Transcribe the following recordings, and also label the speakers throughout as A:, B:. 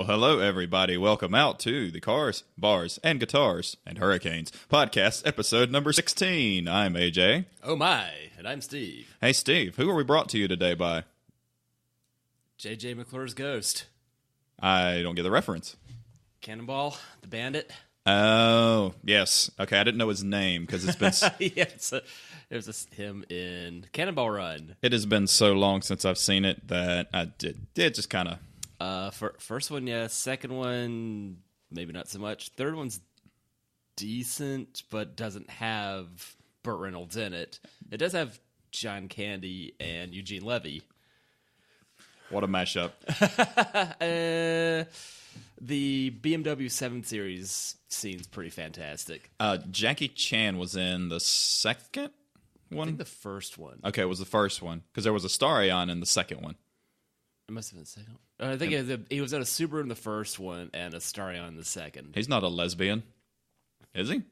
A: Well, hello, everybody. Welcome out to the Cars, Bars, and Guitars and Hurricanes podcast, episode number 16. I'm AJ.
B: Oh, my. And I'm Steve.
A: Hey, Steve. Who are we brought to you today by?
B: J.J. McClure's Ghost.
A: I don't get the reference.
B: Cannonball, the bandit.
A: Oh, yes. Okay, I didn't know his name because it's been...
B: Yeah, there's him in Cannonball Run.
A: It has been so long since I've seen it that I did just kind of...
B: First one, yeah. Second one, maybe not so much. Third one's decent, but doesn't have Burt Reynolds in it. It does have John Candy and Eugene Levy.
A: What a mashup.
B: The BMW 7 Series scene's pretty fantastic.
A: Jackie Chan was in the second one?
B: I think the first one.
A: Okay, it was the first one, because there was a Starion in the second one.
B: It must have been the second one. I think he was at a Subaru in the first one and a Starion in the second.
A: He's not a lesbian, is he?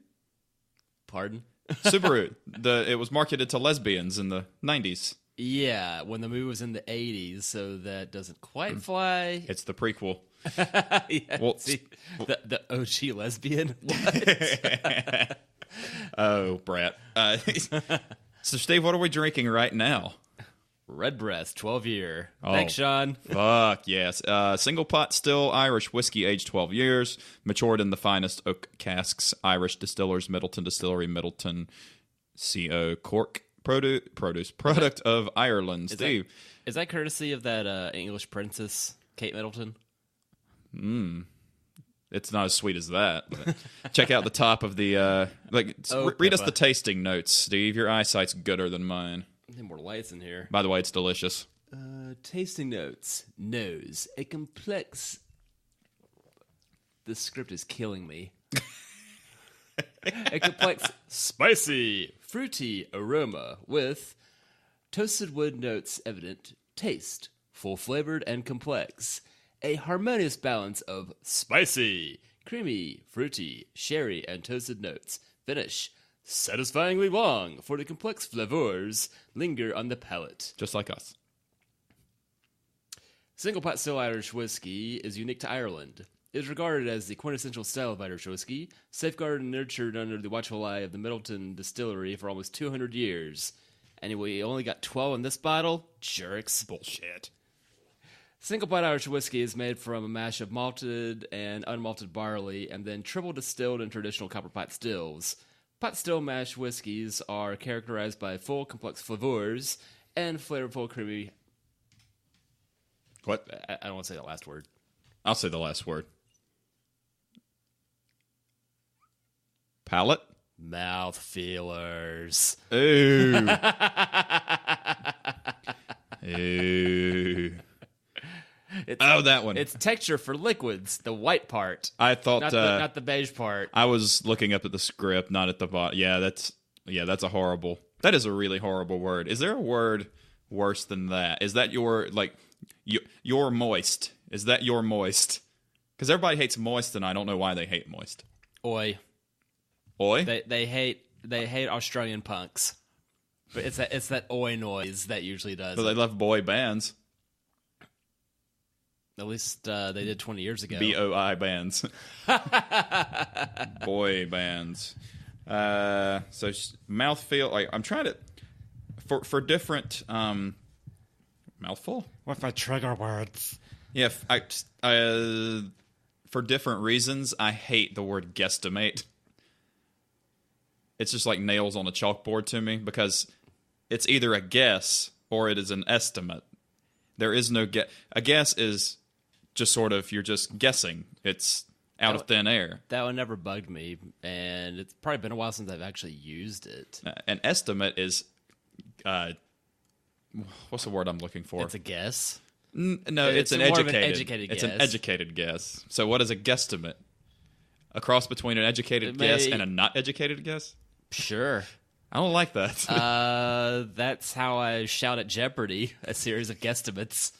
B: Pardon?
A: Subaru. It was marketed to lesbians in the 90s.
B: Yeah, when the movie was in the 80s, so that doesn't quite fly.
A: It's the prequel.
B: Yeah,
A: well,
B: see, the OG lesbian?
A: Oh, Brett. So, Steve, what are we drinking right now?
B: Redbreast, 12-year.
A: Oh,
B: thanks, Sean.
A: Fuck, yes. Single pot still Irish whiskey, aged 12 years, matured in the finest oak casks, Irish distillers, Middleton Distillery, Middleton, CO, Cork, product of Ireland. Steve.
B: Is that courtesy of that English princess, Kate Middleton?
A: It's not as sweet as that. But check out the top of the... read us the tasting notes, Steve. Your eyesight's gooder than mine.
B: Need more lights in here.
A: By the way, it's delicious.
B: Tasting notes. Nose. A complex... This script is killing me. A complex, spicy, fruity aroma with toasted wood notes evident. Taste. Full-flavored and complex. A harmonious balance of spicy, creamy, fruity, sherry, and toasted notes. Finish. Satisfyingly long, for the complex flavors linger on the palate.
A: Just like us.
B: Single pot still Irish whiskey is unique to Ireland. It is regarded as the quintessential style of Irish whiskey, safeguarded and nurtured under the watchful eye of the Middleton Distillery for almost 200 years. And we only got 12 in this bottle? Jerks.
A: Bullshit.
B: Single pot Irish whiskey is made from a mash of malted and unmalted barley and then triple distilled in traditional copper pot stills. Pot still mash whiskeys are characterized by full, complex flavors and flavorful, creamy...
A: What?
B: I don't want to say that last word.
A: I'll say the last word. Palate?
B: Mouth feelers.
A: Ooh. Ooh. That one.
B: It's texture for liquids, the white part.
A: I thought
B: not the beige part.
A: I was looking up at the script, not at the bottom. That's a horrible. That is a really horrible word. Is there a word worse than that? Is that your you're moist? Is that your moist? Because everybody hates moist, and I don't know why they hate moist.
B: Oi. They hate Australian punks. But it's that oi noise that usually does.
A: But they love boy bands.
B: At least they did 20 years ago.
A: BOI bands. Boy bands. So mouthfeel. I'm trying to for different mouthful.
B: What's my trigger words?
A: Yeah, for different reasons, I hate the word guesstimate. It's just like nails on a chalkboard to me because it's either a guess or it is an estimate. There is no guess. A guess is just sort of, you're just guessing. It's out of thin air.
B: That one never bugged me, and it's probably been a while since I've actually used it.
A: An estimate is, what's the word I'm looking for?
B: It's a guess.
A: No, it's an educated
B: guess.
A: It's an educated guess. So what is a guesstimate? A cross between an educated guess and a not educated guess?
B: Sure.
A: I don't like that.
B: That's how I shout at Jeopardy, a series of guesstimates.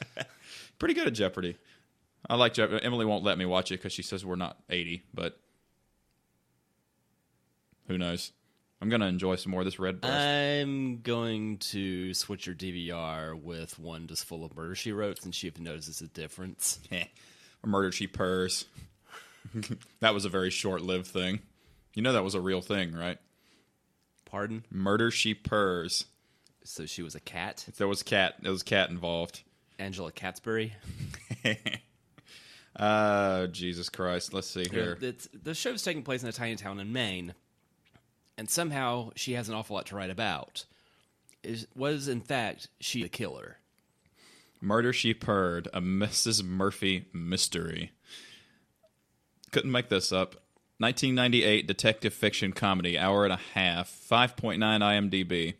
A: Pretty good at Jeopardy. I like Jeopardy. Emily won't let me watch it because she says we're not 80, but who knows? I'm going to enjoy some more of this Redbreast.
B: I'm going to switch your DVR with one just full of Murder, She Wrote and see if it notices a difference.
A: We're Murder She Purrs. That was a very short-lived thing. You know that was a real thing, right?
B: Pardon?
A: Murder She Purrs.
B: So she was a cat?
A: There was cat involved.
B: Angela Catsbury?
A: Jesus Christ. Let's see here.
B: The show's taking place in a tiny town in Maine, and somehow she has an awful lot to write about. Was, in fact, she the killer?
A: Murder She Purred, a Mrs. Murphy mystery. Couldn't make this up. 1998 detective fiction comedy, hour and a half, 5.9 IMDb.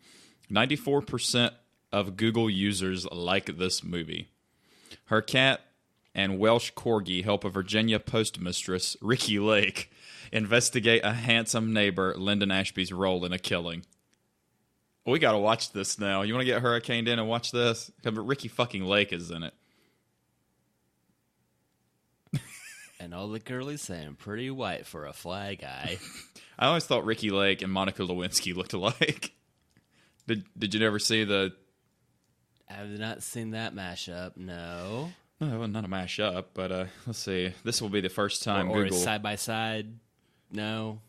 A: 94% of Google users like this movie. Her cat and Welsh corgi help a Virginia postmistress, Ricky Lake, investigate a handsome neighbor, Lyndon Ashby's role in a killing. We gotta watch this now. You want to get hurricaned in and watch this? Ricky fucking Lake is in it.
B: And all the girlies saying pretty white for a fly guy.
A: I always thought Ricky Lake and Monica Lewinsky looked alike. Did you never see the...
B: I have not seen that mashup, no.
A: No, well, not a mashup, but let's see. This will be the first time
B: or
A: Google...
B: side by side, no,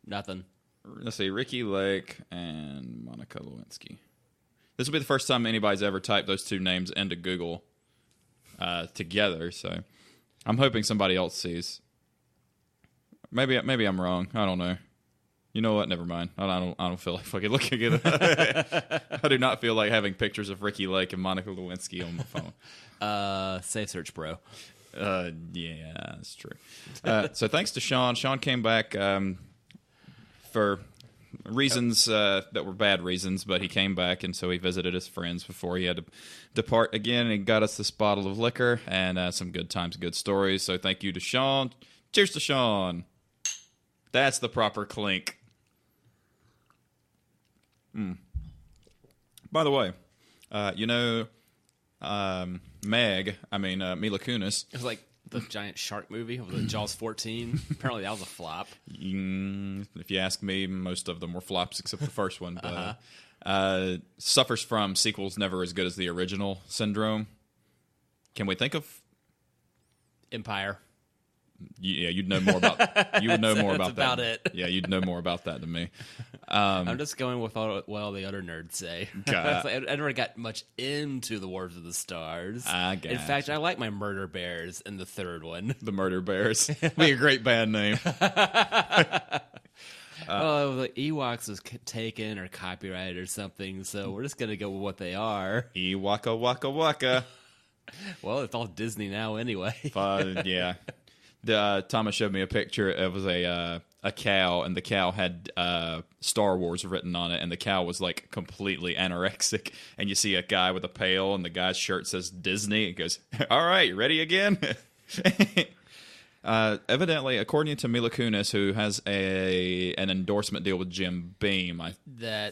B: nothing.
A: Let's see, Ricky Lake and Monica Lewinsky. This will be the first time anybody's ever typed those two names into Google together, so I'm hoping somebody else sees. Maybe I'm wrong. I don't know. You know what? Never mind. I don't feel like fucking looking at it. I do not feel like having pictures of Ricky Lake and Monica Lewinsky on my phone.
B: Safe search, bro.
A: Yeah, that's true. So thanks to Sean. Sean came back for reasons that were bad reasons, but he came back, and so he visited his friends before he had to depart again, and he got us this bottle of liquor and some good times, good stories. So thank you to Sean. Cheers to Sean. That's the proper clink. By the way, Mila Kunis.
B: It was like the giant shark movie with the Jaws 14. Apparently that was a flop.
A: If you ask me, most of them were flops except the first one. But suffers from sequels never as good as the original syndrome. Can we think of
B: Empire?
A: Yeah, you'd know more about. You would know more about that.
B: That's about it.
A: Yeah, you'd know more about that than me.
B: I'm just going with what all the other nerds say. I never got much into the Wars of the Stars.
A: I guess.
B: In fact, I like my Murder Bears in the third one.
A: The Murder Bears. Be a great band name.
B: The Ewoks was taken or copyrighted or something, so we're just going to go with what they are.
A: Ewaka waka waka.
B: Well, it's all Disney now anyway.
A: Yeah. Thomas showed me a picture. It was a cow, and the cow had Star Wars written on it, and the cow was like completely anorexic. And you see a guy with a pail, and the guy's shirt says Disney. It goes, "All right, ready again?" Evidently, according to Mila Kunis, who has an endorsement deal with Jim Beam, I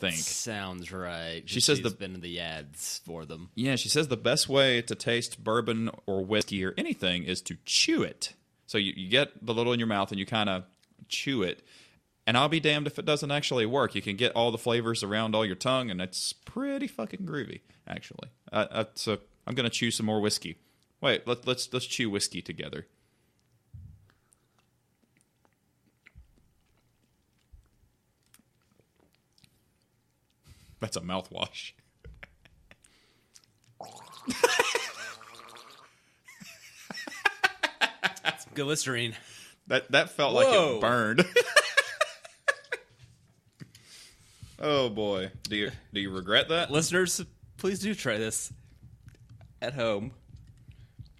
A: think
B: sounds right.
A: She says
B: she's been in the ads for them.
A: Yeah, she says the best way to taste bourbon or whiskey or anything is to chew it. So you get the little in your mouth and you kind of chew it. And I'll be damned if it doesn't actually work. You can get all the flavors around all your tongue, and it's pretty fucking groovy, actually. So I'm going to chew some more whiskey. Wait, let's chew whiskey together. That's a mouthwash.
B: Glycerine.
A: That felt like it burned. Oh boy, do you regret that,
B: listeners? Please do try this at home.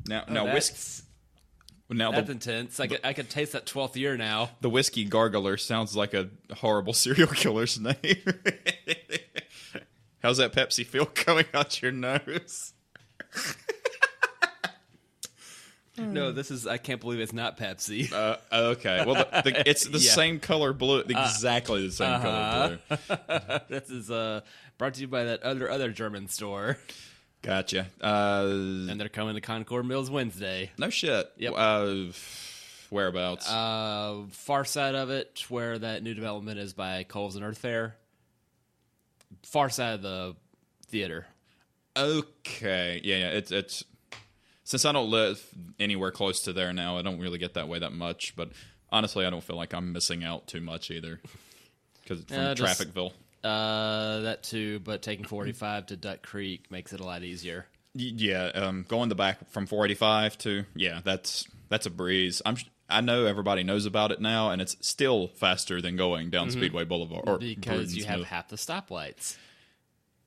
A: Now whiskey. Now
B: that's intense. I could taste that 12th year now.
A: The whiskey gargler sounds like a horrible serial killer's name. How's that Pepsi feel coming out your nose?
B: No, this is. I can't believe it's not Pepsi.
A: Okay. Well, it's the same color blue. Exactly the same color blue.
B: This is brought to you by that other German store.
A: Gotcha.
B: And they're coming to Concord Mills Wednesday.
A: No shit.
B: Yep.
A: Whereabouts?
B: Far side of it, where that new development is by Coles and Earth Fair. Far side of the theater.
A: Okay. Yeah. It's since I don't live anywhere close to there now, I don't really get that way that much. But honestly, I don't feel like I'm missing out too much either because from Trafficville.
B: That too, but taking 485 to Duck Creek makes it a lot easier.
A: Yeah, going the back from 485 to that's a breeze. I know everybody knows about it now, and it's still faster than going down Speedway Boulevard or
B: because you have half the stoplights.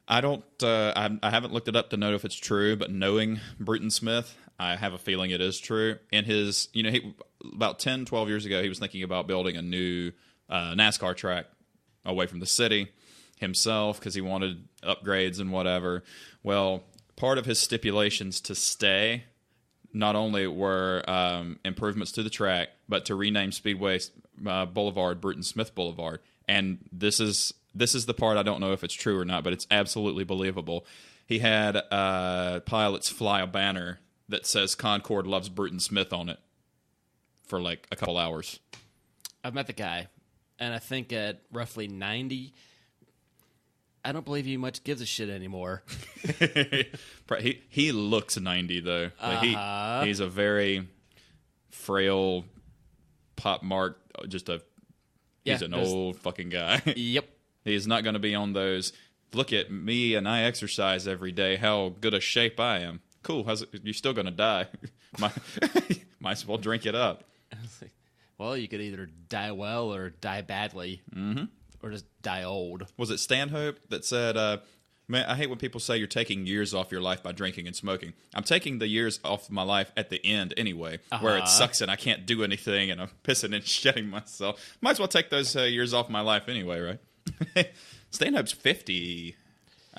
A: I don't. I haven't looked it up to know if it's true, but knowing Bruton Smith, I have a feeling it is true. In his, he about 10, 12 years ago, he was thinking about building a new NASCAR track away from the city himself because he wanted upgrades and whatever. Well, part of his stipulations to stay not only were improvements to the track, but to rename Speedway Boulevard Bruton Smith Boulevard. And this is the part I don't know if it's true or not, but it's absolutely believable. He had pilots fly a banner that says Concord loves Bruton Smith on it for like a couple hours.
B: I've met the guy, and I think at roughly 90, I don't believe he much gives a shit anymore.
A: He looks 90 though. But he's a very frail pop mark. He's an old fucking guy.
B: Yep.
A: He's not going to be on those. Look at me and I exercise every day. How good a shape I am. Cool. You're still going to die. Might as well drink it up.
B: Well, you could either die well or die badly. Mm-hmm. Or just die old.
A: Was it Stanhope that said, man, I hate when people say you're taking years off your life by drinking and smoking. I'm taking the years off my life at the end anyway, where it sucks and I can't do anything and I'm pissing and shitting myself. Might as well take those years off my life anyway, right? Stanhope's 50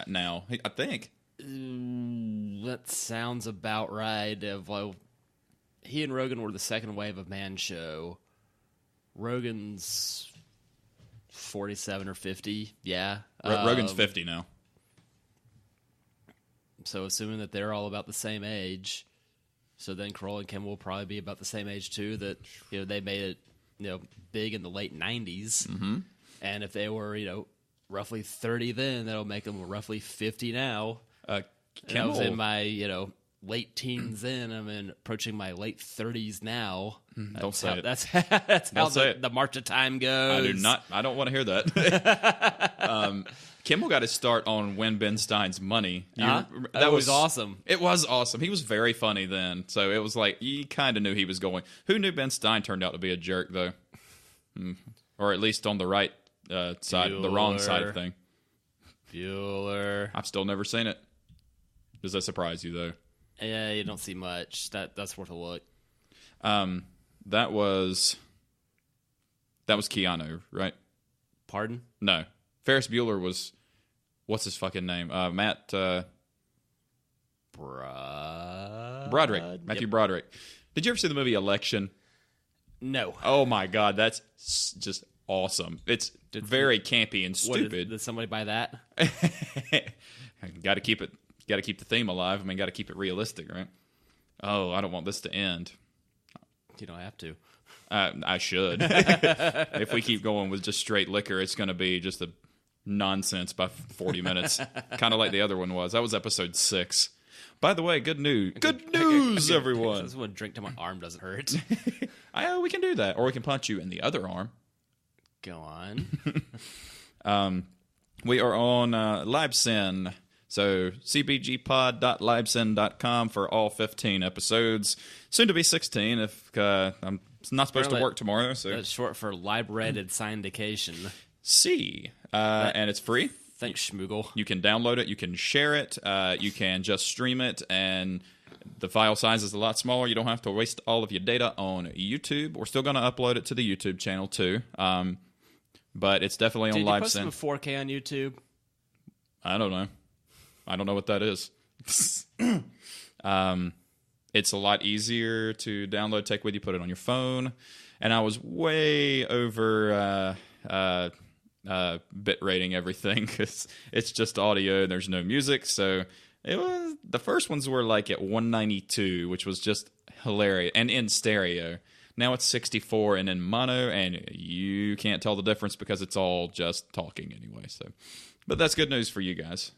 A: now, I think.
B: That sounds about right. Well, he and Rogan were the second wave of Man Show. Rogan's 47 or 50, yeah.
A: Rogan's 50 now.
B: So assuming that they're all about the same age, so then Kroll and Kim will probably be about the same age too. That they made it big in the late 90s, and if they were roughly 30 then, that'll make them roughly 50 now. I was in my late teens then. I'm approaching my late 30s now.
A: Don't say it.
B: That's how the march of time goes.
A: I don't want to hear that. Kimmel got his start on When Ben Stein's Money.
B: That was awesome.
A: It was awesome. He was very funny then. So it was like, you kind of knew he was going. Who knew Ben Stein turned out to be a jerk, though? Or at least on the right side, the wrong side of thing.
B: Bueller.
A: I've still never seen it. Does that surprise you, though?
B: Yeah, you don't see much. That's worth a look.
A: That was Keanu, right?
B: Pardon?
A: No. Ferris Bueller was, what's his fucking name? Matt Broderick. Matthew Broderick. Did you ever see the movie Election?
B: No.
A: Oh my God, that's just awesome. It's very campy and stupid.
B: Did somebody buy that?
A: Got to keep it. Got to keep the theme alive. I mean, got to keep it realistic, right? Oh, I don't want this to end.
B: You don't have to.
A: I should. If we keep going with just straight liquor, it's going to be just a nonsense by 40 minutes. Kind of like the other one was. That was episode 6. By the way, good news. Good news, everyone.
B: I just want to drink till my arm doesn't hurt.
A: We can do that. Or we can punch you in the other arm.
B: Go on.
A: We are on Libsyn. So cbgpod.libsyn.com for all 15 episodes. Soon to be 16 if I'm not supposed to work tomorrow. So
B: that's short for Lib-Redded Syndication.
A: And it's free.
B: Thanks, Schmoogle.
A: You can download it. You can share it. You can just stream it. And the file size is a lot smaller. You don't have to waste all of your data on YouTube. We're still going to upload it to the YouTube channel too. But it's definitely on Libsyn.
B: Did you post them in 4K on YouTube?
A: I don't know. I don't know what that is. It's a lot easier to download, take with you, put it on your phone. And I was way over bit rating everything because it's just audio. There's no music. So the first ones were like at 192, which was just hilarious. And in stereo. Now it's 64 and in mono, and you can't tell the difference because it's all just talking anyway. So, but that's good news for you guys.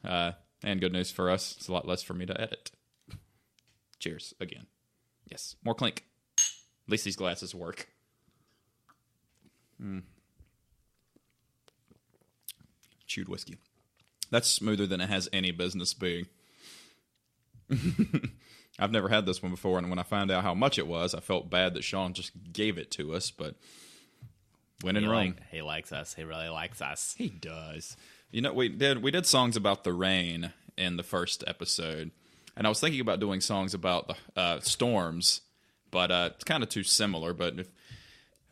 A: And good news for us. It's a lot less for me to edit. Cheers again. Yes, more clink. At least these glasses work. Chewed whiskey. That's smoother than it has any business being. I've never had this one before, and when I found out how much it was, I felt bad that Sean just gave it to us, but when in Rome.
B: He likes us. He really likes us.
A: He does. You know, we did songs about the rain in the first episode, and I was thinking about doing songs about the storms, but it's kind of too similar. But if,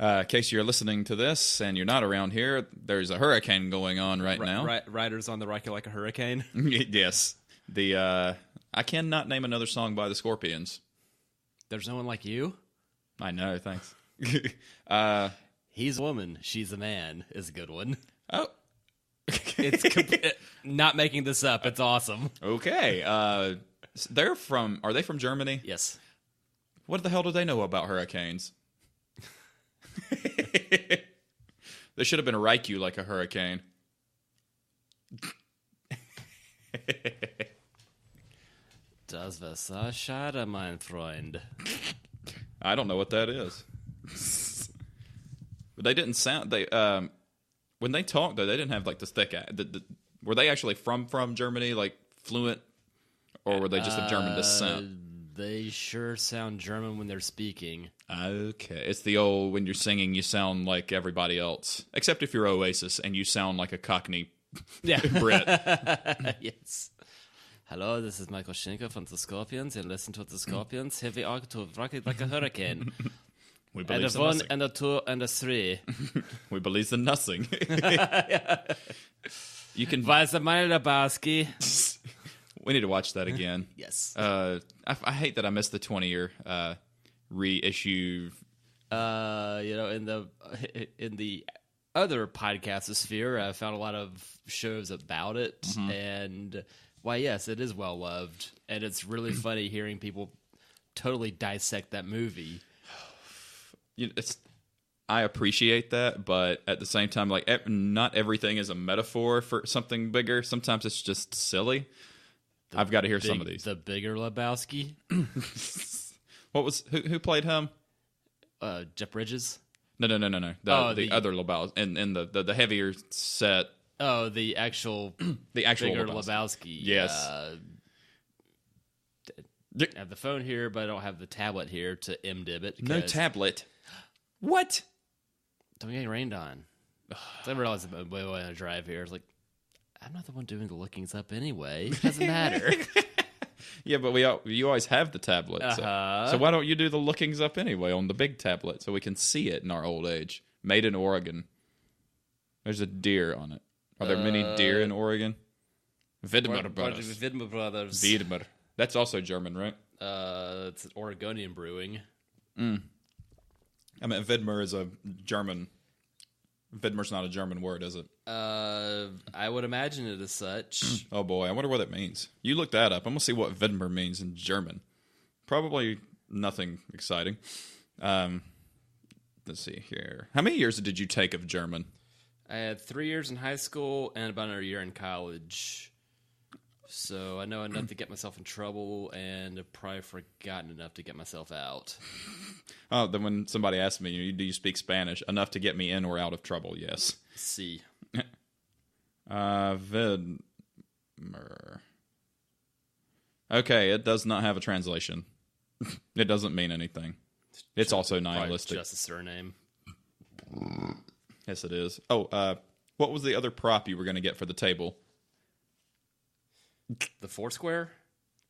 A: in case you're listening to this and you're not around here, there's a hurricane going on right now.
B: Riders on the Rocky like a hurricane.
A: Yes. I cannot name another song by the Scorpions.
B: There's no one like you?
A: I know, thanks.
B: He's a woman, she's a man is a good one.
A: Oh.
B: It's not making this up. It's awesome.
A: Okay. Are they from Germany?
B: Yes.
A: What the hell do they know about hurricanes? They should have been Reich you like a hurricane.
B: Das Wasser schade, mein Freund.
A: I don't know what that is. But they didn't sound. When they talked, though, they didn't have like this thick. Were they actually from Germany, like fluent, or were they just of German descent?
B: They sure sound German when they're speaking.
A: Okay, it's the old when you're singing, you sound like everybody else, except if you're Oasis and you sound like a Cockney Brit.
B: Yes. Hello, this is Michael Schenker from the Scorpions, and listen to the Scorpions. Here we are to rock it like a hurricane.
A: We believe
B: and a one, and a two, and a three.
A: We believe in nothing. You can.
B: Weiße Malderbarski.
A: We need to watch that again.
B: Yes.
A: I hate that I missed the 20-year reissue.
B: In the other podcast sphere, I found a lot of shows about it, and why, yes, it is well loved, and it's really funny hearing people totally dissect that movie.
A: I appreciate that, but at the same time, like not everything is a metaphor for something bigger. Sometimes it's just silly. I've got to hear some of these.
B: The bigger Lebowski.
A: What was who played him?
B: Jeff Bridges.
A: No. The other Lebowski and the heavier set.
B: Oh, the actual bigger Lebowski.
A: Yes.
B: I have the phone here, but I don't have the tablet here to MDib it.
A: No tablet. What?
B: Don't get rained on. I realized when I drive here, I was like, I'm not the one doing the lookings up anyway. It doesn't matter.
A: Yeah, but you always have the tablet. So why don't you do the lookings up anyway on the big tablet so we can see it in our old age? Made in Oregon. There's a deer on it. Are there many deer in Oregon? Widmer Brothers.
B: Widmer Brothers.
A: Widmer. That's also German, right?
B: It's Oregonian brewing.
A: I mean, Widmer is a German. Widmer's not a German word, is it?
B: I would imagine it as such.
A: Oh boy, I wonder what it means. You look that up. I'm gonna see what Widmer means in German. Probably nothing exciting. Let's see here. How many years did you take of German?
B: I had 3 years in high school and about a year in college. So I know enough to get myself in trouble, and I've probably forgotten enough to get myself out.
A: Oh, then when somebody asks me, do you speak Spanish? Enough to get me in or out of trouble, yes.
B: See.
A: Widmer. Okay, it does not have a translation. It doesn't mean anything. It's also nihilistic.
B: Just a surname.
A: Yes, it is. Oh, what was the other prop you were going to get for the table?
B: The Foursquare?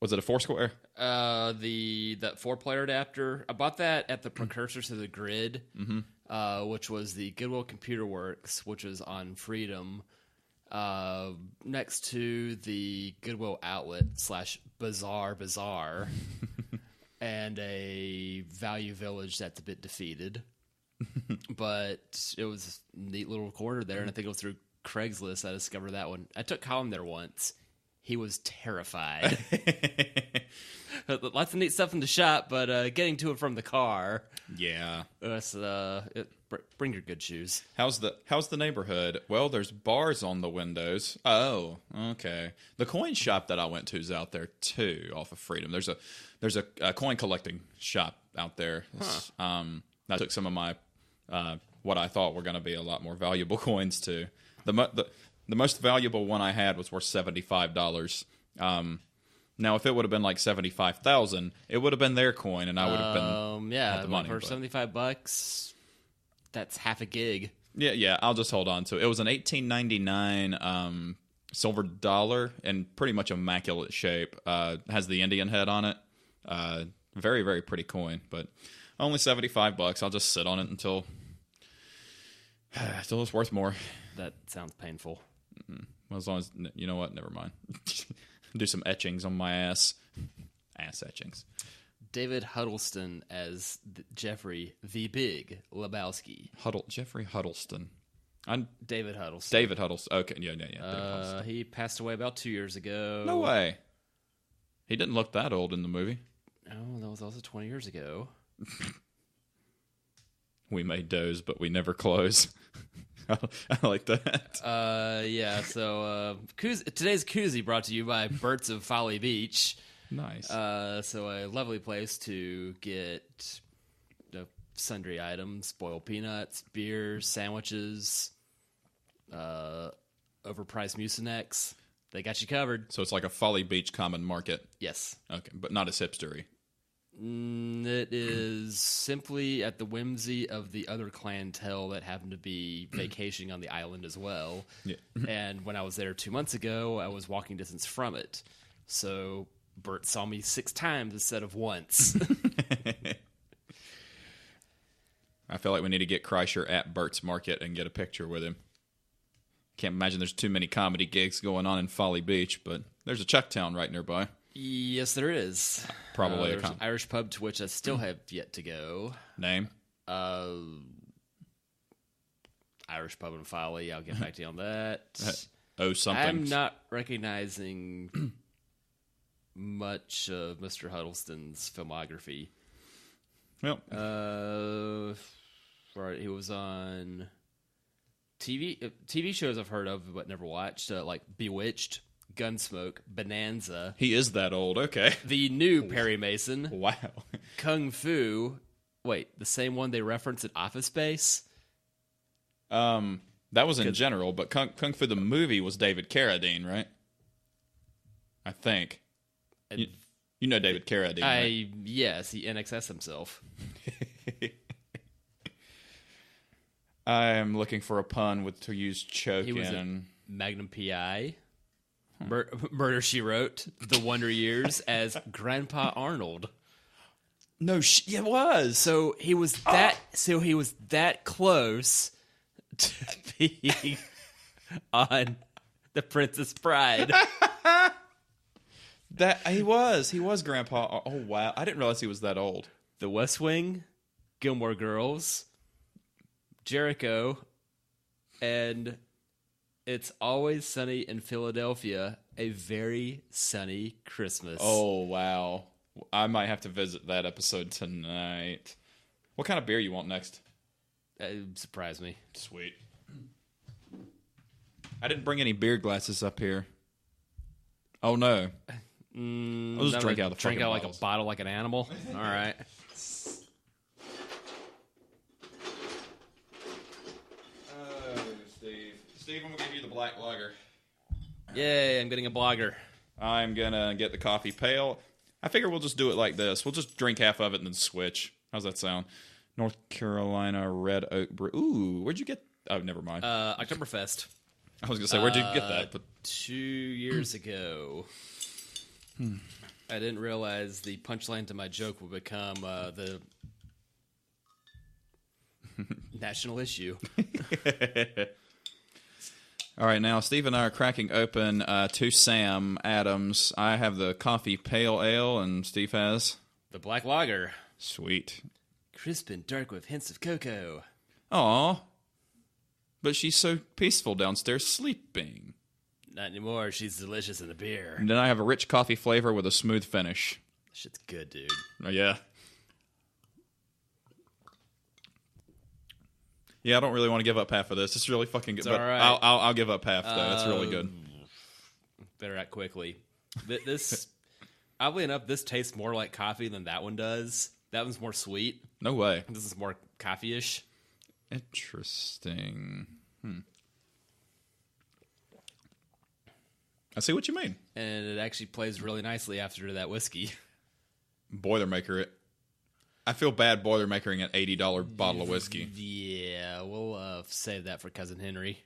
A: Was it a Foursquare?
B: That 4-player adapter. I bought that at the precursor to the Grid, which was the Goodwill Computer Works, which was on Freedom, next to the Goodwill Outlet / Bazaar, and a Value Village that's a bit defeated. But it was a neat little corner there, and I think it was through Craigslist I discovered that one. I took Colin there once. He was terrified. Lots of neat stuff in the shop, but getting to it from the car.
A: Yeah.
B: Bring your good shoes.
A: How's the neighborhood? Well, there's bars on the windows. Oh, okay. The coin shop that I went to is out there too, off of Freedom. There's a coin collecting shop out there. I took some of my what I thought were going to be a lot more valuable coins to. The most valuable one I had was worth $75. Now, if it would have been like 75,000, it would have been their coin, and I would have been had the money.
B: For $75, that's half a gig.
A: Yeah. I'll just hold on to it. It was an 1899 silver dollar in pretty much immaculate shape. Has the Indian head on it. Very, very pretty coin, but only $75. I'll just sit on it until it's worth more.
B: That sounds painful.
A: Well, as long as you know what, never mind. Do some etchings on my ass etchings.
B: David Huddleston as Jeffrey the Big Lebowski.
A: Jeffrey Huddleston.
B: David Huddleston.
A: David Huddleston. Okay, yeah.
B: He passed away about 2 years ago.
A: No way. He didn't look that old in the movie.
B: No, that was also 20 years ago.
A: We may doze, but we never close. I like that.
B: So today's koozie brought to you by Burt's of Folly Beach.
A: Nice.
B: So a lovely place to get sundry items, boiled peanuts, beer, sandwiches, overpriced Mucinex. They got you covered.
A: So it's like a Folly Beach common market.
B: Yes.
A: Okay, but not as hipstery.
B: It is simply at the whimsy of the other clientele that happened to be vacationing on the island as well.
A: Yeah.
B: And when I was there 2 months ago, I was walking distance from it. So Bert saw me 6 times instead of once.
A: I feel like we need to get Kreischer at Burt's Market and get a picture with him. Can't imagine there's too many comedy gigs going on in Folly Beach, but there's a Chucktown right nearby.
B: Yes, there is.
A: Probably
B: there's an Irish pub to which I still have yet to go.
A: Name?
B: Irish pub in Folly. I'll get back to you on that.
A: Something.
B: I'm not recognizing much of Mr. Huddleston's filmography.
A: Well,
B: he was on TV shows I've heard of but never watched, like Bewitched, Gunsmoke, Bonanza.
A: he is that old. Okay.
B: The new Perry Mason.
A: Wow.
B: Kung Fu. Wait, the same one they reference in Office Space?
A: That was in general, but Kung Fu the movie was David Carradine, right? I think. You know David Carradine, right?
B: Yes, he NXS himself.
A: I am looking for a pun to use choke
B: He was
A: in.
B: Magnum P.I., Murder, She Wrote, The Wonder Years as Grandpa Arnold.
A: No, it was.
B: So he was that. So he was that close to being on The Princess Bride.
A: That he was Grandpa. Oh wow, I didn't realize he was that old.
B: The West Wing, Gilmore Girls, Jericho, and It's Always Sunny in Philadelphia. A Very Sunny Christmas.
A: Oh wow, I might have to visit that episode tonight. What kind of beer you want next?
B: Surprise me.
A: Sweet. I didn't bring any beer glasses up here. Oh no. I'll just drink out of the
B: drink
A: fucking
B: out like
A: bottles.
B: a bottle like an animal. All right.
A: Steve, I'm gonna give you the black lager.
B: Yay! I'm getting a blogger.
A: I'm gonna get the coffee pale. I figure we'll just do it like this. We'll just drink half of it and then switch. How's that sound? North Carolina Red Oak Brew. Ooh, where'd you get? Oh, never mind.
B: Oktoberfest.
A: I was gonna say, where'd you get that? But
B: 2 years ago. I didn't realize the punchline to my joke would become the national issue.
A: all right, now Steve and I are cracking open two Sam Adams. I have the coffee pale ale, and Steve has
B: The Black Lager.
A: sweet.
B: Crisp and dark with hints of cocoa.
A: Aw, but she's so peaceful downstairs sleeping.
B: Not anymore. She's delicious in the beer.
A: And then I have a rich coffee flavor with a smooth finish.
B: Shit's good, dude.
A: Oh, yeah. Yeah, I don't really want to give up half of this. It's really fucking good.
B: It's
A: But
B: all right.
A: I'll give up half, though. It's really good.
B: Better act quickly. This, oddly enough, this tastes more like coffee than that one does. That one's more sweet.
A: No way.
B: This is more coffee-ish.
A: Interesting. I see what you mean.
B: And it actually plays really nicely after that whiskey.
A: Boilermaker it. I feel bad Boilermakering an $80 bottle of whiskey.
B: Yeah, we'll save that for Cousin Henry.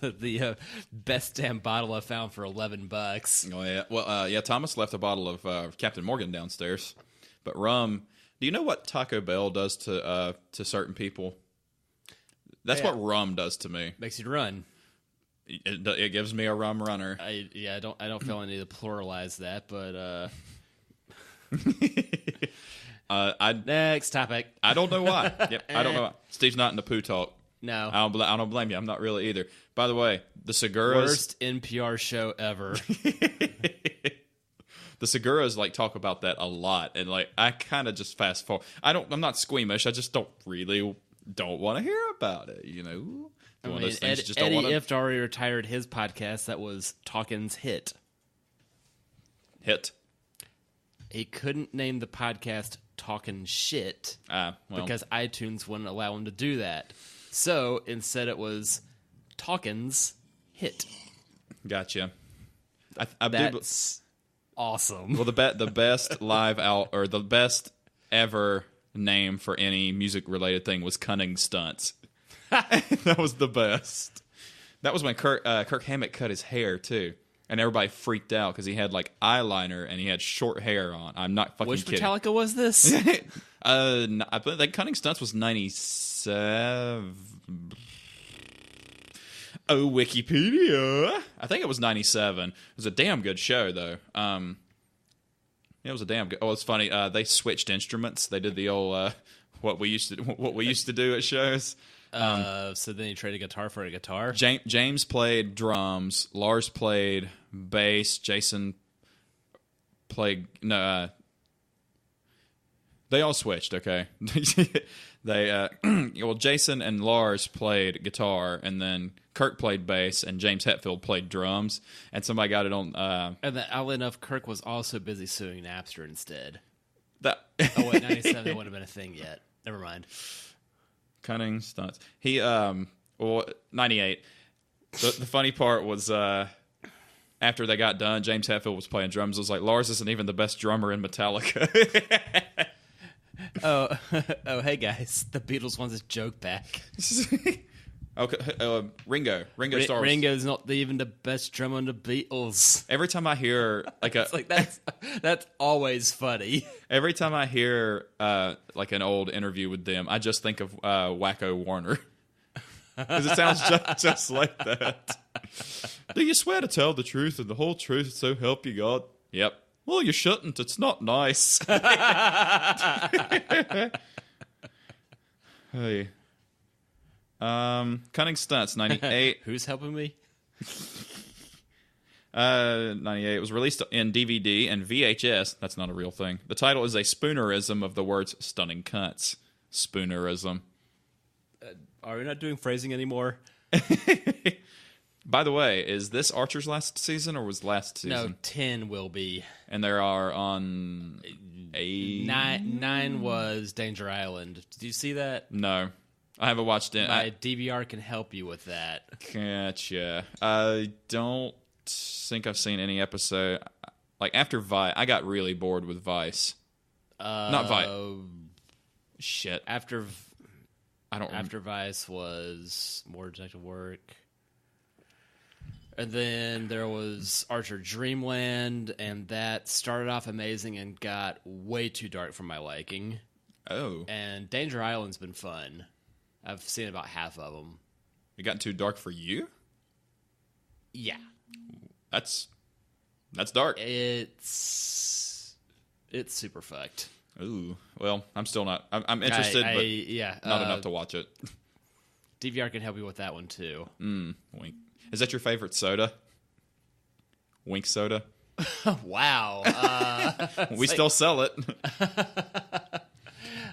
B: The best damn bottle I found for $11.
A: Oh, yeah. Well, yeah, Thomas left a bottle of Captain Morgan downstairs. But rum, do you know what Taco Bell does to certain people? That's what rum does to me.
B: Makes you run.
A: It gives me a rum runner.
B: I don't feel I need to pluralize that, but next topic.
A: I don't know why. Yep, I don't know why. Steve's not into poo talk.
B: No.
A: I don't blame you. I'm not really either. By the way, the Seguras...
B: Worst NPR show ever.
A: The Seguras talk about that a lot, and I kind of just fast forward. I'm not squeamish. I just don't want to hear about it. You know,
B: I
A: one of
B: mean,
A: those things you just
B: Eddie
A: don't want
B: Ift already retired his podcast that was Talkin's Hit.
A: Hit.
B: He couldn't name the podcast Talkin' Shit because iTunes wouldn't allow him to do that. So instead, it was Talkin's Hit.
A: Gotcha.
B: That's awesome.
A: Well, the best live out or the best ever name for any music related thing was Cunning Stunts. That was the best. That was when Kirk Hammett cut his hair too, and everybody freaked out because he had eyeliner and he had short hair on. I'm not fucking
B: Which
A: kidding.
B: Metallica was this?
A: I think Cunning Stunts was 97. Oh, Wikipedia. I think it was 97. It was a damn good show, though. It was a damn good. Oh, it's funny. They switched instruments. They did the old what we used to do at shows.
B: So then you traded a guitar for a guitar?
A: James played drums. Lars played bass. Jason played they all switched. Okay, they Jason and Lars played guitar, and then Kirk played bass, and James Hetfield played drums. And somebody got it on.
B: And then, oddly enough, Kirk was also busy suing Napster instead.
A: That
B: Oh wait, 97 wouldn't have been a thing yet. Never mind.
A: Cunning Stunts. He 98. The funny part was after they got done, James Hetfield was playing drums. I was like, Lars isn't even the best drummer in Metallica.
B: Oh, hey guys, the Beatles wants a joke back.
A: Okay, Ringo Starr.
B: Ringo's not even the best drummer in the Beatles.
A: Every time I hear
B: that's always funny.
A: every time I hear an old interview with them, I just think of Wacko Warner because it sounds just like that. Do you swear to tell the truth and the whole truth, so help you God? Yep. Well, you shouldn't. It's not nice. Hey. Cunning Stunts, 98.
B: Who's helping me?
A: 98. It was released in DVD and VHS. That's not a real thing. The title is a spoonerism of the words stunning cunts. Spoonerism.
B: Are we not doing phrasing anymore?
A: By the way, is this Archer's last season or was last season?
B: No, 10 will be.
A: And there are on 8.
B: 9 was Danger Island. Did you see that?
A: No. I haven't watched it.
B: My DVR can help you with that.
A: Gotcha. I don't think I've seen any episode. After Vice, I got really bored with Vice. Not Vice. Shit.
B: After
A: After
B: Vice was more detective work. And then there was Archer Dreamland, and that started off amazing and got way too dark for my liking.
A: Oh.
B: And Danger Island's been fun. I've seen about half of them.
A: It got too dark for you?
B: Yeah.
A: That's dark.
B: It's super fucked.
A: Ooh. Well, I'm still not. I'm interested, but not enough to watch it.
B: DVR can help you with that one, too.
A: Wink. Is that your favorite soda? Wink soda?
B: Wow.
A: We still sell it.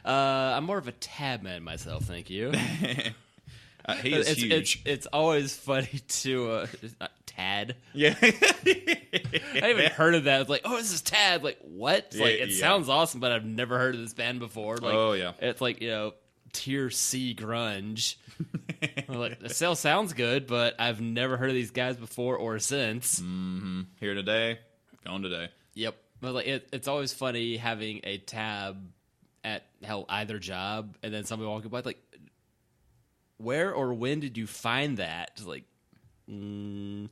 B: I'm more of a tab man myself, thank you.
A: He is huge.
B: It's always funny to Tad.
A: Yeah.
B: I even heard of that. It's like, oh, this is Tad. Like, what? It's like, it
A: Yeah.
B: sounds awesome, but I've never heard of this band before. Like,
A: Oh, yeah.
B: It's like, tier C grunge. I'm like, the sale sounds good, but I've never heard of these guys before or since.
A: Here today, gone today.
B: Yep. But like, it's always funny having a tab at either job, and then somebody walking by like, where or when did you find that? It's like, Food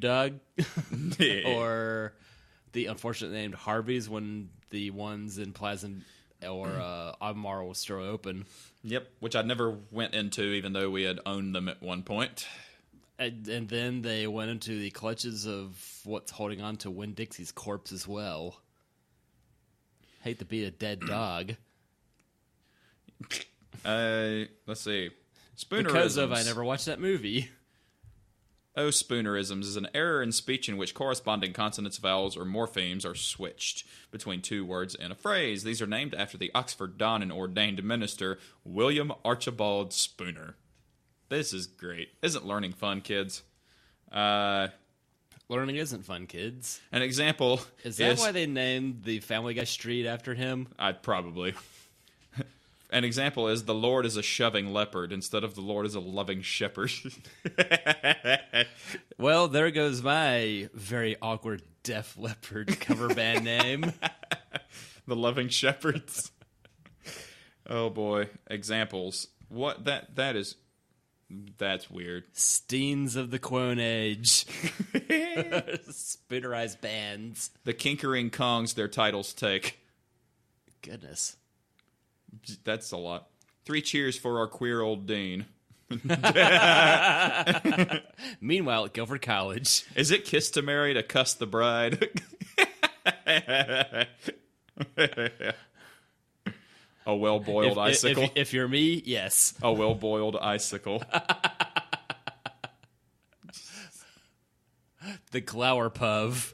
B: Dog, or the unfortunate named Harvey's when the ones in Pleasant or Albemarle was still open.
A: Yep, which I never went into, even though we had owned them at one point.
B: And then they went into the clutches of what's holding on to Winn-Dixie's corpse as well. Hate to be a dead dog.
A: Let's see. Spoonerisms.
B: Because of I never watched that movie.
A: Oh, spoonerisms is an error in speech in which corresponding consonants, vowels, or morphemes are switched between two words in a phrase. These are named after the Oxford Don and ordained minister, William Archibald Spooner. This is great. Isn't learning fun, kids?
B: Learning isn't fun, kids.
A: An example
B: is that why they named the Family Guy street after him?
A: I'd probably. An example is the Lord is a shoving leopard instead of the Lord is a loving shepherd.
B: Well, there goes my very awkward Def Leppard cover band name.
A: The Loving Shepherds. Oh boy. Examples. What that's weird.
B: Steens of the Quone Age. Spoonerized bands.
A: The Kinkering Kongs their titles take.
B: Goodness.
A: That's a lot. 3 cheers for our queer old dean.
B: Meanwhile, at Guilford College.
A: Is it kiss to marry to cuss the bride? A well-boiled icicle.
B: If you're me, yes.
A: A well-boiled icicle.
B: The Glower Puv.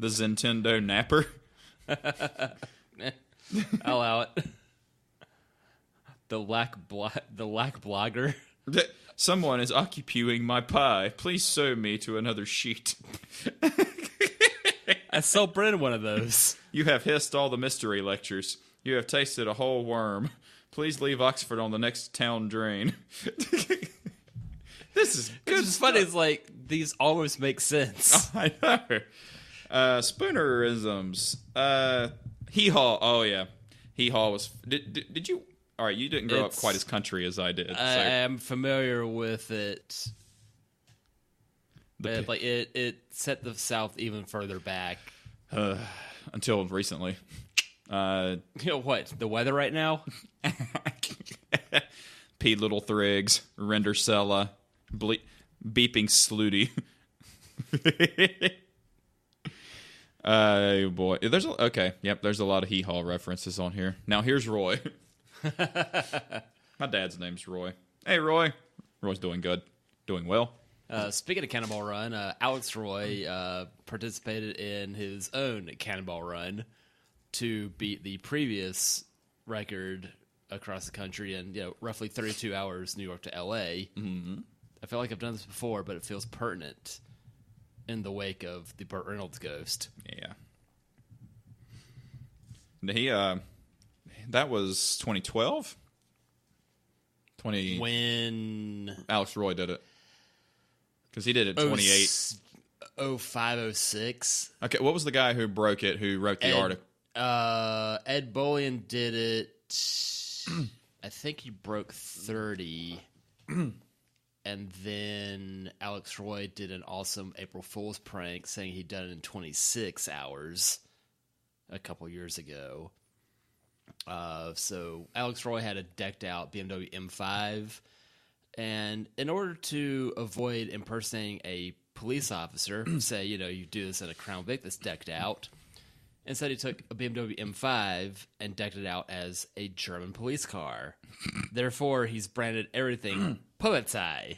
A: The Zintendo Napper.
B: I'll allow it. The lack blogger.
A: Someone is occupying my pie. Please sew me to another sheet.
B: I sold Brennan one of those.
A: You have hissed all the mystery lectures. You have tasted a whole worm. Please leave Oxford on the next town drain. This is good.
B: It's funny. It's like these almost make sense.
A: I know. Spoonerisms. Hee-haw. Oh, yeah. Hee-haw was... Did you... All right, you didn't grow up quite as country as I did.
B: I am familiar with it. It set the South even further back.
A: Until recently.
B: You know what? The weather right now?
A: P. Little Thrigs. Rendersella. Beeping Slooty. Oh boy, there's a lot of hee-haw references on here. Now here's Roy. My dad's name's Roy. Hey Roy. Roy's doing good, doing well.
B: Speaking of Cannonball Run, Alex Roy participated in his own Cannonball Run to beat the previous record across the country in roughly 32 hours, New York to L.A. Mm-hmm. I feel like I've done this before, but it feels pertinent in the wake of the Burt Reynolds ghost.
A: Yeah. He that was 2012?
B: When
A: Alex Roy did it. Because he did it 28.
B: 0506.
A: Okay, what was the guy who broke it, who wrote the article?
B: Ed Bullion did it. I think he broke 30. And then Alex Roy did an awesome April Fool's prank saying he'd done it in 26 hours a couple years ago. So Alex Roy had a decked out BMW M5. And in order to avoid impersonating a police officer, say, you do this in a Crown Vic that's decked out, Instead, he took a BMW M5 and decked it out as a German police car. Therefore, he's branded everything Polizei.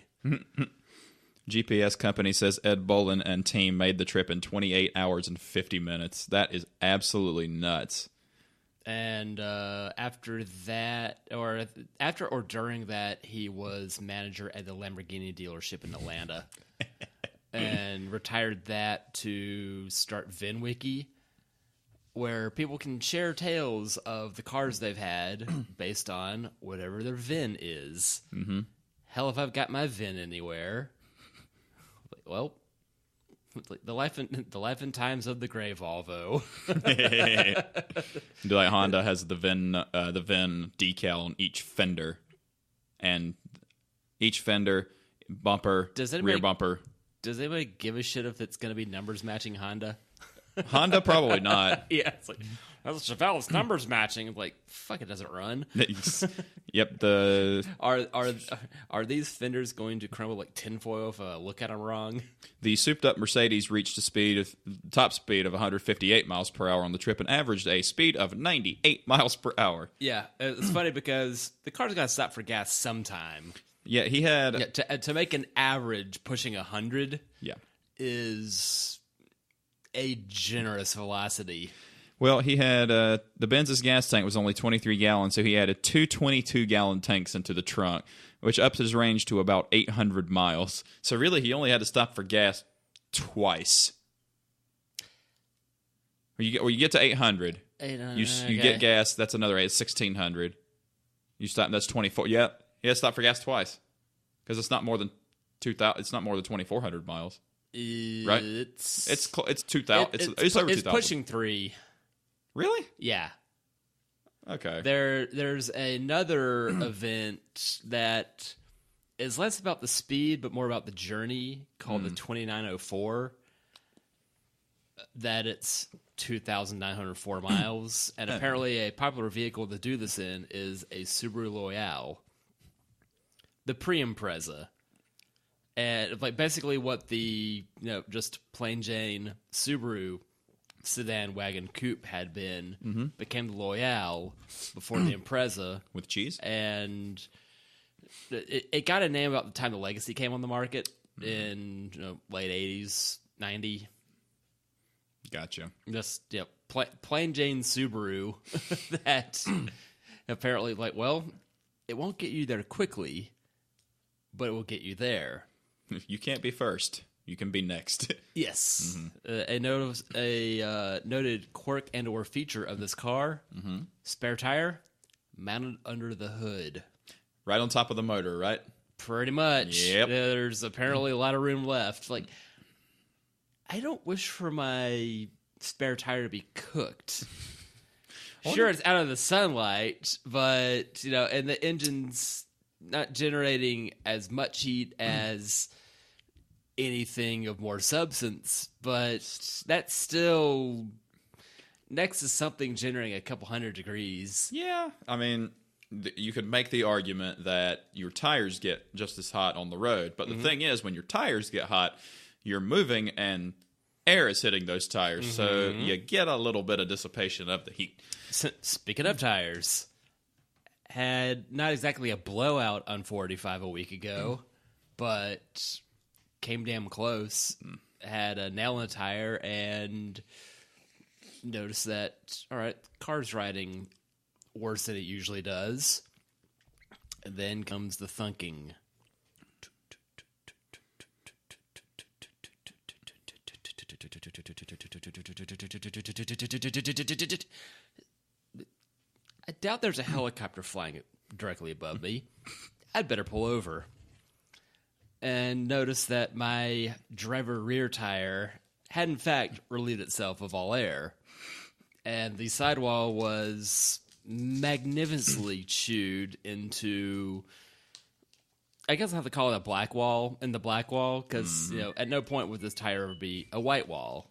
A: GPS company says Ed Bolin and team made the trip in 28 hours and 50 minutes. That is absolutely nuts.
B: And after or during that, he was manager at the Lamborghini dealership in Atlanta, and retired that to start VinWiki, where people can share tales of the cars they've had based on whatever their VIN is. Mm-hmm. Hell, if I've got my VIN anywhere, well. The life and times of the gray Volvo.
A: Do like Honda has the VIN decal on each fender, and each fender bumper, rear bumper.
B: Does anybody give a shit if it's going to be numbers matching Honda?
A: Honda probably not.
B: Yeah, it's like that's Chevelle's numbers matching. I'm like, fuck, it doesn't run.
A: Yep.
B: Are these fenders going to crumble like tinfoil if I look at them wrong?
A: The souped-up Mercedes reached a top speed of 158 miles per hour on the trip and averaged a speed of 98 miles per hour.
B: Yeah, it's funny because the car's got to stop for gas sometime.
A: Yeah, he had
B: to make an average pushing 100.
A: Yeah,
B: is a generous velocity.
A: Well, he had the Benz's gas tank was only 23 gallons, so he added two 22-gallon tanks into the trunk, which upped his range to about 800 miles. So really, he only had to stop for gas twice. When you get to 800, you get gas. That's another 1,600. You stop. That's 24. Yep. He had to stop for gas twice because it's not more than 2,000. It's not more than 2,400 miles. Right? It's 2,000. It's over 2,000.
B: It's pushing 3.
A: Really?
B: Yeah.
A: Okay.
B: There's another event that is less about the speed but more about the journey called the 2904. That it's 2,904 miles, and apparently a popular vehicle to do this in is a Subaru Loyale, the pre-Impreza. And like basically what the just plain Jane Subaru sedan wagon coupe had been became the Loyale before the Impreza
A: with cheese,
B: and it got a name about the time the Legacy came on the market in late 80s, 90.
A: Gotcha.
B: Just plain Jane Subaru that apparently it won't get you there quickly, but it will get you there.
A: You can't be first. You can be next.
B: Yes. Mm-hmm. A noted quirk and/or feature of this car: spare tire mounted under the hood,
A: right on top of the motor. Right.
B: Pretty much.
A: Yep.
B: There's apparently a lot of room left. Like, I don't wish for my spare tire to be cooked. Sure, it's out of the sunlight, but and the engine's not generating as much heat as anything of more substance, but that's still next to something generating a couple 100 degrees.
A: Yeah, I mean, you could make the argument that your tires get just as hot on the road, but the thing is, when your tires get hot, you're moving and air is hitting those tires, so you get a little bit of dissipation of the heat.
B: Speaking of tires, had not exactly a blowout on 485 a week ago, but came damn close. Had a nail in a tire and noticed that, all right, car's riding worse than it usually does. And then comes the thunking. I doubt there's a helicopter flying directly above me. I'd better pull over. And notice that my driver rear tire had in fact relieved itself of all air. And the sidewall was magnificently chewed into, I guess I have to call it a black wall in the black wall, because at no point would this tire ever be a white wall.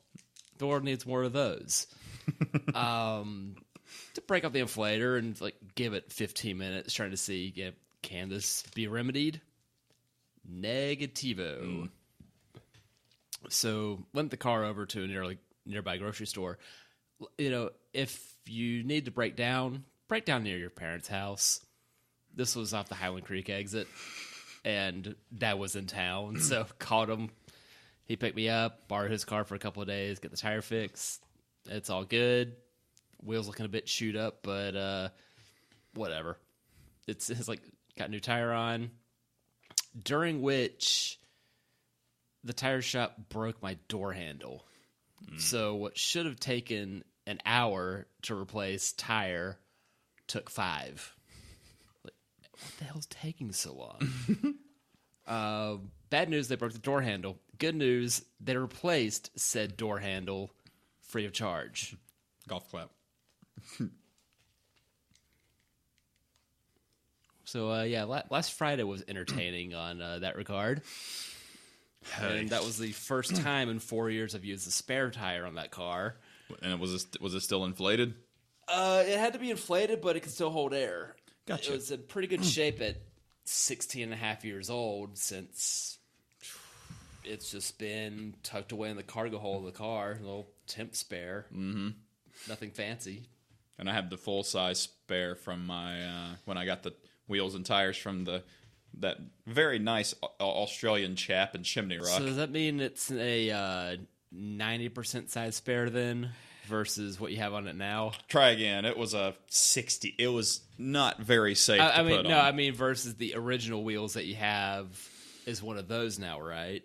B: The world needs more of those. To break up the inflator and give it 15 minutes trying to see, can this be remedied? Negativo. So went the car over to a nearby grocery store, if you need to break down near your parents' house. This was off the Highland Creek exit, and Dad was in town, so called him. He picked me up, borrowed his car for a couple of days, get the tire fixed. It's all good. Wheels looking a bit chewed up, but whatever. It's like got a new tire on, during which the tire shop broke my door handle. So what should have taken an hour to replace tire took 5. Like, what the hell's taking so long? Bad news, they broke the door handle. Good news, they replaced said door handle free of charge.
A: Golf clap.
B: So, last Friday was entertaining on that regard. And that was the first time in 4 years I've used a spare tire on that car.
A: And was it still inflated?
B: It had to be inflated, but it could still hold air.
A: Gotcha.
B: It was in pretty good shape at 16 and a half years old, since it's just been tucked away in the cargo hold of the car. A little temp spare. Mm-hmm. Nothing fancy.
A: And I have the full-size spare from my when I got the wheels and tires from that very nice Australian chap in Chimney Rock.
B: So does that mean it's a 90% size spare then versus what you have on it now?
A: Try again. It was a 60. It was not very safe to put on.
B: I mean versus the original wheels that you have is one of those now, right?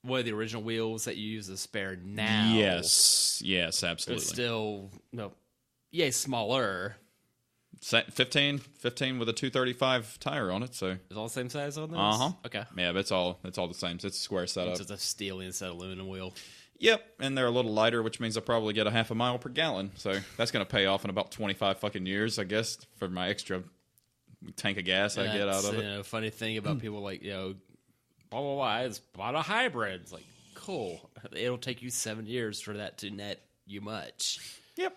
B: One of the original wheels that you use as spare now.
A: Yes, absolutely.
B: It's still smaller.
A: 15 with a 235 tire on it, so
B: It's all the same size on those?
A: uh-huh.
B: Okay.
A: Yeah, but it's all the same. It's a square setup.
B: It's just a steel instead of aluminum wheel.
A: Yep, and they're a little lighter, which means I probably get a half a mile per gallon. So that's going to pay off in about 25 fucking years, I guess, for my extra tank of gas I get out of it.
B: Funny thing about people like, blah, blah, blah, I just bought a hybrid. It's like, cool. It'll take you 7 years for that to net you much.
A: Yep.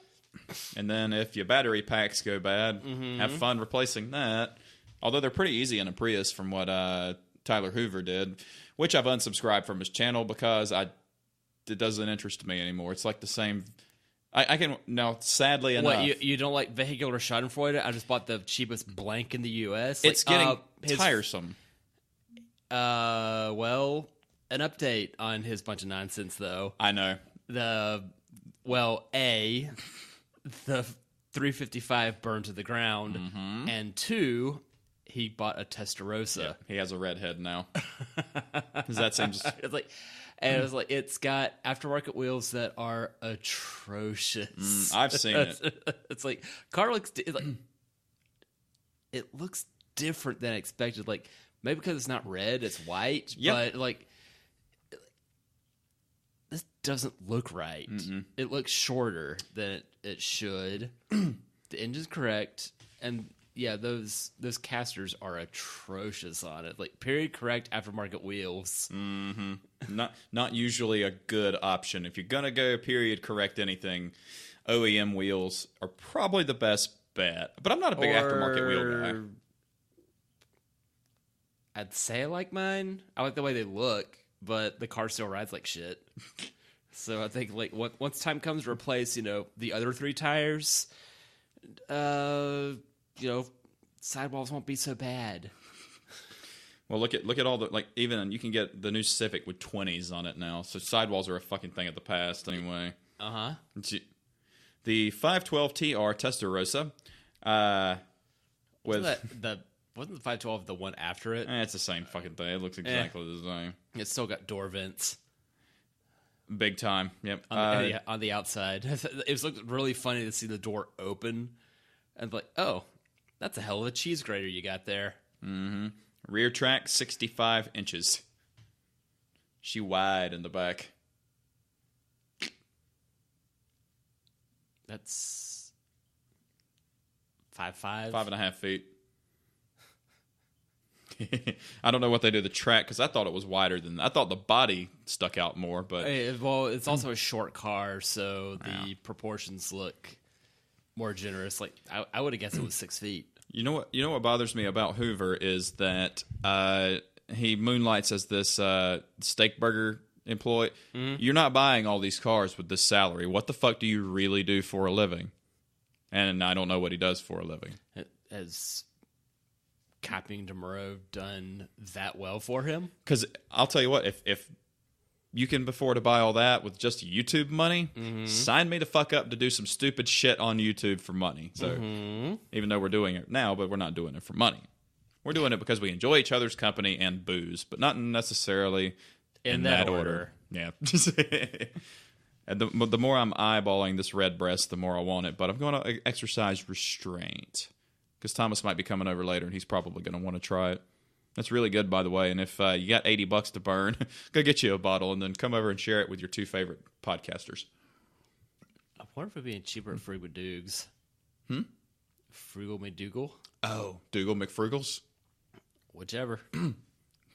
A: And then if your battery packs go bad, have fun replacing that. Although they're pretty easy in a Prius from what Tyler Hoover did, which I've unsubscribed from his channel because it doesn't interest me anymore. It's like the same. I can now, sadly enough.
B: What, you don't like vehicular Schadenfreude? I just bought the cheapest blank in the U.S.
A: It's getting tiresome.
B: Well, an update on his bunch of nonsense, though.
A: I know.
B: The 355 burned to the ground, and 2, he bought a Testarossa.
A: Yeah, he has a redhead now. That seems.
B: It was like it's got aftermarket wheels that are atrocious.
A: I've seen it.
B: It's like car looks. It looks different than expected. Like maybe because it's not red, it's white.
A: Yep.
B: But like this doesn't look right. It looks shorter than it should. The engine's correct, and yeah, those casters are atrocious on it. Like period correct aftermarket wheels.
A: Not usually a good option. If you're gonna go period correct anything, OEM wheels are probably the best bet. But I'm not a big aftermarket wheel guy.
B: I'd say I like mine. I like the way they look, but the car still rides like shit. So I think like once time comes to replace, the other 3 tires, sidewalls won't be so bad.
A: Well, look at all the even you can get the new Civic with 20s on it now. So sidewalls are a fucking thing of the past anyway. The 512 TR Testarossa, with
B: wasn't the 512 the one after it?
A: It's the same fucking thing. It looks exactly the same.
B: It's still got door vents.
A: Big time. Yep.
B: On the outside. It looked really funny to see the door open and like, oh, that's a hell of a cheese grater you got there.
A: Rear track 65 inches. She wide in the back.
B: That's 5'5".
A: 5.5 feet. I don't know what they do to the track because I thought it was wider than I thought the body stuck out more. But
B: well, it's also a short car, so the proportions look more generous. Like I would have guessed it was 6 feet.
A: You know what bothers me about Hoover is that he moonlights as this steak burger employee. You're not buying all these cars with this salary. What the fuck do you really do for a living? And I don't know what he does for a living.
B: Has copying tomorrow done that well for him?
A: Because I'll tell you what, if you can afford to buy all that with just YouTube money, sign me the fuck up to do some stupid shit on YouTube for money. So even though we're doing it now, but we're not doing it for money. We're doing it because we enjoy each other's company and booze, but not necessarily in that order. Yeah. And the more I'm eyeballing this red breast, the more I want it. But I'm going to exercise restraint because Thomas might be coming over later, and he's probably going to want to try it. That's really good, by the way. And if you got $80 to burn, go get you a bottle and then come over and share it with your two favorite podcasters.
B: I wonder if it'd be cheaper at Frugal Doogs. Frugal McDougal?
A: Oh, Dougal McFrugals?
B: Whichever.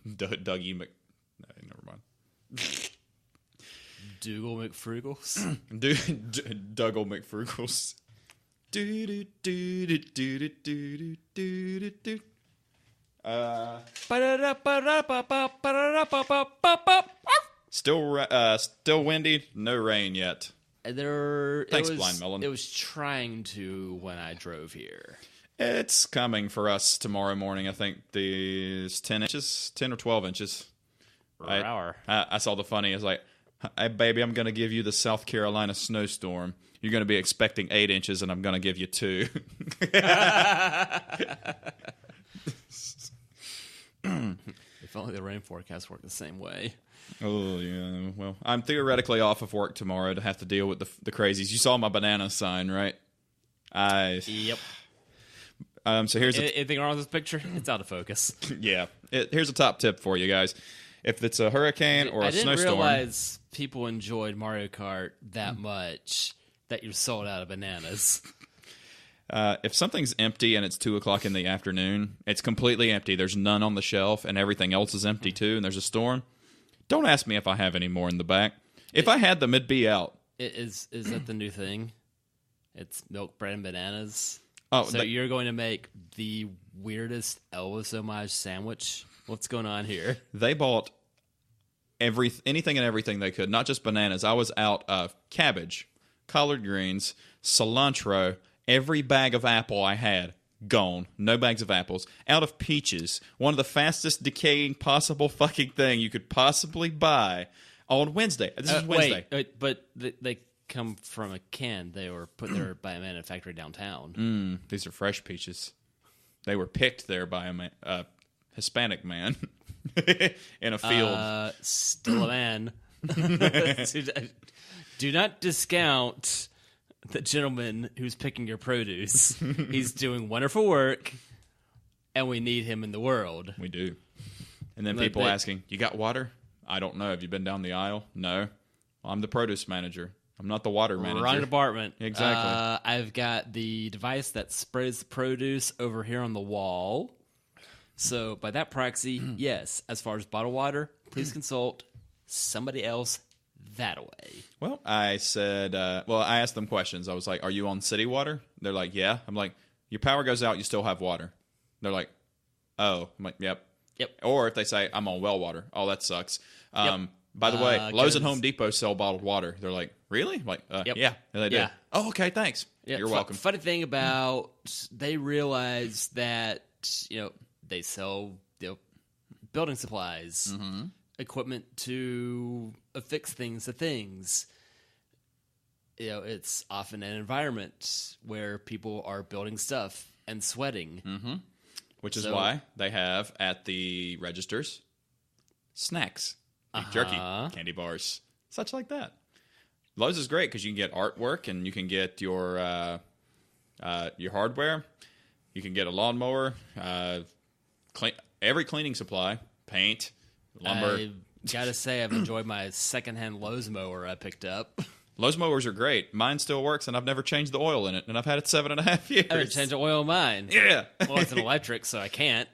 A: Dougie Mc... No, never mind.
B: Dougal McFrugals?
A: Dougal McFrugals. Still windy. No rain yet. Thanks, Blind Melon.
B: It was trying to when I drove here.
A: It's coming for us tomorrow morning. I think there's 10 or 12 inches. I saw the funny. It's like, hey, baby, I'm going to give you the South Carolina snowstorm. You're going to be expecting 8 inches, and I'm going to give you 2.
B: If only the rain forecast worked the same way.
A: Oh, yeah. Well, I'm theoretically off of work tomorrow to have to deal with the crazies. You saw my banana sign, right?
B: Yep.
A: So here's
B: anything wrong with this picture? It's out of focus.
A: Yeah. Here's a top tip for you guys. If it's a hurricane or a snowstorm...
B: I didn't realize people enjoyed Mario Kart that much that you're sold out of bananas.
A: If something's empty and it's 2 o'clock in the afternoon, it's completely empty. There's none on the shelf and everything else is empty too, and there's a storm, don't ask me if I have any more in the back. If I had them, it'd be out.
B: Is that the new thing? It's milk, bread, and bananas?
A: Oh,
B: so you're going to make the weirdest Elvis homage sandwich? What's going on here?
A: They bought anything and everything they could, not just bananas. I was out of cabbage, collard greens, cilantro, every bag of apple I had, gone. No bags of apples. Out of peaches, one of the fastest decaying possible fucking thing you could possibly buy on Wednesday. This is Wednesday.
B: Wait, but they come from a can. They were put there by a manufacturer downtown.
A: These are fresh peaches. They were picked there by a Hispanic man in a field.
B: Still a man. Do not discount the gentleman who's picking your produce. He's doing wonderful work, and we need him in the world.
A: We do. And then people asking, you got water? I don't know. Have you been down the aisle? No. Well, I'm the produce manager. I'm not the water manager.
B: Wrong department.
A: Exactly.
B: I've got the device that sprays the produce over here on the wall. So by that proxy, yes, as far as bottled water, please consult somebody else that way.
A: Well, I said, I asked them questions. I was like, are you on city water? They're like, yeah. I'm like, your power goes out, you still have water. They're like, oh. I'm like, yep. Or if they say, I'm on well water. Oh, that sucks. By the way, Lowe's and Home Depot sell bottled water. They're like, really? I'm like, yeah. And they do. Oh, okay, thanks.
B: Yeah,
A: you're welcome.
B: Funny thing about, they realize that, they sell building supplies, equipment to affix things to things. It's often an environment where people are building stuff and sweating.
A: Which is why they have at the registers snacks, beef jerky, candy bars, such like that. Lowe's is great because you can get artwork and you can get your hardware. You can get a lawnmower, every cleaning supply, paint, lumber.
B: I gotta say, I've enjoyed my secondhand Lowe's mower I picked up.
A: Lowe's mowers are great. Mine still works, and I've never changed the oil in it, and I've had it 7.5 years.
B: I haven't changed the oil in mine.
A: Yeah.
B: Well, it's an electric, so I can't.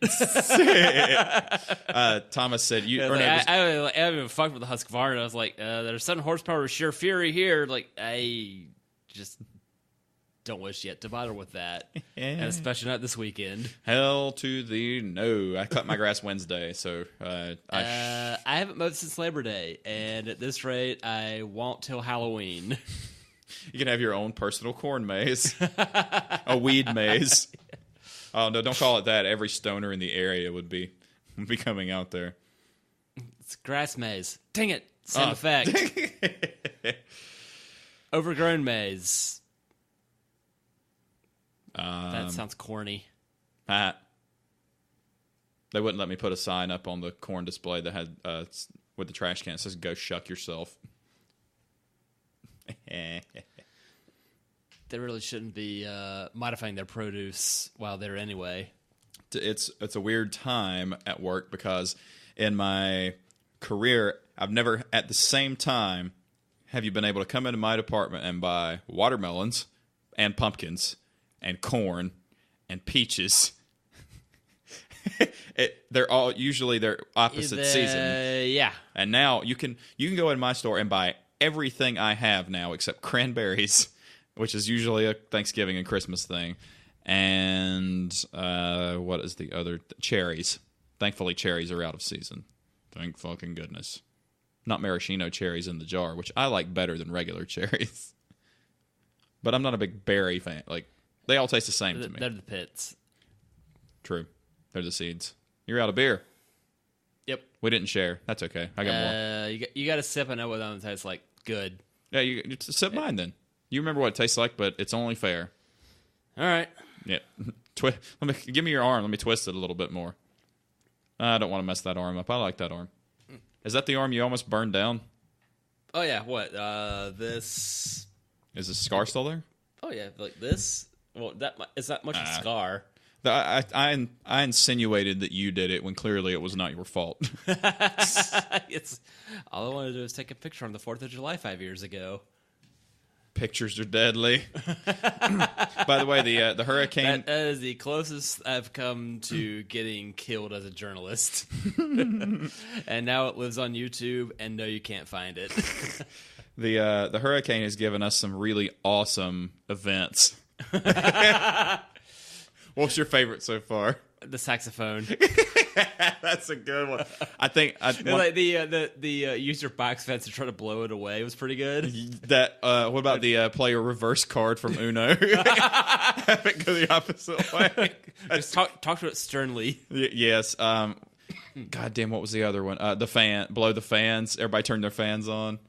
A: Thomas said,
B: I haven't even fucked with the Husqvarna. I was like, there's 7 horsepower of sheer fury here. Like, I just don't wish yet to bother with that, and especially not this weekend.
A: Hell to the no. I cut my grass Wednesday, so
B: I haven't mowed since Labor Day, and at this rate, I won't till Halloween.
A: You can have your own personal corn maze, a weed maze. Oh no, don't call it that. Every stoner in the area would be coming out there.
B: It's grass maze. Dang it! Same effect. Overgrown maze. That sounds corny.
A: They wouldn't let me put a sign up on the corn display that had with the trash can. It says "Go shuck yourself."
B: They really shouldn't be modifying their produce while they're anyway.
A: It's a weird time at work because in my career, I've never at the same time have you been able to come into my department and buy watermelons and pumpkins and corn and peaches. They're all usually they're opposite season.
B: Yeah.
A: And now you can go in my store and buy everything I have now except cranberries, which is usually a Thanksgiving and Christmas thing. And what is the other? Cherries. Thankfully, cherries are out of season. Thank fucking goodness. Not maraschino cherries in the jar, which I like better than regular cherries. But I'm not a big berry fan. Like, they all taste the same to me.
B: They're the pits.
A: True. They're the seeds. You're out of beer.
B: Yep.
A: We didn't share. That's okay. I got more.
B: You got to sip and know what it tastes like. Good.
A: Yeah, you sip mine then. You remember what it tastes like, but it's only fair.
B: All right.
A: Yeah. Give me your arm. Let me twist it a little bit more. I don't want to mess that arm up. I like that arm. Is that the arm you almost burned down?
B: Oh, yeah. What? This...
A: Is the scar still there?
B: Oh, yeah. Like this? Well, it's not much of a scar.
A: I insinuated that you did it when clearly it was not your fault.
B: It's all I wanted to do was take a picture on the 4th of July 5 years ago.
A: Pictures are deadly. By the way, the hurricane...
B: That is the closest I've come to getting killed as a journalist. And now it lives on YouTube, and no, you can't find it.
A: The hurricane has given us some really awesome events. What's your favorite so far?
B: The saxophone.
A: That's a good one. I think
B: like the use your box fence to try to blow it away was pretty good.
A: That what about the play a reverse card from Uno? Have it go the opposite way.
B: Just talk to it sternly.
A: Yes. God damn, what was the other one? The fan, blow the fans. Everybody turned their fans on.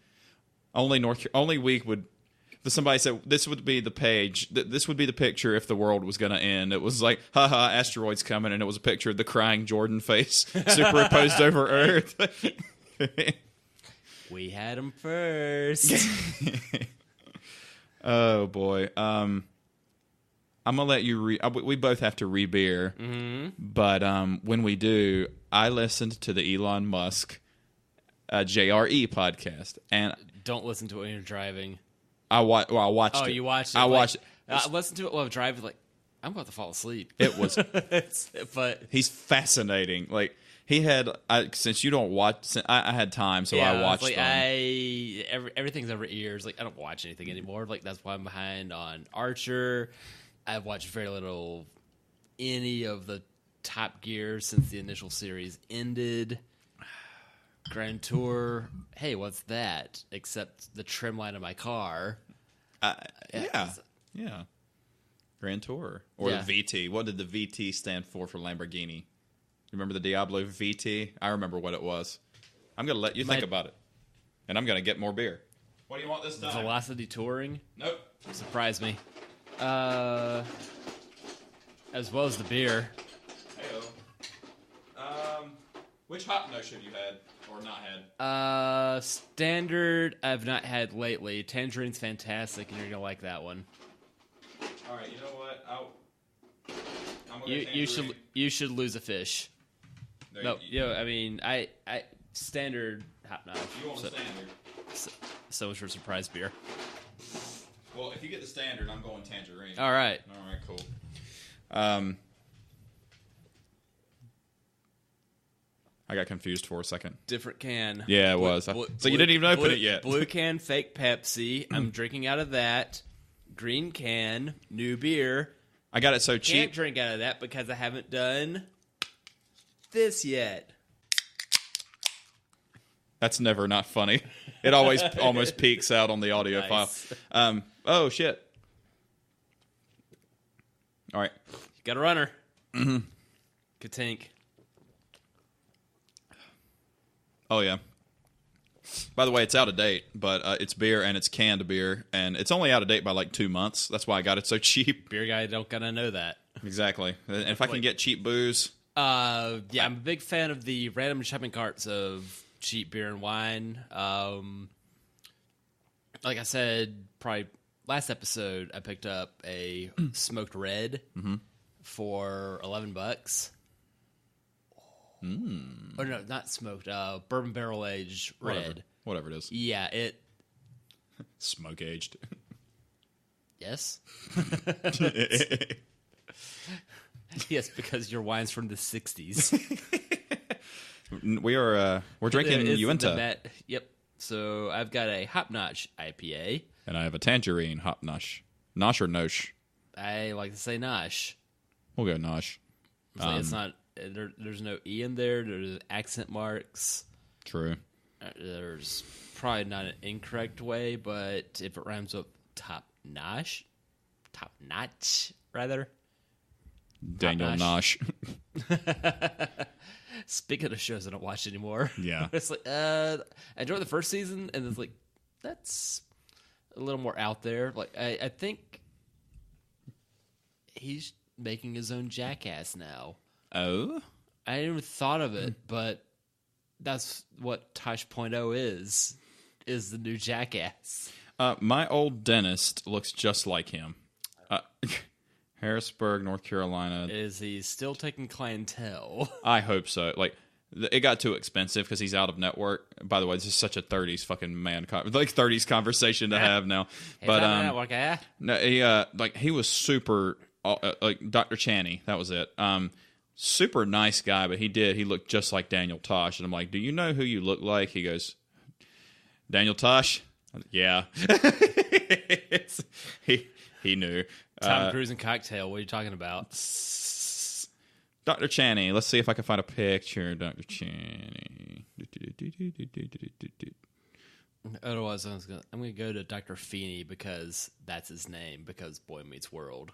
A: Only we would. Somebody said this would be the page. This would be the picture if the world was going to end. It was like, haha, asteroids coming, and it was a picture of the crying Jordan face superimposed over Earth.
B: We had them first.
A: Oh boy. I'm gonna let you we both have to re-beer, but when we do, I listened to the Elon Musk JRE podcast, and
B: don't listen to it when you're driving.
A: I watched it.
B: Oh, you watched it?
A: I watched it.
B: I listened to it while I'm driving. Like, I'm about to fall asleep.
A: It was,
B: but
A: he's fascinating. Like he had, since you don't watch, I had time, so
B: yeah,
A: I watched.
B: Like everything's over ears. Like I don't watch anything anymore. Like that's why I'm behind on Archer. I've watched very little, any of the Top Gear since the initial series ended. Grand Tour, hey, what's that? Except the trim line of my car.
A: Yeah. Grand Tour. Or the VT. What did the VT stand for Lamborghini? Remember the Diablo VT? I remember what it was. I'm going to let you think about it. And I'm going to get more beer. What do you want this time?
B: Velocity Touring?
A: Nope.
B: Surprise me. As well as the beer.
A: Hey-o. Which hop notes have you had? Or not had?
B: Standard I've not had lately. Tangerine's fantastic, and you're gonna like that one.
A: All right, you know what? I'm gonna
B: you should lose a fish. I mean, I standard hop knife.
A: You want the standard?
B: So much for surprise beer.
A: Well, if you get the standard, I'm going tangerine.
B: All right,
A: cool. I got confused for a second.
B: Different can.
A: Yeah, it was. So you didn't even open it yet.
B: Blue can, fake Pepsi. I'm drinking out of that. green can, new beer.
A: I got it so
B: Can't
A: cheap.
B: drink out of that because I haven't done this yet.
A: That's never not funny. It always almost peaks out on the audio
B: Nice.
A: file. Oh, shit. All right.
B: You got a runner. Mm-hmm. Katink.
A: Oh, yeah. By the way, it's out of date, but it's beer and it's canned beer, and it's only out of date by like 2 months. That's why I got it so cheap.
B: Beer guy don't gotta know that.
A: Exactly. And if I can get cheap booze...
B: Yeah, I'm a big fan of the random shopping carts of cheap beer and wine. Like I said, probably last episode, I picked up a smoked red for $11. Oh no, not smoked. Bourbon barrel aged red.
A: Whatever it is.
B: Yeah, it.
A: Smoke aged.
B: Yes. Yes, because your wine's from the '60s.
A: We're drinking Uinta.
B: Yep. So I've got a Hop Notch IPA.
A: And I have a tangerine hop nosh. Nosh or nosh?
B: I like to say Nosh.
A: We'll go nosh.
B: It's not. There's no E in there. There's accent marks.
A: True.
B: There's probably not an incorrect way, but if it rhymes with top notch, rather.
A: Daniel Nosh.
B: Speaking of shows I don't watch anymore.
A: Yeah.
B: It's like, I enjoyed the first season, and it's like, that's a little more out there. Like, I think he's making his own Jackass now.
A: Oh?
B: I hadn't even thought of it, but that's what Tosh.0 is the new Jackass.
A: My old dentist looks just like him. Harrisburg, North Carolina.
B: Is he still taking clientele?
A: I hope so. Like, it got too expensive because he's out of network. By the way, this is such a 30s fucking man, 30s conversation to have now. But
B: network,
A: no, he was super like Dr. Chaney. That was it. Super nice guy, but he looked just like Daniel Tosh, and I'm like, do you know who you look like? He goes, Daniel Tosh. Yeah, he knew.
B: Tom Cruise and Cocktail. What are you talking about?
A: Dr. Chaney. Let's see if I can find a picture. Dr. Chaney.
B: Otherwise, I'm gonna go to Dr. Feeney because that's his name. Because Boy Meets World.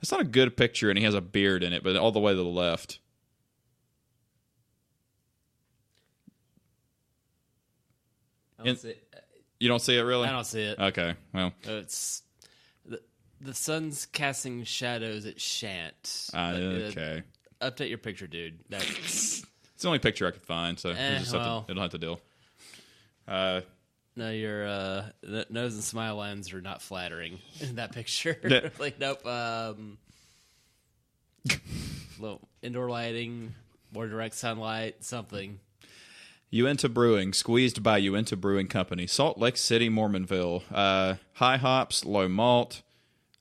A: That's not a good picture, and he has a beard in it, but all the way to the left. You don't see it, really?
B: I don't see it.
A: Okay, well.
B: It's the sun's casting shadows at Shant.
A: Okay.
B: Update your picture, dude.
A: It's the only picture I could find, so it'll have to deal.
B: No, your nose and smile lines are not flattering in that picture. Like, nope. Little indoor lighting, more direct sunlight, something.
A: Uinta Brewing, squeezed by Uinta Brewing Company, Salt Lake City, Mormonville. High hops, low malt,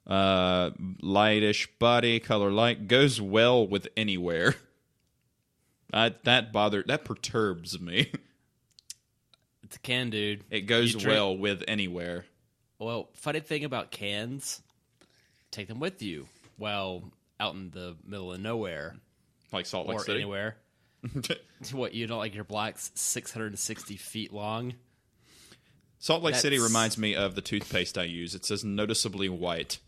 A: lightish body, color light, goes well with anywhere. That perturbs me.
B: It's a can, dude.
A: It goes well with anywhere.
B: Well, funny thing about cans, take them with you while out in the middle of nowhere.
A: Like Salt Lake
B: or
A: City?
B: Anywhere. What, you don't like your blocks 660 feet long?
A: Salt Lake City reminds me of the toothpaste I use. It says noticeably white.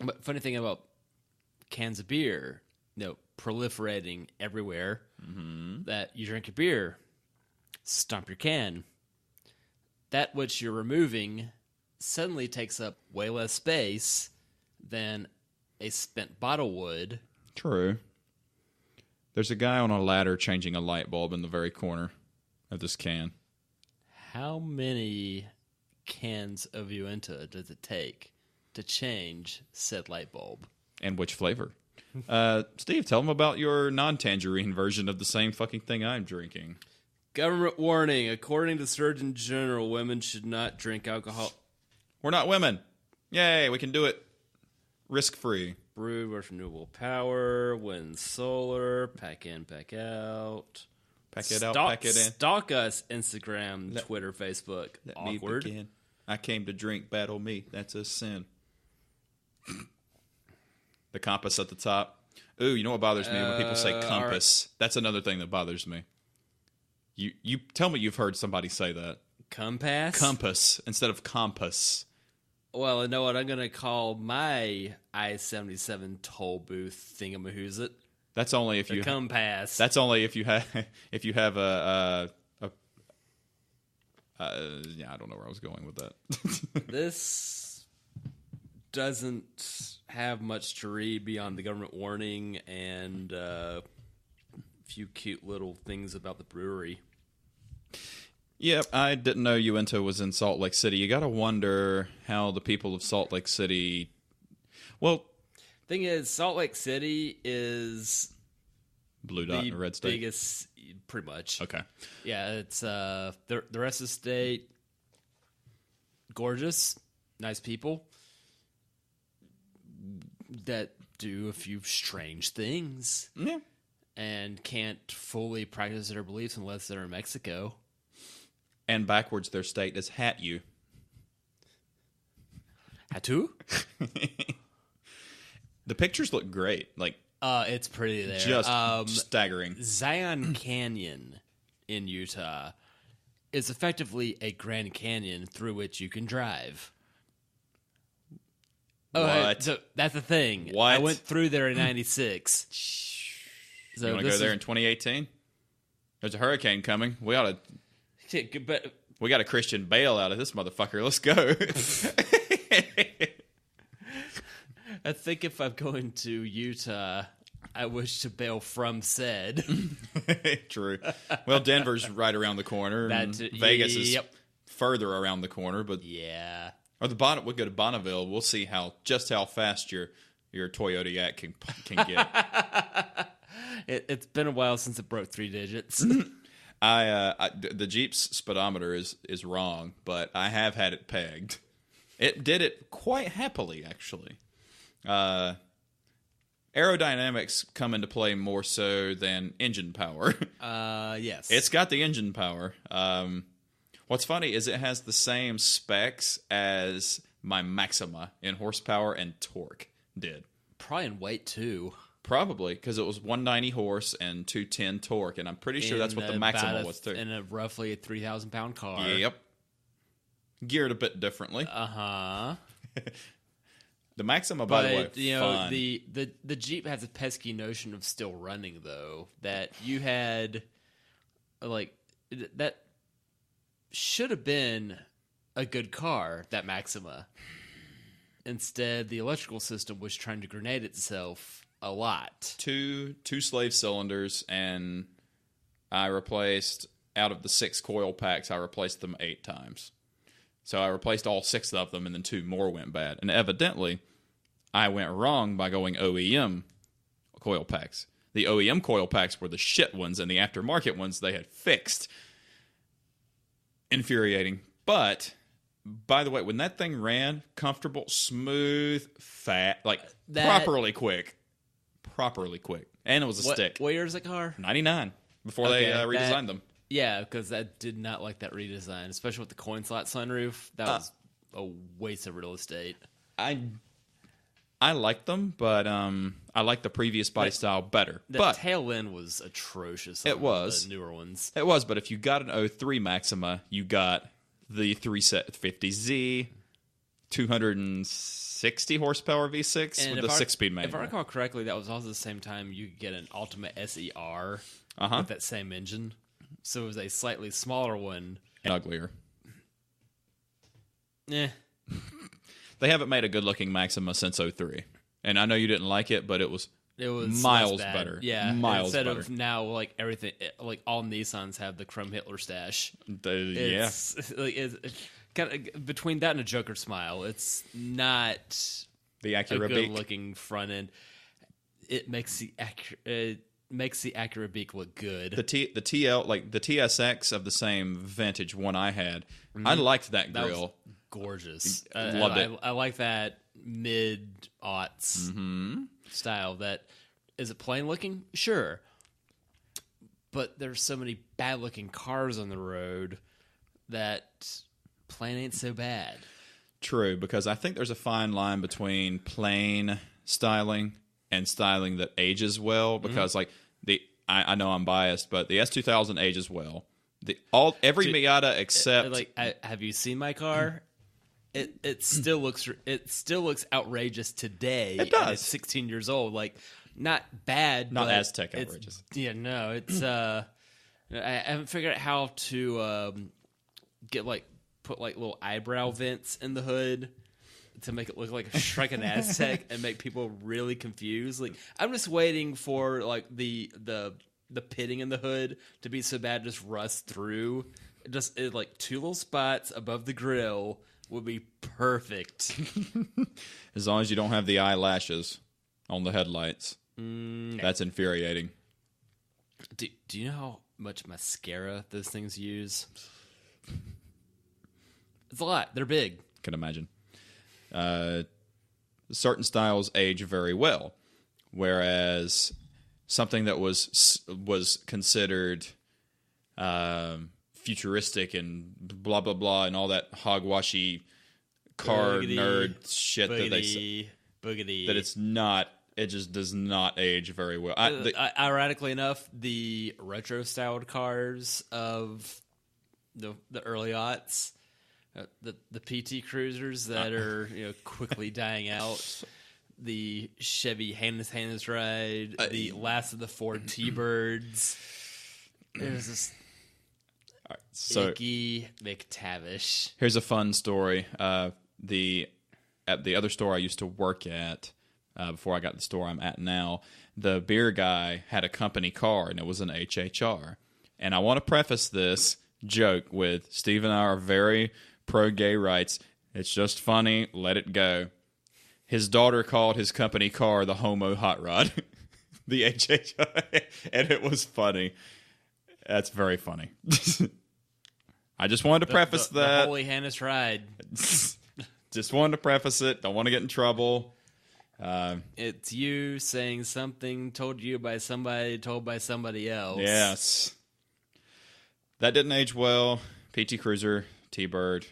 B: But funny thing about cans of beer, proliferating everywhere, that you drink your beer, stomp your can. That which you're removing suddenly takes up way less space than a spent bottle would.
A: True. There's a guy on a ladder changing a light bulb in the very corner of this can.
B: How many cans of Uinta does it take to change said light bulb?
A: And which flavor? Steve, tell them about your non-tangerine version of the same fucking thing I'm drinking.
B: Government warning. According to Surgeon General, women should not drink alcohol.
A: We're not women. Yay, we can do it risk-free.
B: Brewed with renewable power, wind, solar, pack in, pack out.
A: Pack it out, pack it in.
B: Stalk us, Instagram, Twitter, Facebook.
A: Let
B: Awkward.
A: me begin. I came to drink, battle me. That's a sin. The compass at the top. Ooh, you know what bothers me when people say compass? That's another thing that bothers me. You tell me you've heard somebody say that.
B: Compass?
A: Compass instead of compass.
B: Well, you know what? I'm going to call my I-77 toll booth thingamahoosit.
A: That's only if you
B: compass.
A: That's only if you have a yeah, I don't know where I was going with that.
B: This doesn't have much to read beyond the government warning and a few cute little things about the brewery.
A: Yep, I didn't know Uinta was in Salt Lake City. You got to wonder how the people of Salt Lake City... Well...
B: Thing is, Salt Lake City is...
A: Blue dot in a red state?
B: Biggest, pretty much.
A: Okay.
B: Yeah, it's the rest of the state, gorgeous, nice people that do a few strange things.
A: Yeah.
B: And can't fully practice their beliefs unless they're in Mexico.
A: And backwards, their state is Hat-U.
B: Hatu?
A: The pictures look great. Like,
B: it's pretty there.
A: Just staggering.
B: Zion Canyon in Utah is effectively a Grand Canyon through which you can drive. Oh,
A: what?
B: So that's the thing.
A: What?
B: I went through there in 96.
A: So you want to go there in 2018? There's a hurricane coming. We got a Christian Bale out of this motherfucker. Let's go.
B: I think if I'm going to Utah, I wish to bail from said.
A: True. Well, Denver's right around the corner. And Vegas is further around the corner, but
B: yeah.
A: Or we'll go to Bonneville. We'll see how fast your Toyota Yak can get.
B: It's been a while since it broke 3 digits.
A: The Jeep's speedometer is wrong, but I have had it pegged. It did it quite happily, actually. Aerodynamics come into play more so than engine power.
B: Yes.
A: It's got the engine power. What's funny is it has the same specs as my Maxima in horsepower and torque did.
B: Probably in weight, too.
A: Probably, because it was 190 horse and 210 torque, and I'm pretty sure that's what the Maxima was, too.
B: In a roughly 3,000-pound car.
A: Yep. Geared a bit differently.
B: Uh-huh.
A: The Maxima, by the way, fun.
B: The Jeep has a pesky notion of still running, though, that you had, like, that should have been a good car, that Maxima. Instead, the electrical system was trying to grenade itself a lot.
A: Two slave cylinders, and I replaced, out of the 6 coil packs, I replaced them 8 times. So I replaced all 6 of them, and then 2 more went bad. And evidently, I went wrong by going OEM coil packs. The OEM coil packs were the shit ones, and the aftermarket ones they had fixed. Infuriating. But, by the way, when that thing ran, comfortable, smooth, fat, properly quick. Properly quick. And it was a stick.
B: What year is that car?
A: 99, before they redesigned them.
B: Yeah, because I did not like that redesign, especially with the coin slot sunroof. That was a waste of real estate.
A: I like them, but I like the previous body style better.
B: The tail end was atrocious.
A: It was.
B: The newer ones.
A: It was, but if you got an 03 Maxima, you got the 350Z, 260 horsepower V6
B: and
A: with the 6-speed manual.
B: If I recall correctly, that was also the same time you could get an Ultimate SER with that same engine. So it was a slightly smaller one.
A: And uglier.
B: Eh.
A: They haven't made a good-looking Maxima since 03. And I know you didn't like it, but it was miles better.
B: Yeah,
A: miles
B: instead
A: better.
B: of now, like everything, like all Nissans have the Chrome Hitler stash.
A: It's
B: kind of between that and a Joker smile. It's not
A: the Acura
B: a
A: beak.
B: good-looking front end. It makes the Acura beak look good.
A: The TL, like the TSX of the same vintage one I had, I liked that grill.
B: That was gorgeous.
A: Loved it.
B: I like that mid-aughts style. That is it plain looking? Sure. But there's so many bad looking cars on the road that plain ain't so bad.
A: True, because I think there's a fine line between plain styling and styling that ages well. Because I know I'm biased, but the S2000 ages well. Every Miata except
B: have you seen my car? It still looks outrageous today.
A: It does.
B: And it's 16 years old. Like, not bad,
A: not
B: but
A: Aztec outrageous.
B: Yeah, no, it's I haven't figured out how to put little eyebrow vents in the hood to make it look like an Aztec and make people really confused. Like, I'm just waiting for the pitting in the hood to be so bad just rust through. Like 2 little spots above the grill would be perfect.
A: As long as you don't have the eyelashes on the headlights. That's infuriating.
B: Do you know how much mascara those things use? It's a lot. They're big.
A: Can imagine. Certain styles age very well, whereas something that was considered futuristic and blah blah blah and all that hogwashy car nerd shit that they say that it's not. It just does not age very well.
B: Ironically enough, the retro-styled cars of the early aughts, the PT Cruisers that are quickly dying out, the Chevy Hannah's Ride, the last of the Ford T-Birds. There's this Icky McTavish.
A: Here's a fun story. At the other store I used to work at, before I got the store I'm at now, the beer guy had a company car, and it was an HHR. And I want to preface this joke with Steve and I are very pro-gay rights. It's just funny. Let it go. His daughter called his company car the Homo Hot Rod, the HHR, and it was funny. That's very funny. I just wanted to preface that.
B: The Holy Hannah's Ride.
A: Just wanted to preface it. Don't want to get in trouble.
B: It's you saying something told you by somebody told by somebody else.
A: Yes. That didn't age well. PT Cruiser, T-Bird.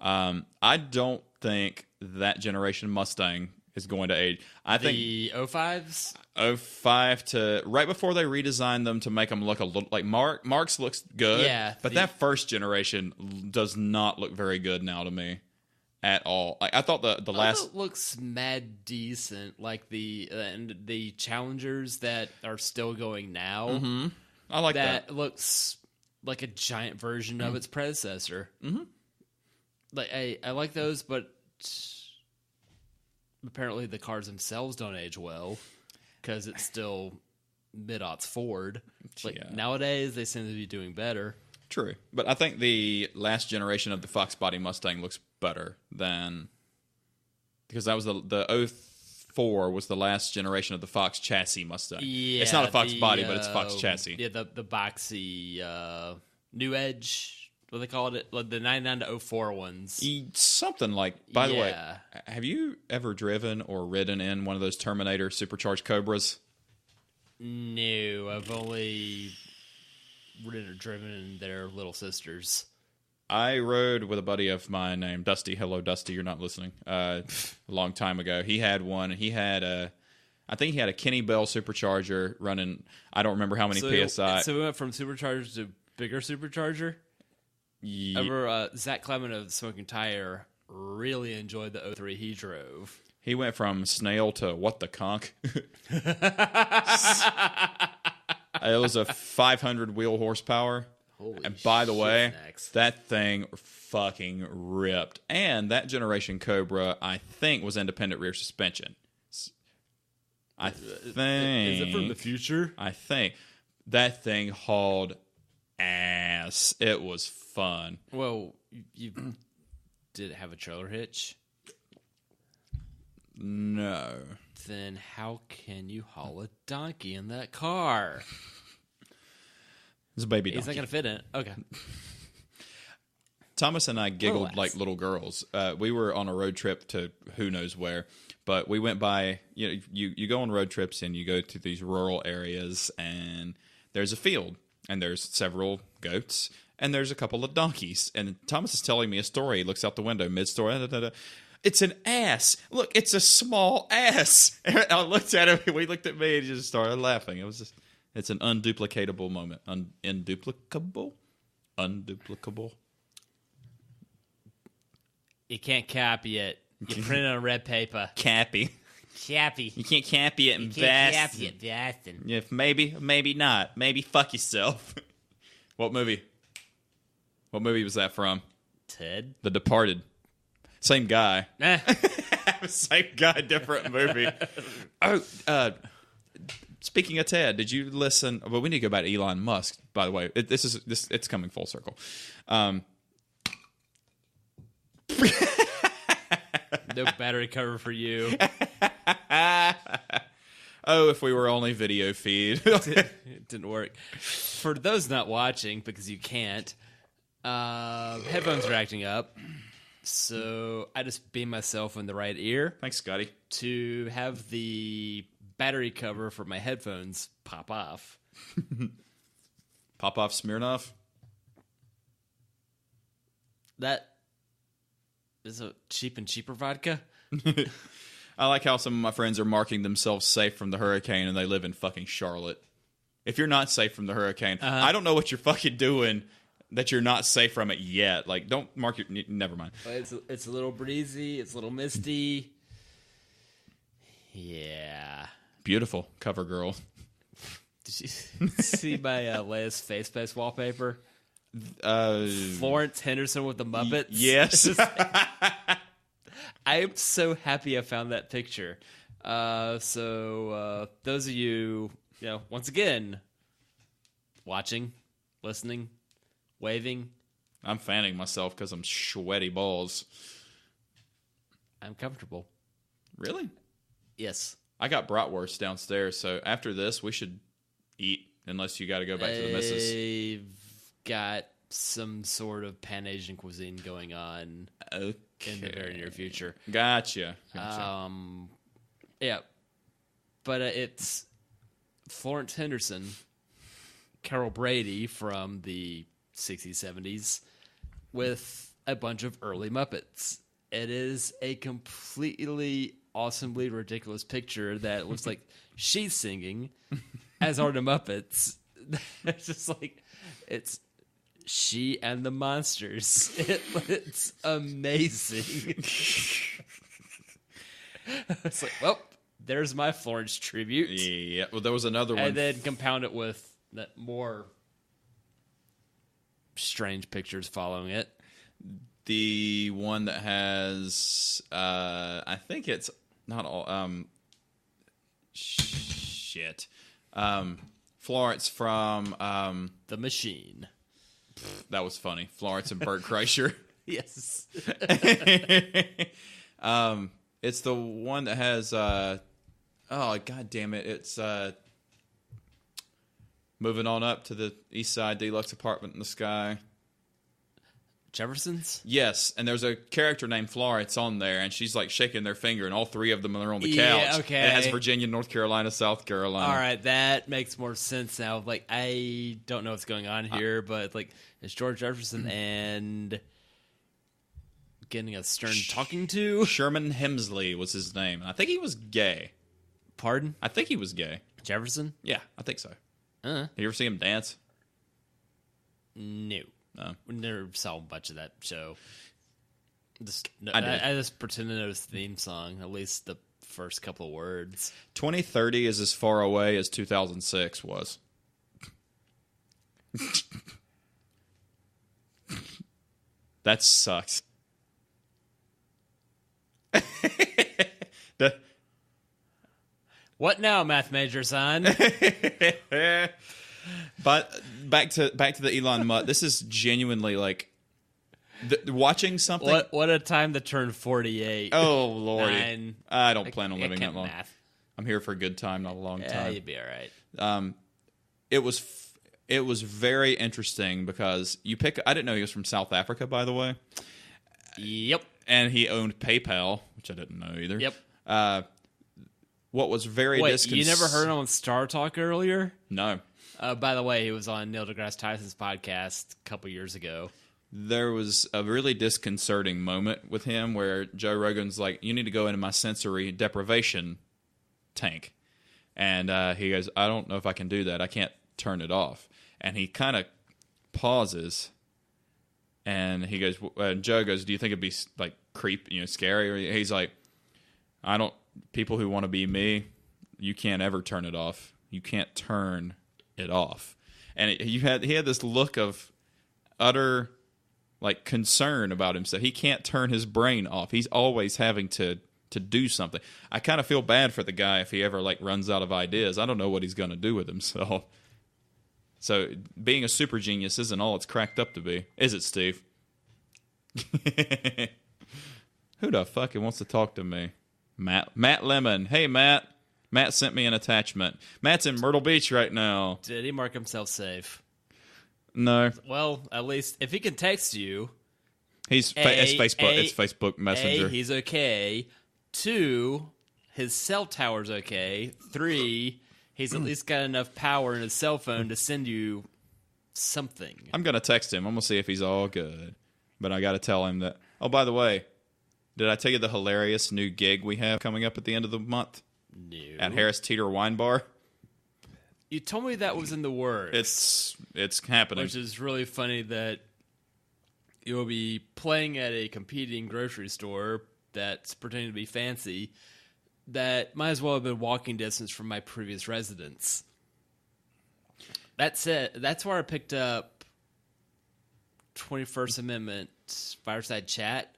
A: I don't think that generation Mustang is going to age. I think
B: the 05s?
A: 05 to right before they redesigned them to make them look a little like Mark's looks good.
B: Yeah.
A: But that first generation does not look very good now to me. At all. Like, I thought the last
B: it looks mad decent, like the Challengers that are still going now.
A: Mm-hmm. I like that.
B: That looks like a giant version of its predecessor.
A: Mm-hmm.
B: Like I like those, but apparently the cars themselves don't age well because it's still mid-aughts Ford. Nowadays they seem to be doing better.
A: True, but I think the last generation of the Fox body Mustang looks better than, because that was the 04 was the last generation of the Fox chassis Mustang.
B: Yeah,
A: it's not a Fox body, but it's a Fox chassis.
B: Yeah, the boxy New Edge, what they called it, like the 99 to 04 ones.
A: Something like. By the way, have you ever driven or ridden in one of those Terminator supercharged Cobras?
B: No, I've only ridden or driven in their little sisters.
A: I rode with a buddy of mine named Dusty. Hello, Dusty. You're not listening. A long time ago, he had one. And he had I think he had a Kenny Bell supercharger running. I don't remember how many PSI.
B: So we went from supercharger to bigger supercharger.
A: Yeah.
B: Zach Clement of Smoking Tire really enjoyed the 03 he drove.
A: He went from snail to what the conch. It was a 500 wheel horsepower. And by the way, that thing fucking ripped. And that generation Cobra, I think, was independent rear suspension. I think.
B: Is it from the future?
A: I think. That thing hauled ass. It was fun.
B: Well, you did it have a trailer hitch?
A: No.
B: Then how can you haul a donkey in that car?
A: It's a baby donkey.
B: He's not going to fit in it. Okay.
A: Thomas and I giggled like little girls. We were on a road trip to who knows where, but we went by, you go on road trips and you go to these rural areas and there's a field and there's several goats and there's a couple of donkeys. And Thomas is telling me a story. He looks out the window mid-story. It's an ass. Look, it's a small ass. And I looked at him. We looked at me, and he just started laughing. It's an unduplicatable moment. Induplicable.
B: You can't copy it. You print it on red paper.
A: Cappy.
B: Cappy.
A: You can't copy it in Boston.
B: Copy it, Boston.
A: Yeah, maybe not. Maybe fuck yourself. What movie? What movie was that from?
B: Ted?
A: The Departed. Same guy.
B: Eh.
A: Same guy, different movie. Speaking of Ted, did you listen? Well, we need to go back to Elon Musk, by the way. It's coming full circle.
B: No battery cover for you.
A: Oh, if we were only video feed.
B: It didn't work. For those not watching, because you can't, headphones are acting up. So I just beam myself in the right ear.
A: Thanks, Scotty.
B: To have the battery cover for my headphones pop off.
A: Pop off Smirnoff?
B: That is a cheap and cheaper vodka.
A: I like how some of my friends are marking themselves safe from the hurricane and they live in fucking Charlotte. If you're not safe from the hurricane, I don't know what you're fucking doing that you're not safe from it yet. Like, don't mark your... Never mind.
B: It's a little breezy. It's a little misty. Yeah.
A: Beautiful. Cover girl.
B: Did you see my latest face-based wallpaper? Florence Henderson with the Muppets?
A: Yes.
B: I am so happy I found that picture. So those of you, once again, watching, listening, waving.
A: I'm fanning myself because I'm sweaty balls.
B: I'm comfortable.
A: Really?
B: Yes.
A: I got bratwurst downstairs, so after this, we should eat, unless you got to go back to the missus.
B: I've got some sort of Pan-Asian cuisine going on in the very near future.
A: Gotcha.
B: Yeah. But it's Florence Henderson, Carol Brady from the 60s, 70s, with a bunch of early Muppets. It is a completely awesomely ridiculous picture that looks like she's singing, as are the Muppets. It's just like, it's she and the monsters. It's amazing. It's like, well, there's my Florence tribute.
A: Yeah, well, there was another one.
B: And then compound it with that more strange pictures following it.
A: The one that has, I think it's not all, shit. Florence from,
B: The Machine.
A: That was funny. Florence and Bert Kreischer.
B: Yes.
A: It's the one that has, oh, god damn it. It's, moving on up to the East Side Deluxe Apartment in the Sky.
B: Jeffersons?
A: Yes, and there's a character named Florence on there, and she's like shaking their finger, and all three of them are on the couch.
B: Yeah, okay.
A: And it has Virginia, North Carolina, South Carolina.
B: All right, that makes more sense now. Like, I don't know what's going on here, but like, it's George Jefferson and getting a stern talking to.
A: Sherman Hemsley was his name. I think he was gay.
B: Pardon?
A: I think he was gay.
B: Jefferson?
A: Yeah, I think so.
B: Have
A: you ever see him dance?
B: No.
A: No.
B: We never saw much of that show.
A: I
B: just pretend to know his theme song, at least the first couple of words.
A: 2030 is as far away as 2006 was. That sucks.
B: What now, math major son?
A: But back to the Elon Musk. This is genuinely like watching something.
B: What a time to turn 48.
A: Oh lordy! I don't plan on living that long.
B: Math.
A: I'm here for a good time, not a long time.
B: You'd be all right.
A: It was very interesting because you pick. I didn't know he was from South Africa, by the way.
B: Yep.
A: And he owned PayPal, which I didn't know either.
B: Yep.
A: What was very
B: Wait, you never heard him on Star Talk earlier?
A: No.
B: By the way, he was on Neil deGrasse Tyson's podcast a couple years ago.
A: There was a really disconcerting moment with him where Joe Rogan's like, you need to go into my sensory deprivation tank. And he goes, I don't know if I can do that. I can't turn it off. And he kind of pauses. And he goes, Joe goes, do you think it'd be like scary? Or he's like, people who want to be me, you can't ever turn it off. You can't turn it off. And he had this look of utter like concern about himself. He can't turn his brain off. He's always having to do something. I kind of feel bad for the guy if he ever like runs out of ideas. I don't know what he's going to do with himself. So being a super genius isn't all it's cracked up to be, is it, Steve? Who the fuck wants to talk to me? Matt Lemon. Hey, Matt. Matt sent me an attachment. Matt's in Myrtle Beach right now.
B: Did he mark himself safe?
A: No.
B: Well, at least if he can text you.
A: It's Facebook Messenger.
B: He's okay. 2, his cell tower's okay. 3, he's at least got enough power in his cell phone to send you something.
A: I'm going to text him. I'm going to see if he's all good. But I got to tell him that. Oh, by the way, did I tell you the hilarious new gig we have coming up at the end of the month?
B: No.
A: At Harris Teeter Wine Bar?
B: You told me that was in the works.
A: It's happening.
B: Which is really funny that you'll be playing at a competing grocery store that's pretending to be fancy that might as well have been walking distance from my previous residence. That said, that's where I picked up 21st Amendment Fireside Chat.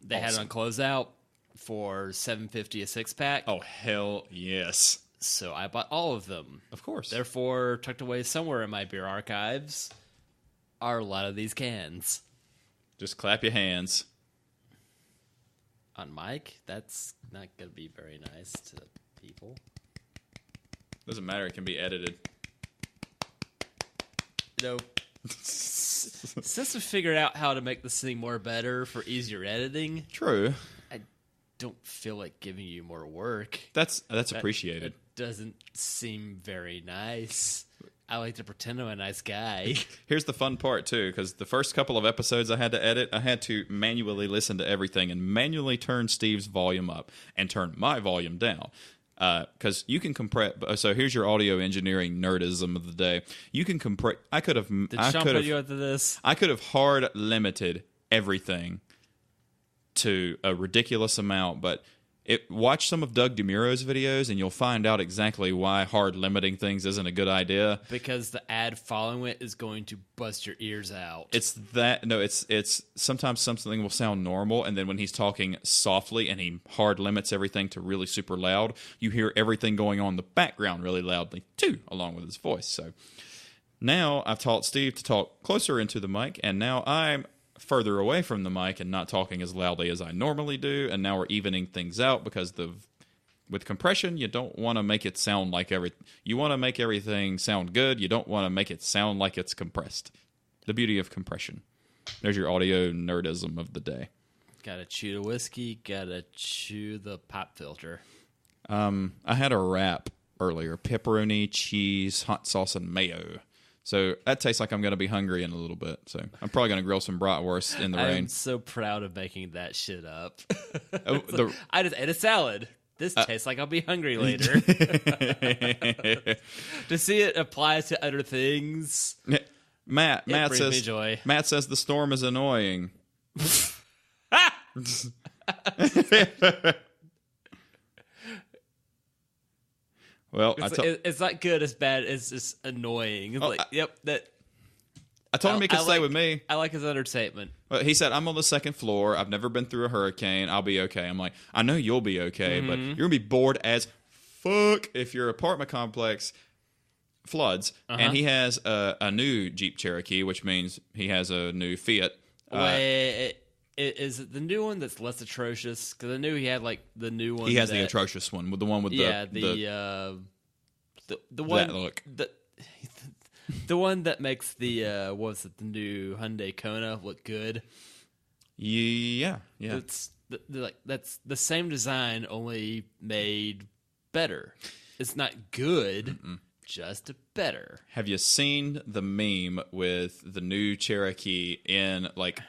B: They had it on closeout for $7.50 a 6-pack.
A: Oh, hell yes.
B: So I bought all of them.
A: Of course.
B: Therefore, tucked away somewhere in my beer archives are a lot of these cans.
A: Just clap your hands.
B: On mic? That's not going to be very nice to people.
A: Doesn't matter. It can be edited.
B: You know, since we figured out how to make this thing more better for easier editing,
A: true.
B: I don't feel like giving you more work.
A: That's appreciated.
B: That doesn't seem very nice. I like to pretend I'm a nice guy.
A: Here's the fun part, too, because the first couple of episodes I had to edit, I had to manually listen to everything and manually turn Steve's volume up and turn my volume down. Because you can compress. So here's your audio engineering nerdism of the day. You can compress.
B: Did Sean put you into this?
A: I could have hard limited everything to a ridiculous amount, but watch some of Doug DeMuro's videos and you'll find out exactly why hard limiting things isn't a good idea.
B: Because the ad following it is going to bust your ears out.
A: It's sometimes something will sound normal, and then when he's talking softly and he hard limits everything to really super loud, you hear everything going on in the background really loudly too, along with his voice. So now I've taught Steve to talk closer into the mic, and now I'm further away from the mic and not talking as loudly as I normally do, and now we're evening things out because with compression, you don't want to make it sound like you want to make everything sound good. You don't want to make it sound like it's compressed. The beauty of compression. There's your audio nerdism of the day.
B: Gotta chew the whiskey, gotta chew the pop filter.
A: I had a wrap earlier. Pepperoni, cheese, hot sauce, and mayo. So that tastes like I'm going to be hungry in a little bit. So I'm probably going to grill some bratwurst in the rain.
B: I'm so proud of making that shit up.
A: Oh,
B: I just ate a salad. This tastes like I'll be hungry later. To see it apply to other things.
A: Matt
B: brings
A: says
B: me joy.
A: Matt says the storm is annoying. Well,
B: it's not good as bad as just annoying. It's
A: I told him he could stay with me.
B: I like his entertainment.
A: Well, he said, I'm on the second floor. I've never been through a hurricane. I'll be okay. I'm like, I know you'll be okay, but you're going to be bored as fuck if your apartment complex floods. And he has a new Jeep Cherokee, which means he has a new Fiat.
B: Wait, is it the new one that's less atrocious? Because I knew he had like the new one.
A: He has the atrocious one, with the one with
B: the one
A: that look.
B: The one that makes the the new Hyundai Kona look good.
A: Yeah.
B: That's the same design, only made better. It's not good. just better.
A: Have you seen the meme with the new Cherokee in like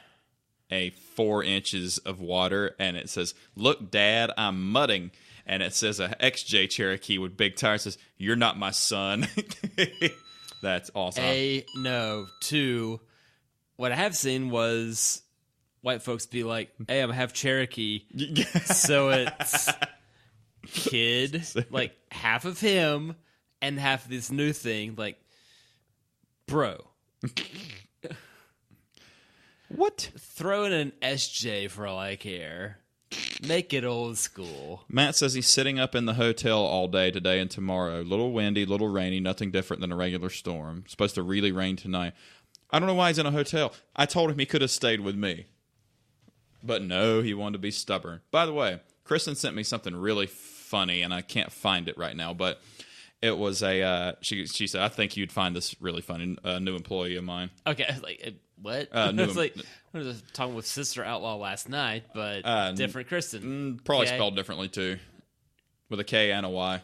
A: a 4 inches of water, and it says, "Look, Dad, I'm mudding," and it says a XJ Cherokee with big tires says, "You're not my son." That's awesome.
B: No. 2, what I have seen was white folks be like, "Hey, I'm half Cherokee," so it's kid, like half of him and half of this new thing, like, bro.
A: What?
B: Throw in an SJ for all I care. Make it old school.
A: Matt says he's sitting up in the hotel all day today and tomorrow. Little windy, little rainy, nothing different than a regular storm. Supposed to really rain tonight. I don't know why he's in a hotel. I told him he could have stayed with me. But no, he wanted to be stubborn. By the way, Kristen sent me something really funny, and I can't find it right now, but it was a, she said, I think you'd find this really funny, a new employee of mine.
B: Okay, like, what?
A: I
B: was talking with Sister Outlaw last night, but different Kristen.
A: Probably
B: okay.
A: spelled differently, too. With a K and a Y.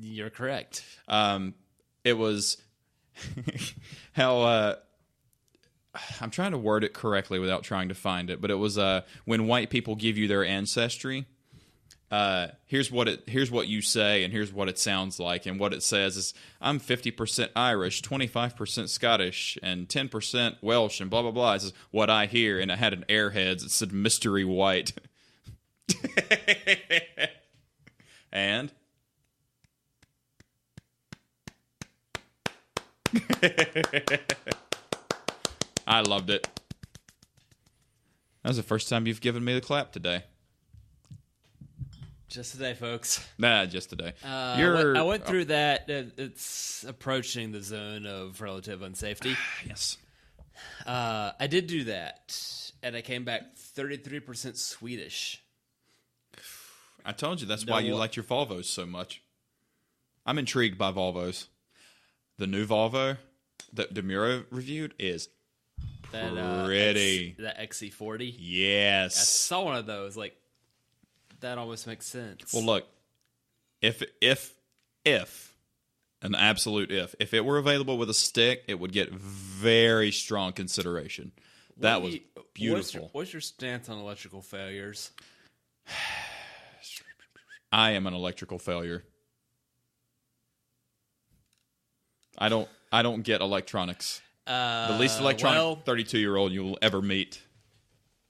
B: You're correct.
A: It was how... I'm trying to word it correctly without trying to find it, but it was when white people give you their ancestry. Here's what you say, and here's what it sounds like, and what it says is, I'm 50% Irish, 25% Scottish, and 10% Welsh, and blah blah blah. This is what I hear, and it had an Airheads. It said mystery white, and. I loved it. That was the first time you've given me the clap today.
B: Just today, folks.
A: Nah, just today.
B: I went through that. It's approaching the zone of relative unsafety.
A: Yes.
B: I did do that, and I came back 33% Swedish.
A: I told you that's why you liked your Volvos so much. I'm intrigued by Volvos. The new Volvo that Demuro reviewed is pretty.
B: That XC40?
A: Yes.
B: I saw one of those. Like, that almost makes sense.
A: Well, look, if an absolute if it were available with a stick, it would get very strong consideration. That was beautiful.
B: What's your stance on electrical failures?
A: I am an electrical failure. I don't get electronics. The least electronic 32-year-old you'll ever meet.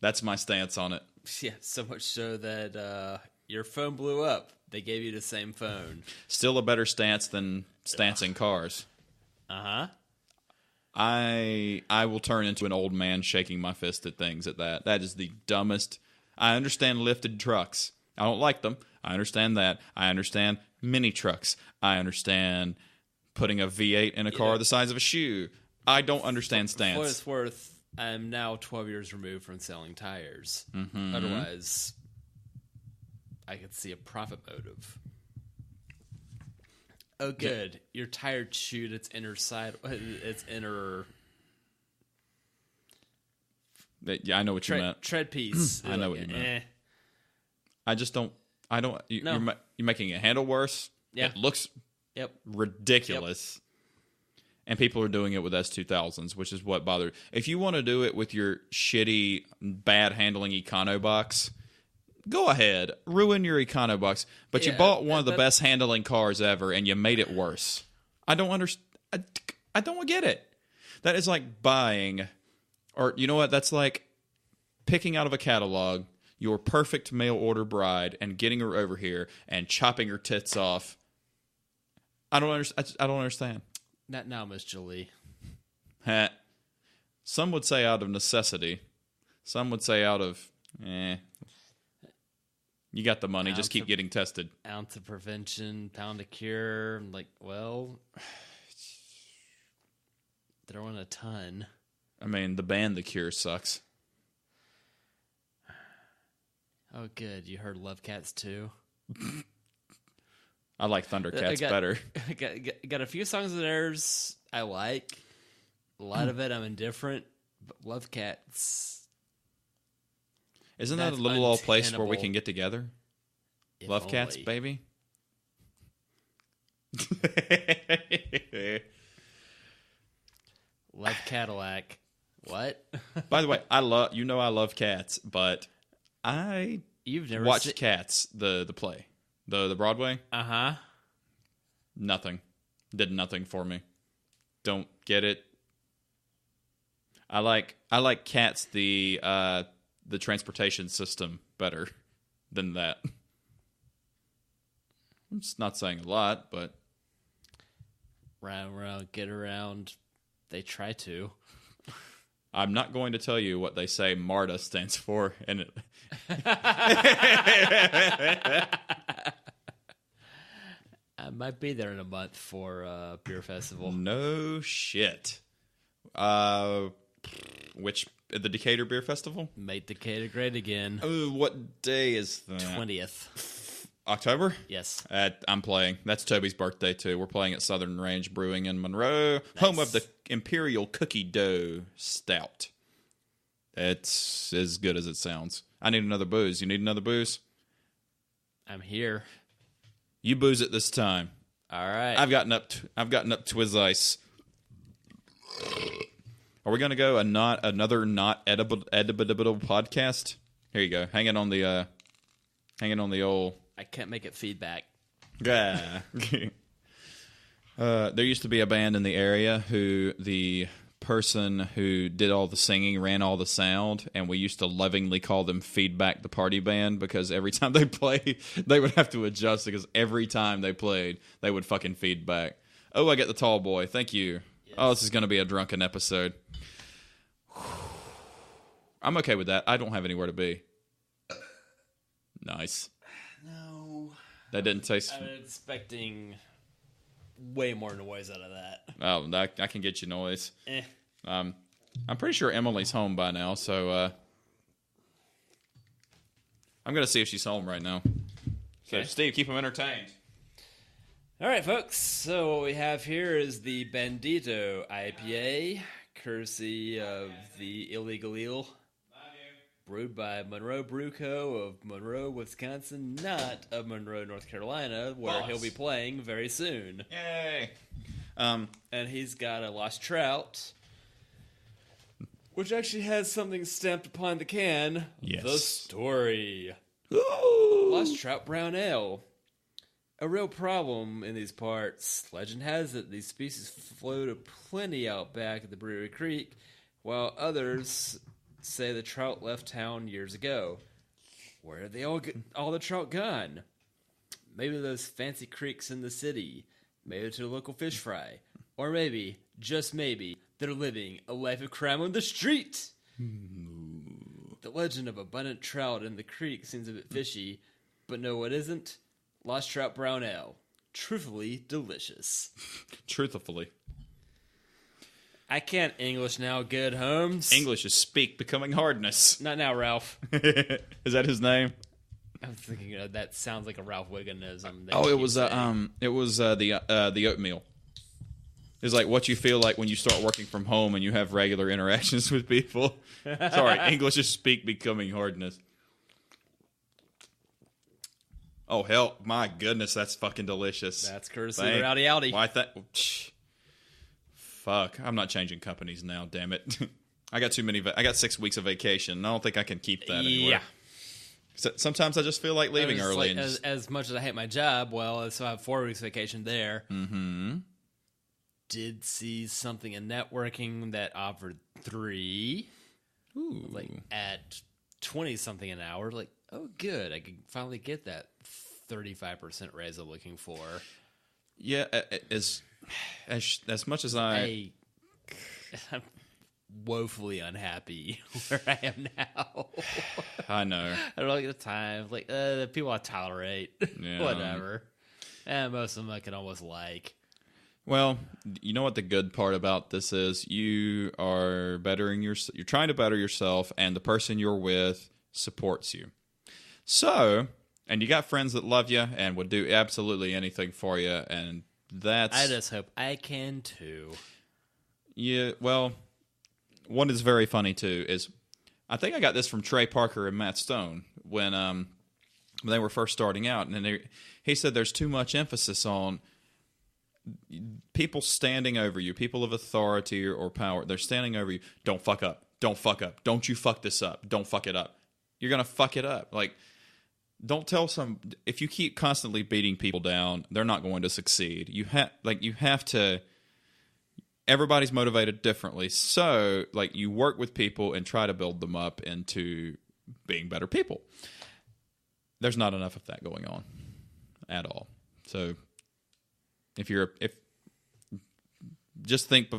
A: That's my stance on it.
B: Yeah, so much so that your phone blew up. They gave you the same phone.
A: Still a better stance than stancing cars.
B: Uh-huh.
A: I will turn into an old man shaking my fist at things at that. That is the dumbest. I understand lifted trucks. I don't like them. I understand that. I understand mini trucks. I understand putting a V8 in a car the size of a shoe. I don't understand stance.
B: For what it's worth, I'm now 12 years removed from selling tires. Mm-hmm. Otherwise, I could see a profit motive. Oh, good. Your tire chewed its inner side. Its inner.
A: Yeah, I know what you meant.
B: Tread piece.
A: I know what you meant. I just don't. I don't. You're making it handle worse.
B: Yeah.
A: It looks ridiculous. Yep. And people are doing it with S2000s, which is what bothers. If you want to do it with your shitty, bad handling EconoBox, go ahead, ruin your EconoBox. But you bought one of the best handling cars ever, and you made it worse. I don't understand. I don't get it. That is like buying, or you know what? That's like picking out of a catalog your perfect mail order bride and getting her over here and chopping her tits off. I don't understand.
B: Not now, Miss Jolie.
A: Some would say out of necessity. Some would say out of, you got the money, just keep getting tested.
B: Ounce of prevention, pound of cure. Like, well, throw in a ton.
A: I mean, the band The Cure sucks.
B: Oh, good. You heard Love Cats too?
A: I like Thundercats better.
B: Got a few songs of theirs I like. A lot of it I'm indifferent. But Love Cats.
A: Isn't that a little old place where we can get together?
B: If
A: Love
B: only.
A: Cats, baby.
B: Love Cadillac. What?
A: By the way, I love Cats, but I
B: You've never
A: watched Cats, the play, the Broadway.
B: Uh-huh.
A: Nothing. Did nothing for me. Don't get it. I like Cats, the transportation system, better than that. I'm just not saying a lot, but
B: Round, get around. They try to.
A: I'm not going to tell you what they say MARTA stands for. And it...
B: I might be there in a month for a beer festival.
A: No shit. Which, the Decatur Beer Festival?
B: Make Decatur great again.
A: Oh, what day is that?
B: 20th.
A: October?
B: Yes.
A: I'm playing. That's Toby's birthday, too. We're playing at Southern Range Brewing in Monroe, home of the Imperial Cookie Dough Stout. It's as good as it sounds. I need another booze. You need another booze?
B: I'm here.
A: You booze it this time.
B: All right.
A: I've gotten up Twiz Ice. Are we going to go another not edible podcast? Here you go. Hanging on the old...
B: I can't make it feedback.
A: Yeah. There used to be a band in the area who the person who did all the singing ran all the sound, and we used to lovingly call them Feedback the Party Band because every time they play, they would have to adjust because every time they played, they would fucking feedback. Oh, I get the tall boy. Thank you. Yes. Oh, this is going to be a drunken episode. I'm okay with that. I don't have anywhere to be. Nice.
B: No.
A: That didn't taste...
B: I was expecting way more noise out of that.
A: Oh, I can get you noise. I'm pretty sure Emily's home by now, so I'm going to see if she's home right now. So,
B: Okay.
A: Steve, keep them entertained.
B: All right, folks. So what we have here is the Bandito IPA, courtesy of the Illegal Eel. Brewed by Monroe Brew Co. of Monroe, Wisconsin, not of Monroe, North Carolina, where he'll be playing very soon.
A: Yay!
B: And he's got a Lost Trout, which actually has something stamped upon the can.
A: Yes.
B: The Story.
A: Ooh.
B: Lost Trout Brown Ale. A real problem in these parts. Legend has it these species float plenty out back at the Brewery Creek, while others... say the trout left town years ago. Where did they all the trout gone? Maybe those fancy creeks in the city. Maybe to the local fish fry. Or maybe, just maybe, they're living a life of crime on the street. The legend of abundant trout in the creek seems a bit fishy, but no, it isn't. Lost Trout Brown Ale. Truthfully delicious.
A: Truthfully.
B: I can't English now, good Holmes.
A: English is speak becoming hardness.
B: Not now, Ralph.
A: Is that his name?
B: I was thinking that sounds like a Ralph Wiggumnism.
A: Oh, it was the oatmeal. It's like what you feel like when you start working from home and you have regular interactions with people. Sorry, English is speak becoming hardness. Oh, hell, my goodness, that's fucking delicious.
B: That's courtesy of Rowdy Audi.
A: Why Fuck, I'm not changing companies now, damn it. I got 6 weeks of vacation. I don't think I can keep that anymore.
B: Yeah.
A: So, sometimes I just feel like leaving early.
B: Like, as much as I hate my job, so I have 4 weeks vacation there.
A: Mm-hmm.
B: Did see something in networking that offered 3.
A: Ooh.
B: Like at 20-something an hour. Like, oh, good. I could finally get that 35% raise I'm looking for.
A: Yeah, as much as I'm
B: woefully unhappy where I am now.
A: I know.
B: I don't like the time. Like, the people I tolerate.
A: Yeah.
B: Whatever. And most of them I can almost like.
A: Well, you know what the good part about this is? You are you're trying to better yourself, and the person you're with supports you. So... and you got friends that love you and would do absolutely anything for you, and that's...
B: I just hope I can, too.
A: Yeah, well, one is very funny, too, is... I think I got this from Trey Parker and Matt Stone when they were first starting out, and he said there's too much emphasis on people standing over you, people of authority or power, they're standing over you. Don't fuck up. Don't fuck up. Don't you fuck this up. Don't fuck it up. You're going to fuck it up. Like, don't tell if you keep constantly beating people down, they're not going to succeed. You have to, everybody's motivated differently. So, like, you work with people and try to build them up into being better people. There's not enough of that going on at all. So, if just think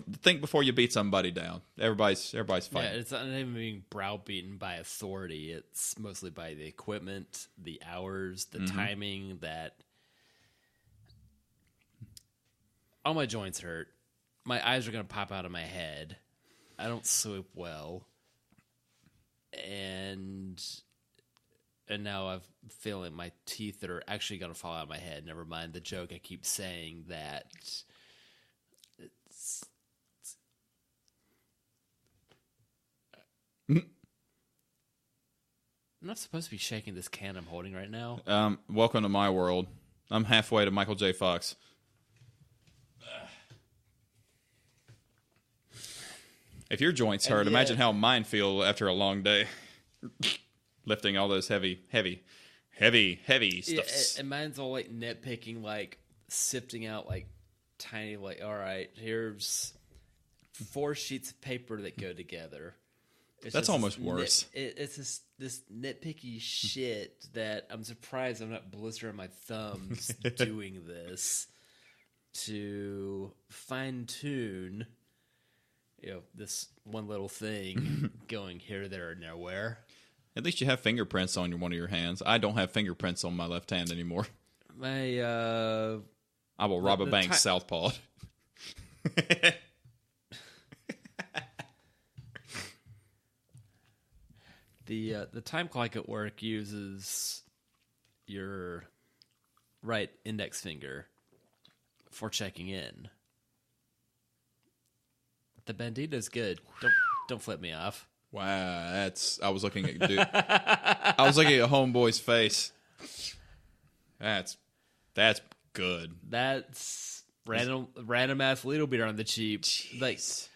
A: before you beat somebody down. Everybody's fighting.
B: Yeah, it's not even being browbeaten by authority. It's mostly by the equipment, the hours, the timing. That all my joints hurt. My eyes are going to pop out of my head. I don't sleep well, and now I'm feeling my teeth that are actually going to fall out of my head. Never mind the joke I keep saying that. I'm not supposed to be shaking this can I'm holding right now.
A: Welcome to my world. I'm halfway to Michael J. Fox. If your joints hurt, imagine how mine feel after a long day. Lifting all those heavy stuffs.
B: Yeah, and mine's all like nitpicking, like sifting out like tiny, like, all right, here's 4 sheets of paper that go together.
A: That's almost worse.
B: It's this nitpicky shit that I'm surprised I'm not blistering my thumbs doing this to fine tune, this one little thing going here, there, or nowhere.
A: At least you have fingerprints on one of your hands. I don't have fingerprints on my left hand anymore.
B: I
A: will rob a bank southpaw.
B: The time clock at work uses your right index finger for checking in. The Bandito's good. Don't flip me off.
A: Wow, I was looking at homeboy's face. That's good.
B: That's random ass Lidl beer on the cheap.
A: Jeez.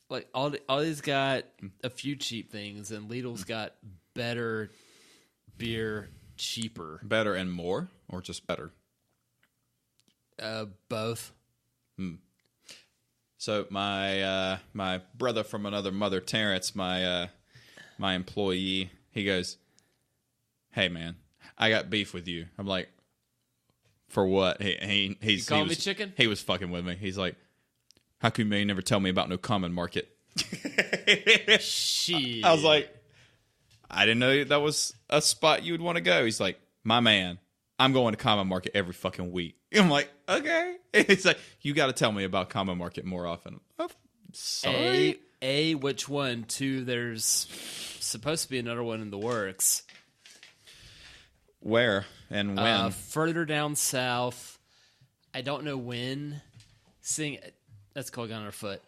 B: Like Ollie's got a few cheap things, and Lidl's got better beer, cheaper.
A: Better and more, or just better?
B: Both.
A: So my brother from another mother, Terrence, my employee, he goes, "Hey man, I got beef with you." I'm like, "For what?" He
B: called me chicken?
A: He was fucking with me. He's like, "How come you never tell me about no common market?"
B: Shit.
A: I was like, "I didn't know that was a spot you would want to go." He's like, "My man, I'm going to common market every fucking week." I'm like, "Okay." It's like, "You got to tell me about common market more often." Oh, sorry.
B: Which one? 2, there's supposed to be another one in the works.
A: Where and when?
B: Further down south. I don't know when. That's called Gun on Our Foot.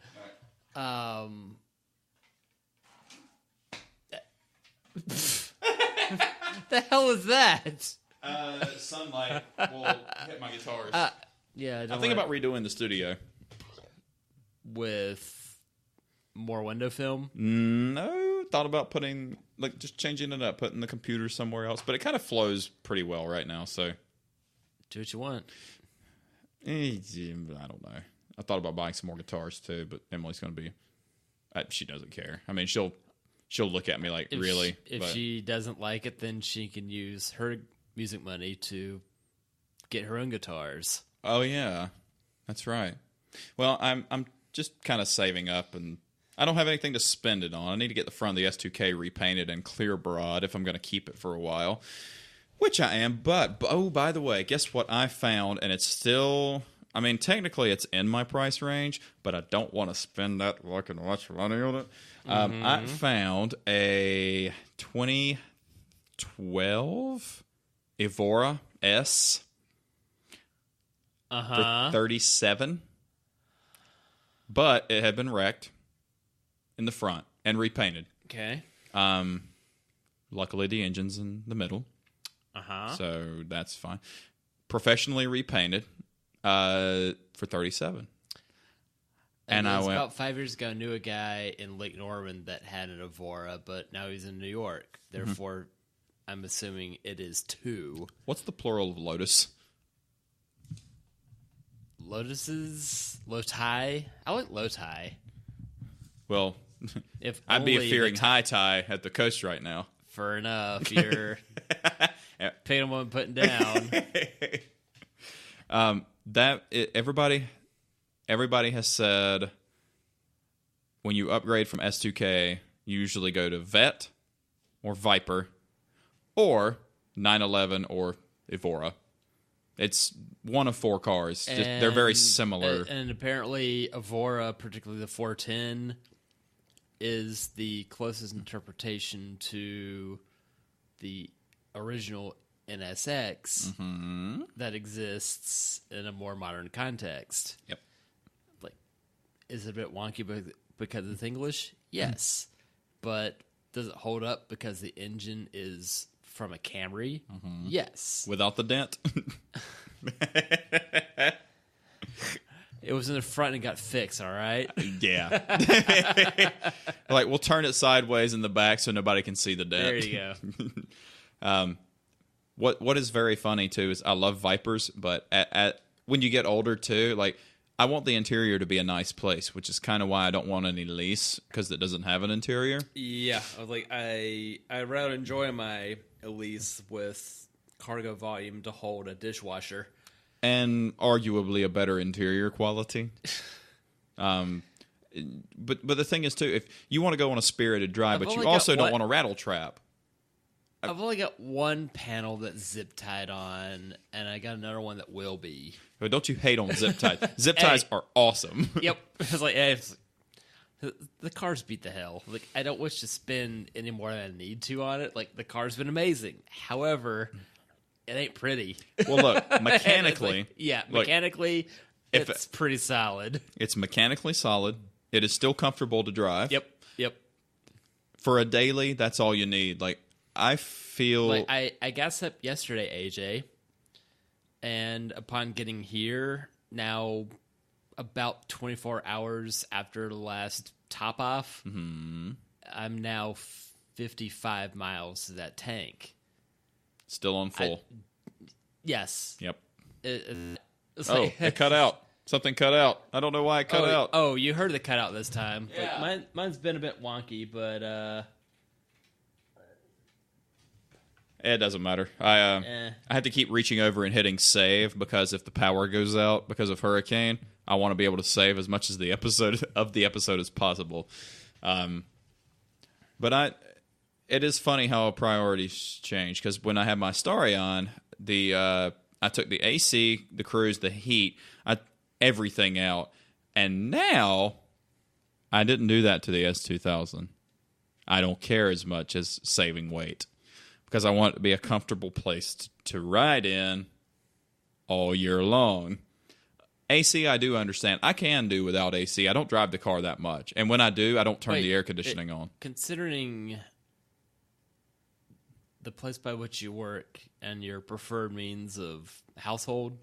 B: The hell is that?
A: Sunlight will hit my guitars.
B: Yeah,
A: I'm thinking about redoing the studio.
B: With more window film?
A: No, thought about just changing it up, putting the computer somewhere else. But it kind of flows pretty well right now, so.
B: Do what you want.
A: I don't know. I thought about buying some more guitars too, but Emily's going to be. She doesn't care. I mean, she'll look at me like, really.
B: If she doesn't like it, then she can use her music money to get her own guitars.
A: Oh yeah, that's right. Well, I'm just kind of saving up, and I don't have anything to spend it on. I need to get the front of the S2K repainted and clear broad if I'm going to keep it for a while, which I am. But oh, by the way, guess what I found? And it's still. I mean, technically it's in my price range, but I don't want to spend that fucking much money on it. I found a 2012 Evora S for $37, but it had been wrecked in the front and repainted.
B: Okay.
A: Luckily, the engine's in the middle,
B: Uh-huh.
A: so that's fine. Professionally repainted. for 37. And I went
B: about 5 years ago. I knew a guy in Lake Norman that had an Evora, but now he's in New York. Therefore, I'm assuming it is 2.
A: What's the plural of lotus?
B: Lotuses, Lotai. I like Lotai.
A: Well,
B: If
A: I'd be
B: only
A: fearing
B: the
A: high tie at the coast right now.
B: Fair enough. You're picking them up and putting down.
A: Everybody has said when you upgrade from S2K, you usually go to Vet or Viper or 911 or Evora. It's one of 4 cars. They're very similar.
B: And apparently Evora, particularly the 410, is the closest interpretation to the original NSX that exists in a more modern context.
A: Yep.
B: Like, is it a bit wonky because it's English? Yes. But does it hold up because the engine is from a Camry? Yes.
A: Without the dent.
B: It was in the front and got fixed, all right?
A: Yeah. Like, we'll turn it sideways in the back so nobody can see the dent.
B: There you go.
A: What is very funny, too, is I love Vipers, but when you get older, too, like, I want the interior to be a nice place, which is kind of why I don't want any lease, because it doesn't have an interior.
C: Yeah, I was like, I'd rather enjoy my Elise with cargo volume to hold a dishwasher.
A: And arguably a better interior quality. But the thing is, too, if you want to go on a spirited drive, but you also don't want a rattle trap.
B: I've only got one panel that's zip tied on, and I got another one that will be.
A: But don't you hate on zip ties? Zip ties are awesome.
B: Yep. It's like, hey, the cars beat the hell. Like, I don't wish to spend any more than I need to on it. Like, the car's been amazing. However, it ain't pretty.
A: Well, look, mechanically.
B: Mechanically, it's pretty solid.
A: It's mechanically solid. It is still comfortable to drive.
B: Yep.
A: For a daily, that's all you need. Like, I feel...
B: Like, I got set up yesterday, AJ, and upon getting here, now about 24 hours after the last top-off, I'm now 55 miles to that tank.
A: Still on full.
B: Yes.
A: Yep.
B: It
A: cut out. Something cut out. I don't know why it cut out.
B: Oh, you heard the cutout this time.
C: Yeah. Like, mine's been a bit wonky, but
A: It doesn't matter. I have to keep reaching over and hitting save because if the power goes out because of hurricane, I want to be able to save as much as the episode as possible. But it is funny how priorities change because when I had my Starry on, I took the AC, the cruise, the heat, everything out, and now I didn't do that to the S2000. I don't care as much as saving weight because I want it to be a comfortable place to ride in all year long. AC, I do understand. I can do without AC. I don't drive the car that much, and when I do, I don't turn the air conditioning on.
B: Considering the place by which you work and your preferred means of household,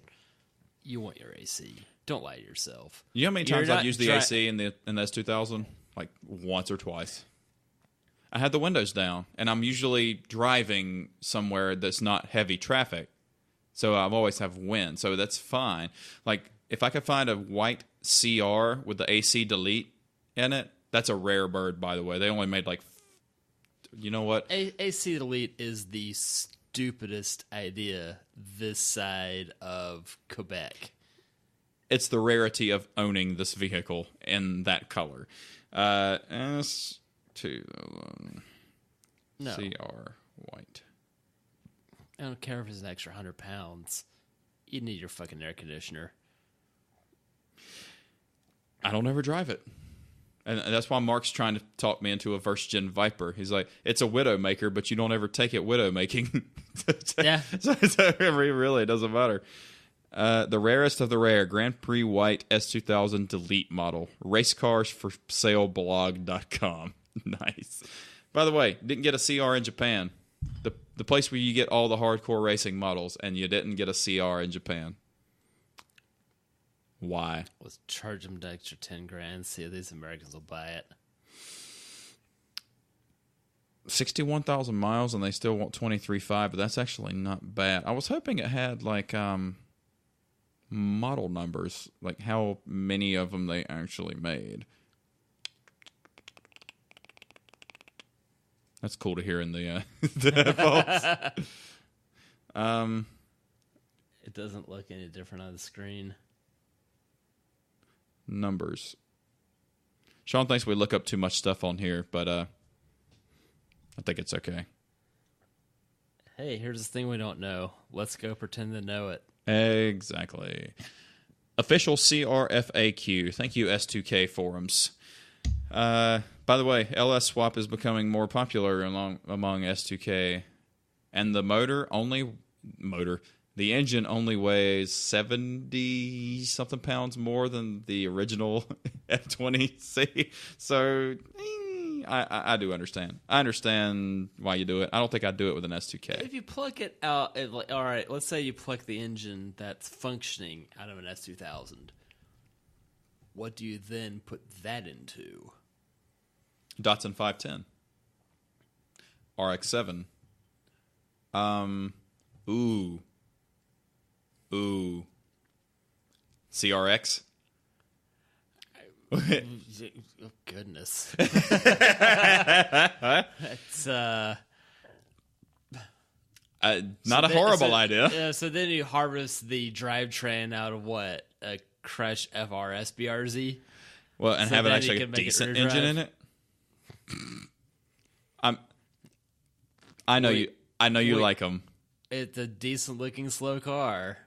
B: you want your AC. Don't lie to yourself.
A: You know how many times I've used the AC in the S2000? Like once or twice. I had the windows down, and I'm usually driving somewhere that's not heavy traffic, so I always have wind, so that's fine. Like, if I could find a white CR with the AC delete in it, that's a rare bird, by the way. They only made like... You know what?
B: AC delete is the stupidest idea this side of Quebec.
A: It's the rarity of owning this vehicle in that color. S2000 CR white.
B: I don't care if it's an extra 100 pounds. You need your fucking air conditioner.
A: I don't ever drive it. And that's why Mark's trying to talk me into a first-gen Viper. He's like, it's a Widowmaker, but you don't ever take it Widowmaking.
B: Yeah.
A: So it really doesn't matter. The rarest of the rare, Grand Prix White S2000 Delete model. Racecarsforsaleblog.com. Nice. By the way, didn't get a CR in Japan. The place where you get all the hardcore racing models, and you didn't get a CR in Japan. Why?
B: Let's charge them the extra 10 grand. See if these Americans will buy it.
A: 61,000 miles and they still want 23.5, but that's actually not bad. I was hoping it had like model numbers, like how many of them they actually made. That's cool to hear in the headphones.
B: It doesn't look any different on the screen.
A: Numbers. Sean thinks we look up too much stuff on here, but I think it's okay.
B: Hey, here's this thing we don't know. Let's go pretend to know it.
A: Exactly. Official CRFAQ. Thank you, S2K forums. By the way, LS swap is becoming more popular among S2K, and the the engine only weighs 70 something pounds more than the original F20C. So I do understand. I understand why you do it. I don't think I'd do it with an S2K.
B: If you plug it out, all right, let's say you plug the engine that's functioning out of an S2000. What do you then put that into?
A: Datsun 510. RX-7. Ooh. CRX?
B: Oh, goodness. It's
A: not a horrible idea.
B: So then you harvest the drivetrain out of what? A Crush FRS BRZ?
A: Well, and
B: So
A: have it
B: then
A: actually
B: you
A: a
B: can make it
A: decent
B: rear
A: engine
B: drive?
A: in it? I know
B: Wait,
A: you
B: wait.
A: like them.
B: It's a decent looking slow car.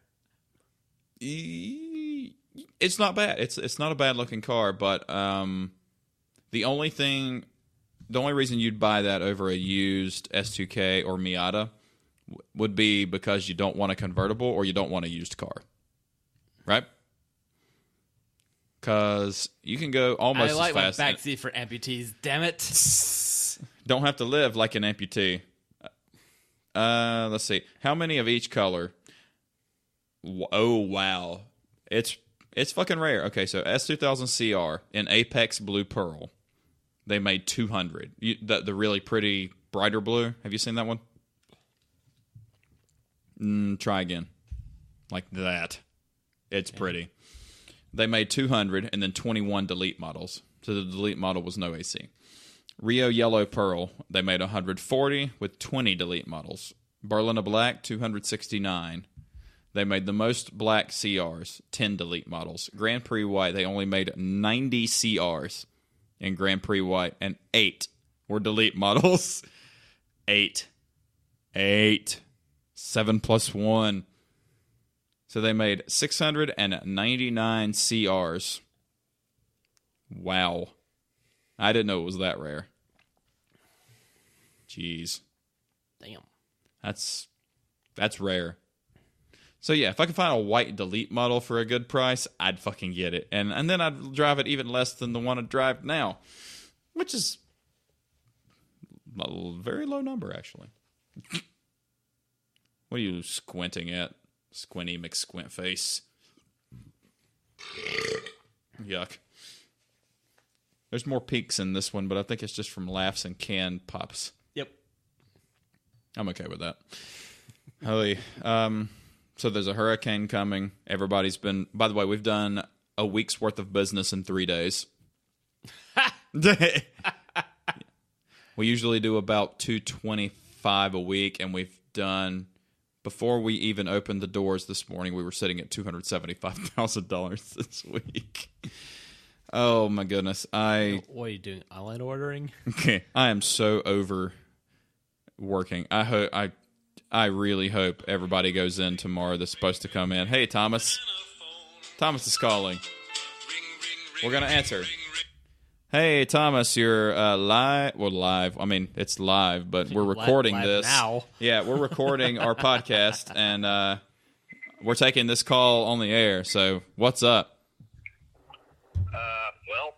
A: It's not bad. It's not a bad looking car, but the only reason you'd buy that over a used S2K or Miata would be because you don't want a convertible or you don't want a used car, right? Because you can go almost
B: I like
A: as fast.
B: my backseat for amputees. Damn it!
A: Don't have to live like an amputee. Let's see. How many of each color? Oh, wow. It's fucking rare. Okay, so S2000 CR in Apex Blue Pearl. They made 200. The really pretty brighter blue. Have you seen that one? Try again. Like that. It's pretty. They made 200 and then 21 delete models. So the delete model was no AC. Rio Yellow Pearl, they made 140 with 20 delete models. Berlina Black, 269. They made the most black CRs, 10 delete models. Grand Prix White, they only made 90 CRs in Grand Prix White, and 8 were delete models. 8. 7 plus 1. So they made 699 CRs. Wow. I didn't know it was that rare. Jeez.
B: Damn.
A: That's rare. So yeah, if I could find a white delete model for a good price, I'd fucking get it. And then I'd drive it even less than the one I drive now, which is a very low number, actually. What are you squinting at? Squinty McSquint face. Yuck. There's more peaks in this one, but I think it's just from laughs and canned pops.
B: Yep.
A: I'm okay with that. Holy. So there's a hurricane coming. Everybody's been... By the way, we've done a week's worth of business in 3 days. We usually do about $225 a week, and we've done... Before we even opened the doors this morning, we were sitting at $275,000 this week. Oh, my goodness.
B: What are you doing? Online ordering?
A: Okay. I am so over working. I really hope everybody goes in tomorrow that's supposed to come in. Hey, Thomas. Thomas is calling. We're going to answer. Hey, Thomas, you're live. Well, live. I mean, it's live, but we're recording
B: live
A: this.
B: now.
A: Yeah, we're recording our podcast, and we're taking this call on the air. So, what's up?
D: Well,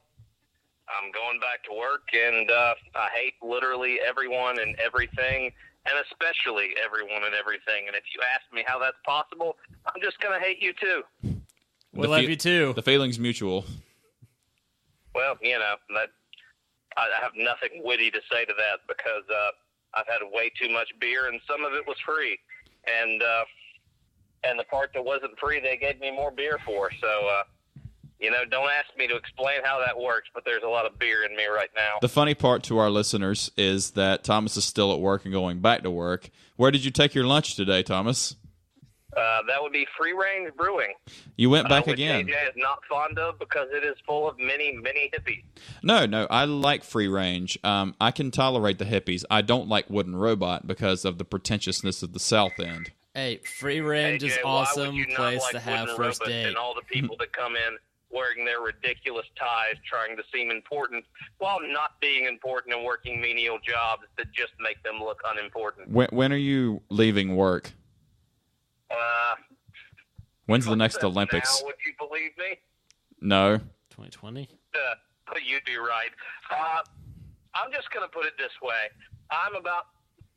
D: I'm going back to work, and I hate literally everyone and everything, and especially everyone and everything. And if you ask me how that's possible, I'm just going to hate you too.
B: We love you too.
A: The feeling's mutual.
D: Well, that I have nothing witty to say to that because I've had way too much beer and some of it was free, and the part that wasn't free they gave me more beer for. So don't ask me to explain how that works, but there's a lot of beer in me right now.
A: The funny part to our listeners is that Thomas is still at work and going back to work. Where did you take your lunch today, Thomas?
D: That would be Free Range Brewing.
A: You went back
D: which
A: again.
D: AJ is not fond of because it is full of many, many hippies.
A: No, I like free range. I can tolerate the hippies. I don't like Wooden Robot because of the pretentiousness of the South End.
B: Hey, Free Range
D: AJ,
B: is
D: why
B: awesome
D: would you not
B: place
D: like
B: to have
D: Wooden
B: first
D: Robot
B: date.
D: and all the people that come in wearing their ridiculous ties, trying to seem important, while not being important and working menial jobs that just make them look unimportant.
A: When are you leaving work? When's the next Olympics?
D: Now, would you believe me?
A: No.
B: 2020?
D: You'd be right. I'm just going to put it this way. I'm about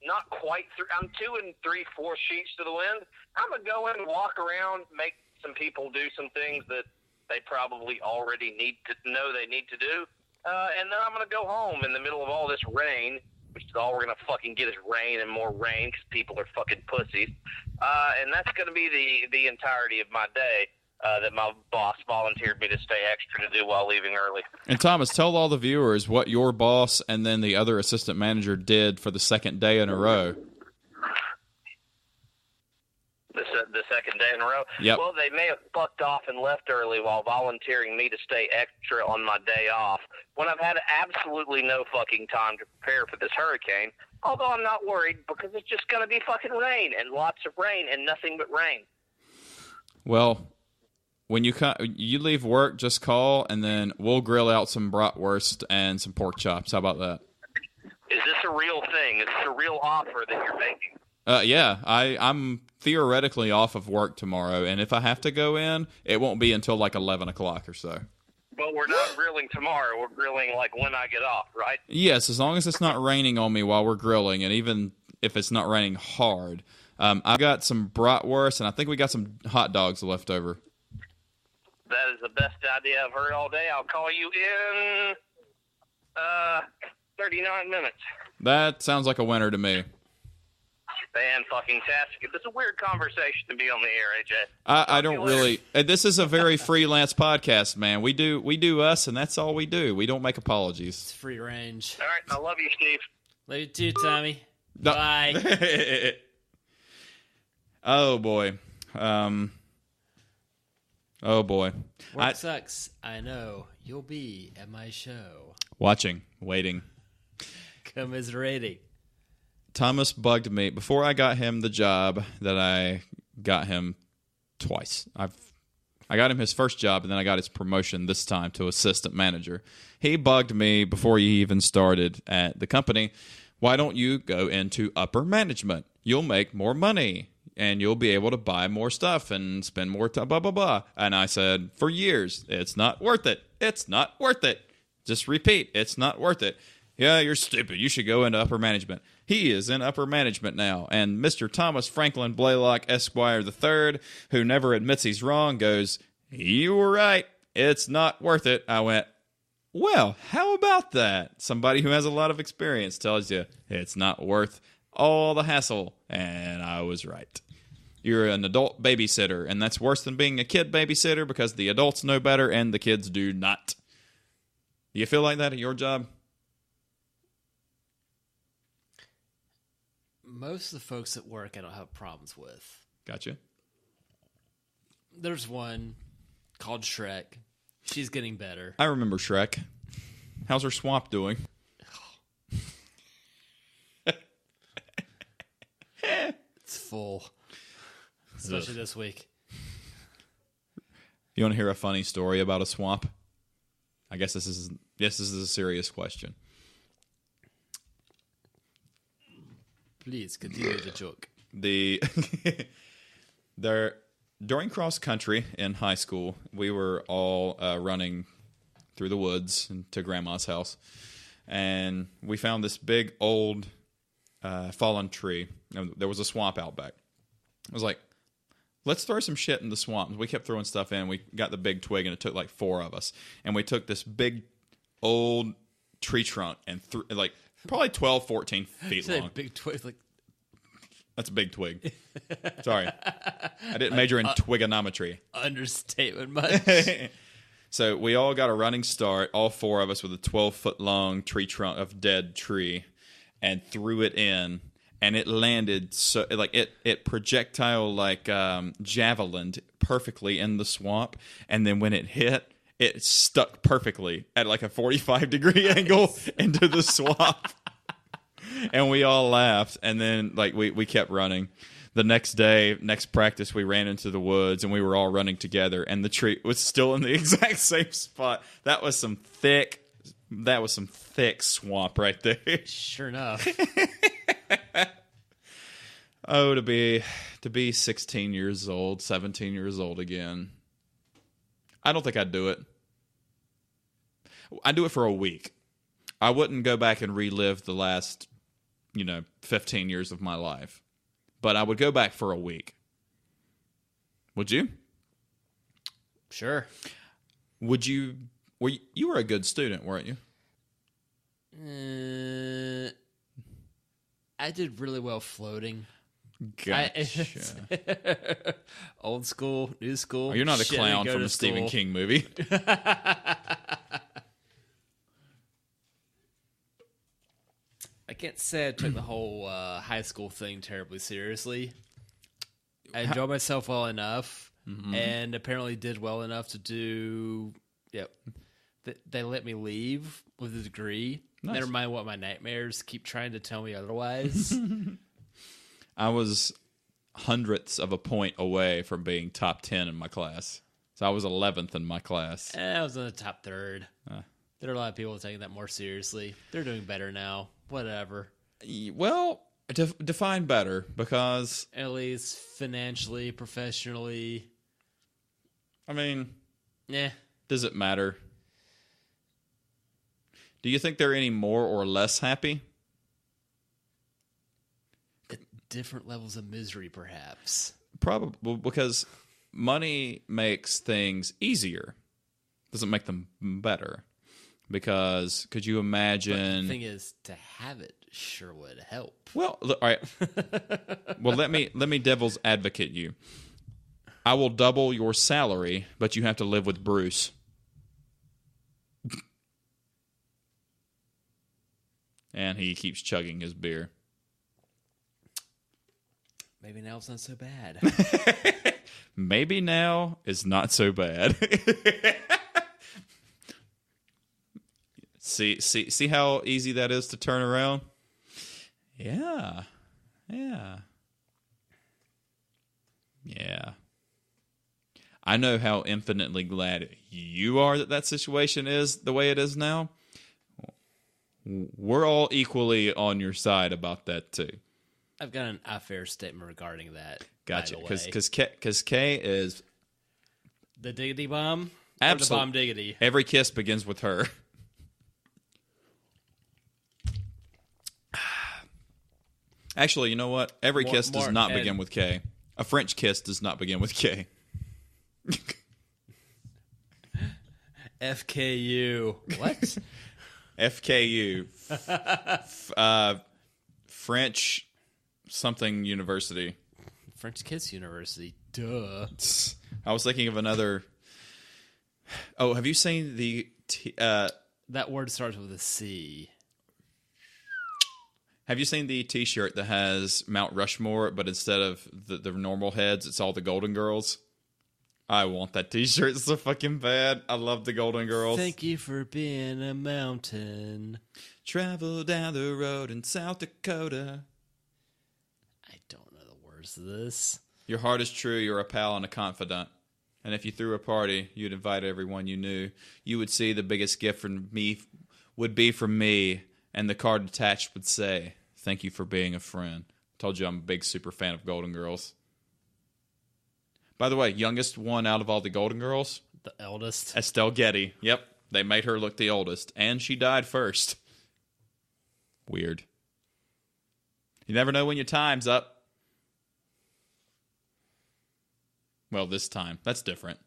D: not quite through. I'm 2 3/4 sheets to the wind. I'm going to go in and walk around, make some people do some things that they probably already need to know they need to do. And then I'm going to go home in the middle of all this rain, which is all we're going to fucking get is rain and more rain because people are fucking pussies. And that's going to be the entirety of my day that my boss volunteered me to stay extra to do while leaving early.
A: And Thomas, tell all the viewers what your boss and then the other assistant manager did for the second day in a row.
D: The second day in a row?
A: Yep.
D: Well, they may have fucked off and left early while volunteering me to stay extra on my day off when I've had absolutely no fucking time to prepare for this hurricane, although I'm not worried because it's just going to be fucking rain and lots of rain and nothing but rain.
A: Well, when you leave work, just call, and then we'll grill out some bratwurst and some pork chops. How about that?
D: Is this a real thing? Is this a real offer that you're making?
A: Yeah, I'm theoretically off of work tomorrow, and if I have to go in, it won't be until like 11 o'clock or so.
D: But we're not grilling tomorrow. We're grilling like when I get off, right?
A: Yes, as long as it's not raining on me while we're grilling, and even if it's not raining hard. I've got some bratwurst, and I think we got some hot dogs left over.
D: That is the best idea I've heard all day. I'll call you in 39 minutes.
A: That sounds like a winner to me.
D: Fan-fucking-tastic. It's a weird conversation to be on the air, AJ.
A: I don't really. This is a very freelance podcast, man. We do us, and that's all we do. We don't make apologies.
B: It's Free Range.
D: All right, I love you, Steve.
B: Love you too, Tommy.
A: No.
B: Bye.
A: Oh boy. Oh boy.
B: Work sucks. I know. You'll be at my show.
A: Watching, waiting.
B: Commiserating.
A: Thomas bugged me before I got him the job that I got him twice. I got him his first job, and then I got his promotion this time to assistant manager. He bugged me before he even started at the company. Why don't you go into upper management? You'll make more money, and you'll be able to buy more stuff and spend more time, blah, blah, blah. And I said, for years, it's not worth it. It's not worth it. Just repeat, it's not worth it. Yeah, you're stupid. You should go into upper management. He is in upper management now. And Mr. Thomas Franklin Blaylock, Esquire III, who never admits he's wrong, goes, you were right. It's not worth it. I went, well, how about that? Somebody who has a lot of experience tells you it's not worth all the hassle. And I was right. You're an adult babysitter, and that's worse than being a kid babysitter because the adults know better and the kids do not. Do you feel like that at your job?
B: Most of the folks at work I don't have problems with.
A: Gotcha.
B: There's one called Shrek. She's getting better.
A: I remember Shrek. How's her swamp doing?
B: It's full. Especially this week.
A: You want to hear a funny story about a swamp? I guess this is a serious question.
B: Please continue the joke.
A: During cross country in high school, we were all running through the woods to Grandma's house, and we found this big old fallen tree. There was a swamp out back. I was like, let's throw some shit in the swamp. We kept throwing stuff in. We got the big twig, and it took like 4 of us. And we took this big old tree trunk and like probably 12, 14 feet long.
B: Big twig, like
A: that's a big twig. Sorry, I didn't major in twigonometry.
B: Understatement, much.
A: So we all got a running start, all 4 of us, with a 12-foot long tree trunk of dead tree, and threw it in. And it landed so like it projectile like javelined perfectly in the swamp, and then when it hit, it stuck perfectly at like a 45-degree angle into the swamp. And we all laughed, and then like we kept running. The next day, next practice, we ran into the woods, and we were all running together, and the tree was still in the exact same spot. That was some thick swamp right there.
B: Sure enough.
A: Oh, to be 16 years old, 17 years old again. I don't think I'd do it. I'd do it for a week. I wouldn't go back and relive the last, 15 years of my life. But I would go back for a week. Would you?
B: Sure.
A: Would you? You were a good student, weren't you?
B: I did really well floating.
A: Gotcha.
B: Old school, new school.
A: Oh, you're not a
B: Shit,
A: clown
B: go
A: from
B: to
A: a Stephen
B: school.
A: King movie.
B: I can't say I took the whole high school thing terribly seriously. I enjoyed myself well enough, and apparently did well enough to do. Yep, they let me leave with a degree.
A: Nice.
B: Never mind what my nightmares keep trying to tell me otherwise.
A: I was hundredths of a point away from being top 10 in my class. So I was 11th in my class.
B: I was in the top third. There are a lot of people taking that more seriously. They're doing better now. Whatever.
A: Well, define better, because
B: At least financially, professionally.
A: I mean,
B: Yeah.
A: does it matter? Do you think they're any more or less happy?
B: Different levels of misery, perhaps.
A: Probably, because money makes things easier. Doesn't make them better. Because could you imagine?
B: The thing is, to have it sure would help.
A: Well, all right. Well, let me devil's advocate you. I will double your salary, but you have to live with Bruce. And he keeps chugging his beer.
B: Maybe now it's not so bad.
A: Maybe now is not so bad. See how easy that is to turn around? Yeah. I know how infinitely glad you are that situation is the way it is now. We're all equally on your side about that too.
B: I've got an fair statement regarding that.
A: Gotcha.
B: Because
A: Because Kay is
B: the diggity bomb,
A: absolutely
B: or the bomb diggity.
A: Every kiss begins with her. Actually, you know what? Every kiss does not begin with K. A French kiss does not begin with K.
B: FKU. What?
A: FKU. French something university.
B: French Kiss University. Duh.
A: I was thinking of another. Oh, have you seen the?
B: That word starts with a C.
A: Have you seen the T-shirt that has Mount Rushmore, but instead of the normal heads, it's all the Golden Girls? I want that T-shirt so fucking bad. I love the Golden Girls.
B: Thank you for being a mountain.
A: Travel down the road in South Dakota.
B: I don't know the words to this.
A: Your heart is true. You're a pal and a confidant. And if you threw a party, you'd invite everyone you knew. You would see the biggest gift from me would be from me, and the card attached would say, "Thank you for being a friend." Told you I'm a big super fan of Golden Girls. By the way, youngest one out of all the Golden Girls?
B: The eldest.
A: Estelle Getty. Yep, they made her look the oldest, and she died first. Weird. You never know when your time's up. Well, this time. That's different.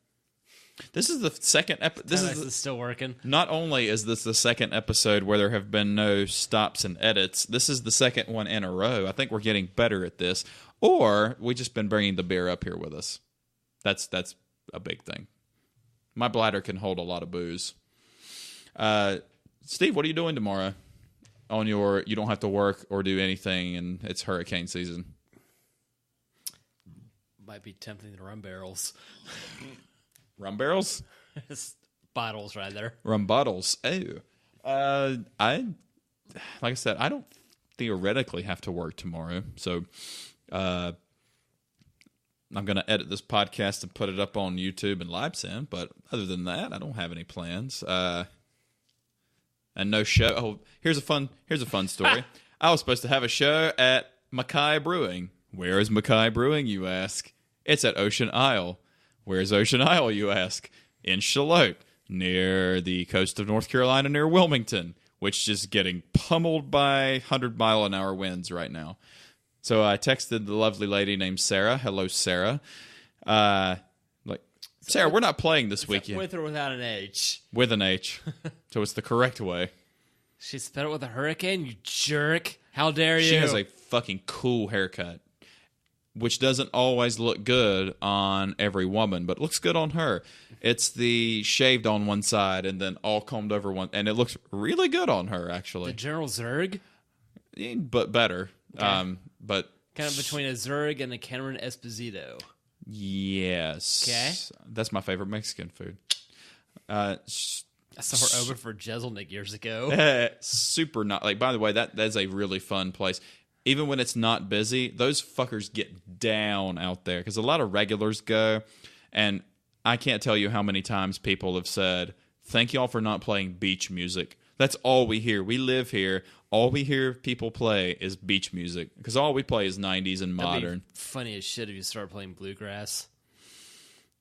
A: This is the second episode.
B: This is still working.
A: Not only is this the second episode where there have been no stops and edits, this is the second one in a row. I think we're getting better at this. Or we just been bringing the beer up here with us. That's a big thing. My bladder can hold a lot of booze. Steve, what are you doing tomorrow? You don't have to work or do anything, and it's hurricane season.
B: Might be tempting to rum barrels.
A: Rum barrels?
B: Bottles, rather.
A: Rum bottles. Oh. Like I said, I don't theoretically have to work tomorrow, so I'm going to edit this podcast and put it up on YouTube and Libsyn, but other than that, I don't have any plans. And no show. Oh, here's a fun story. I was supposed to have a show at Mackay Brewing. Where is Mackay Brewing, you ask? It's at Ocean Isle. Where's Ocean Isle, you ask? In Charlotte, near the coast of North Carolina, near Wilmington, which is getting pummeled by 100-mile-an-hour winds right now. So I texted the lovely lady named Sarah. Hello, Sarah. Sarah, we're not playing this weekend.
B: With or without an H?
A: With an H. So it's the correct way.
B: She spelled it with a hurricane, you jerk. How dare you?
A: She has a fucking cool haircut, which doesn't always look good on every woman, but looks good on her. It's the shaved on one side and then all combed over one, and it looks really good on her, actually.
B: The General Zurg?
A: But better.
B: Okay.
A: But
B: kind of between a Zurg and a Cameron Esposito.
A: Yes.
B: Okay.
A: That's my favorite Mexican food.
B: I saw her over for Jeselnik years ago.
A: Super not like. By the way, that's a really fun place. Even when it's not busy, those fuckers get down out there because a lot of regulars go, and I can't tell you how many times people have said, "Thank y'all for not playing beach music." That's all we hear. We live here. All we hear people play is beach music because all we play is 90s and modern.
B: That'd be funny as shit if you start playing bluegrass.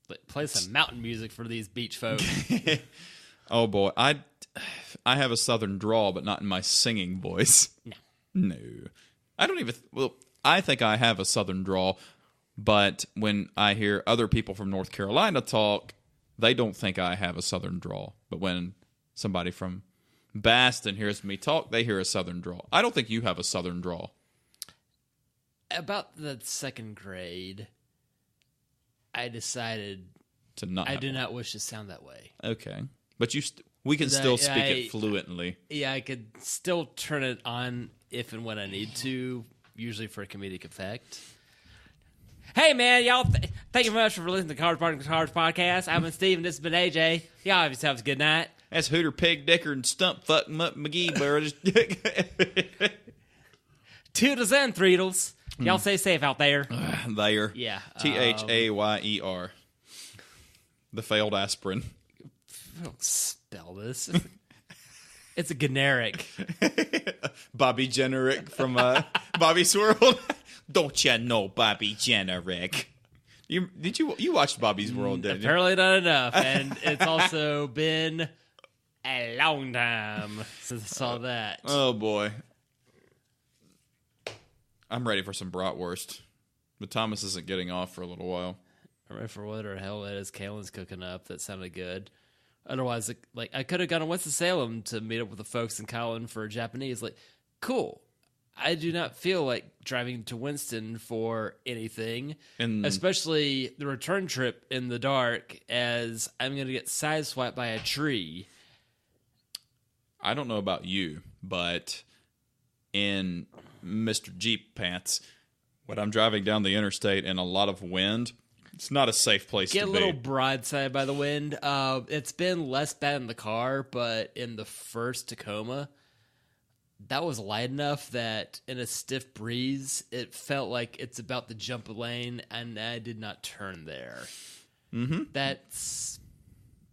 B: But play some mountain music for these beach folk.
A: Oh boy, I have a southern drawl, but not in my singing voice. No. I don't even. Well, I think I have a southern drawl, but when I hear other people from North Carolina talk, they don't think I have a southern drawl. But when somebody from Baston hears me talk, they hear a southern drawl. I don't think you have a southern drawl.
B: About the second grade, I decided
A: to not.
B: I do not wish to sound that way.
A: Okay, but we can still speak it fluently.
B: Yeah, I could still turn it on if and when I need to, usually for a comedic effect. Hey, man, y'all, thank you very much for listening to the Cars Podcast. I've been Steve, and this has been AJ. Y'all have yourselves a good night.
A: That's Hooter, Pig, Dicker, and Stump Fuck McGee, birds.
B: Toodles and threedles. Y'all stay safe out there.
A: There.
B: Yeah.
A: Thayer. The failed aspirin.
B: Don't spell this. It's a generic.
A: Bobby Generic from Bobby's World. Don't you know Bobby Generic? You watched Bobby's World, didn't you?
B: Apparently not enough, and it's also been a long time since I saw that.
A: Oh boy, I'm ready for some bratwurst, but Thomas isn't getting off for a little while.
B: I'm ready for whatever the hell that is Kalen's cooking up. That sounded good. Otherwise, like I could have gone to Winston-Salem to meet up with the folks in Colin for Japanese. Like, cool. I do not feel like driving to Winston for anything, especially the return trip in the dark, as I'm going to get sideswiped by a tree.
A: I don't know about you, but in Mr. Jeep pants, when I'm driving down the interstate in a lot of wind, it's not a safe place to be.
B: Get a little broadside by the wind. It's been less bad in the car, but in the first Tacoma, that was light enough that in a stiff breeze, it felt like it's about to jump a lane, and I did not turn there. Mm-hmm. That's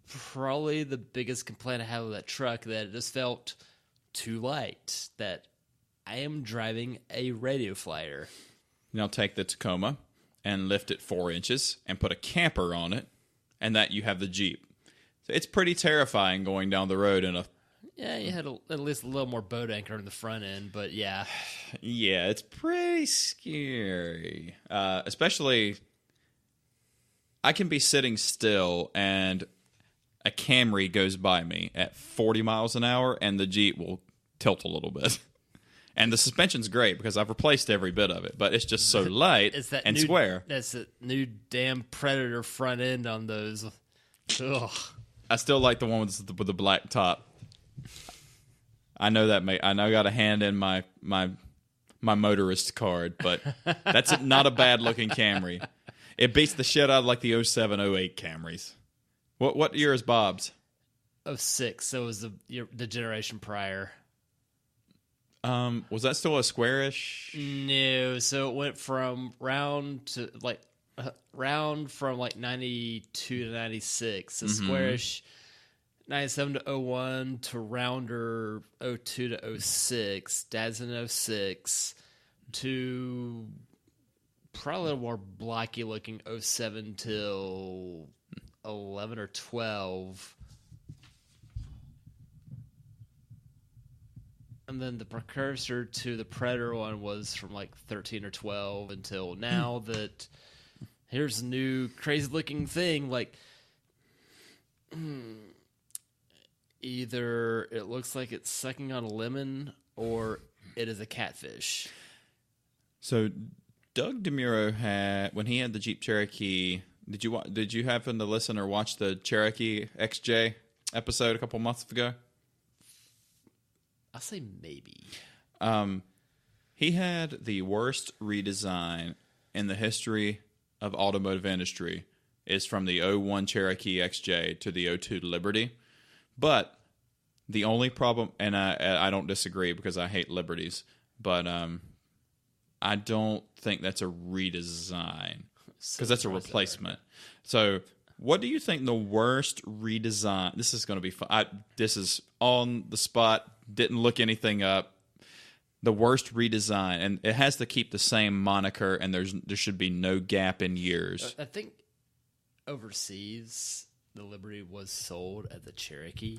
B: probably the biggest complaint I have with that truck, that it just felt too light, that I am driving a radio flyer.
A: Now take the Tacoma and lift it 4 inches and put a camper on it, and that you have the Jeep. So it's pretty terrifying going down the road in a...
B: Yeah, you had at least a little more boat anchor in the front end, but yeah.
A: Yeah, it's pretty scary. Especially, I can be sitting still and a Camry goes by me at 40 miles an hour and the Jeep will tilt a little bit. And the suspension's great because I've replaced every bit of it, but it's just so light and square.
B: That's a new damn Predator front end on those. Ugh.
A: I still like the one with the black top. I know that I know I got a hand in my motorist card, but that's not a bad looking Camry. It beats the shit out of like the 07, 08 Camrys. What year is Bob's?
B: 06, so it was the generation prior.
A: Was that still a squarish?
B: No, so it went from round from like 92 to 96. So squarish 97 to 01 to rounder 02 to 06. Dad's in 06 to probably a little more blocky looking 07 till 11 or 12. And then the precursor to the Predator one was from like 13 or 12 until now that here's a new crazy looking thing. Like, either it looks like it's sucking on a lemon or it is a catfish.
A: So Doug DeMuro had, when he had the Jeep Cherokee, did you happen to listen or watch the Cherokee XJ episode a couple months ago?
B: I'll say maybe.
A: He had the worst redesign in the history of automotive industry. Is from the 01 Cherokee XJ to the 02 Liberty. But the only problem, and I don't disagree because I hate Liberties, but I don't think that's a redesign because that's a replacement. So what do you think the worst redesign? This is going to be fun. This is on the spot. Didn't look anything up. The worst redesign, and it has to keep the same moniker, and there should be no gap in years.
B: I think overseas, the Liberty was sold at the Cherokee.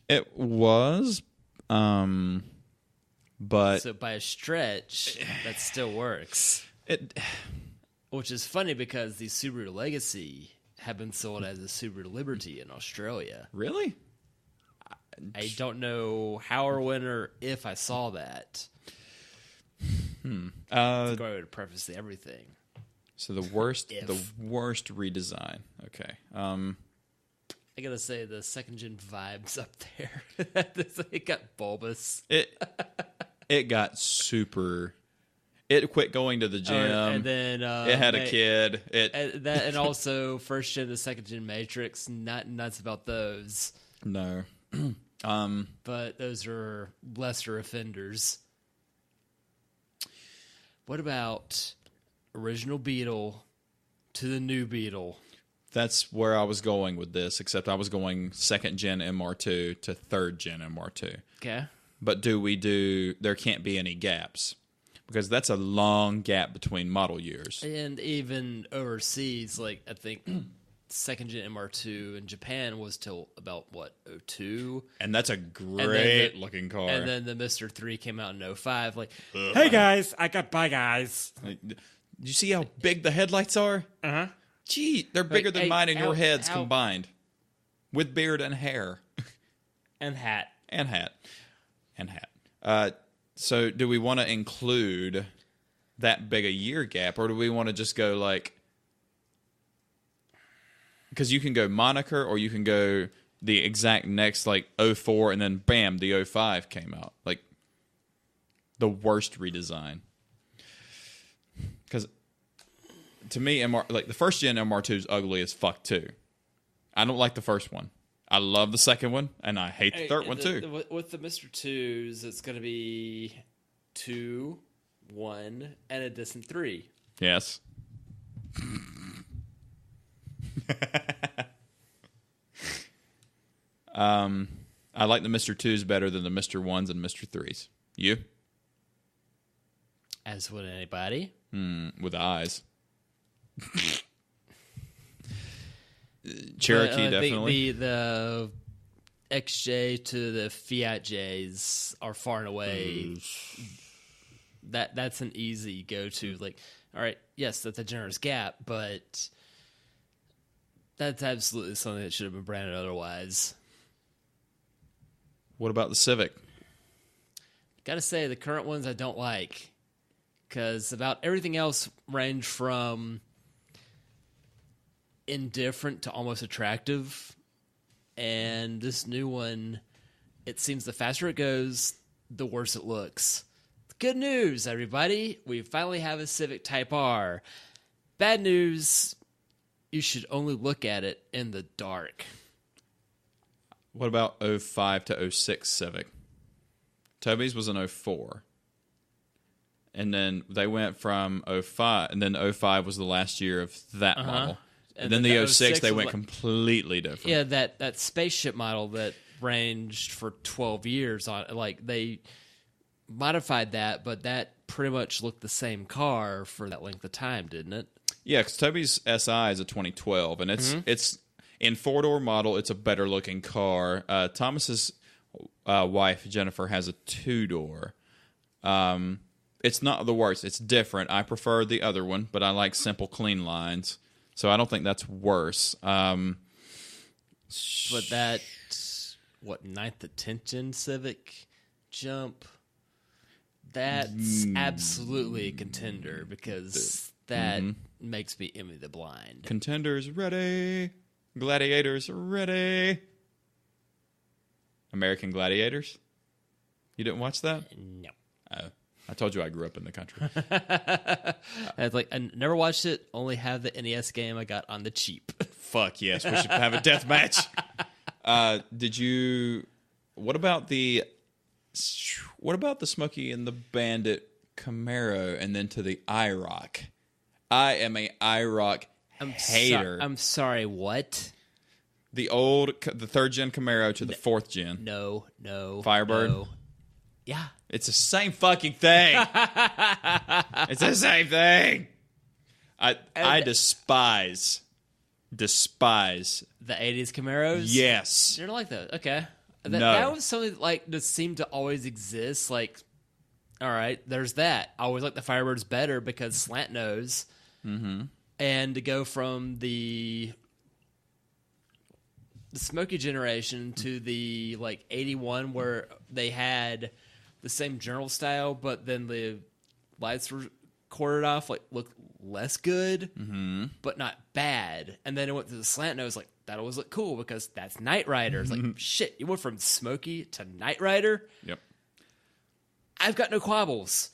A: It was, but
B: so by a stretch, that still works. Which is funny because the Subaru Legacy have been sold as a Subaru Liberty in Australia.
A: Really?
B: I don't know how or when or if I saw that. That's a great way to preface everything.
A: So the worst redesign. Okay.
B: I gotta say the second gen vibes up there. It got bulbous.
A: It got super. It quit going to the gym,
B: and then
A: it had a kid.
B: And also first gen to second gen Matrix. Not nuts about those.
A: No.
B: But those are lesser offenders. What about original Beetle to the new Beetle?
A: That's where I was going with this, except I was going second gen MR2 to third gen MR2.
B: Okay.
A: But there can't be any gaps because that's a long gap between model years.
B: And even overseas, like I think second gen MR2 in Japan was till about 02,
A: and that's a great looking car.
B: And then the Mr. 3 came out in 05. Like,
C: hey guys, bye guys.
A: Did you see how big the headlights are? Gee, they're bigger than mine and your heads combined, with beard and hair,
B: and hat.
A: So, do we want to include that big a year gap, or do we want to just go like? Because you can go moniker, or you can go the exact next, like 04, and then bam, the 05 came out. Like, the worst redesign. Because, to me, the first gen MR2 is ugly as fuck, too. I don't like the first one. I love the second one, and I hate the third one, too.
B: With the Mr. 2s, it's going to be 2, 1, and a distant 3.
A: Yes. I like the Mr. 2s better than the Mr. 1s and Mr. 3s. You?
B: As would anybody.
A: With eyes. Cherokee, definitely.
B: The XJ to the Fiat Js are far and away. That's an easy go-to. Like, all right, yes, that's a generous gap, but That's absolutely something that should have been branded otherwise.
A: What about the Civic?
B: Gotta say, the current ones I don't like. Because about everything else range from indifferent to almost attractive. And this new one, it seems the faster it goes, the worse it looks. Good news, everybody. We finally have a Civic Type R. Bad news, you should only look at it in the dark.
A: What about 05 to 06 Civic? Toby's was an 04. And then they went from 05, and then 05 was the last year of that model. And then the 06, they went completely different.
B: Yeah, that spaceship model that ranged for 12 years on, like, they modified that, but that pretty much looked the same car for that length of time, didn't it?
A: Yeah, because Toby's SI is a 2012, and it's in 4-door model. It's a better looking car. Thomas's wife Jennifer has a 2-door. It's not the worst. It's different. I prefer the other one, but I like simple, clean lines, so I don't think that's worse.
B: But that, what, 9th to 10th gen Civic jump, that's absolutely a contender, because that makes me envy the blind.
A: Contenders ready. Gladiators ready. American Gladiators? You didn't watch that?
B: No.
A: Oh. I told you I grew up in the country.
B: I never watched it, only have the NES game I got on the cheap.
A: Fuck yes, we should have a death match. What about the Smokey and the Bandit Camaro and then to the IROC? I am a IROC hater.
B: I'm sorry, what?
A: The 3rd gen Camaro to the 4th gen.
B: No.
A: Firebird?
B: No. Yeah.
A: It's the same fucking thing. It's the same thing. I despise
B: the 80s Camaros?
A: Yes.
B: You don't like those? Okay.
A: No.
B: That was something that seemed to always exist. Like, all right, there's that. I always like the Firebirds better because slant nose. Mm-hmm. And to go from the Smoky generation to the 81 where they had the same general style, but then the lights were quartered off, looked less good, but not bad. And then it went to the slant nose, that always looked cool because that's Knight Rider. It's shit, you went from Smoky to Knight Rider? Yep. I've got no quabbles.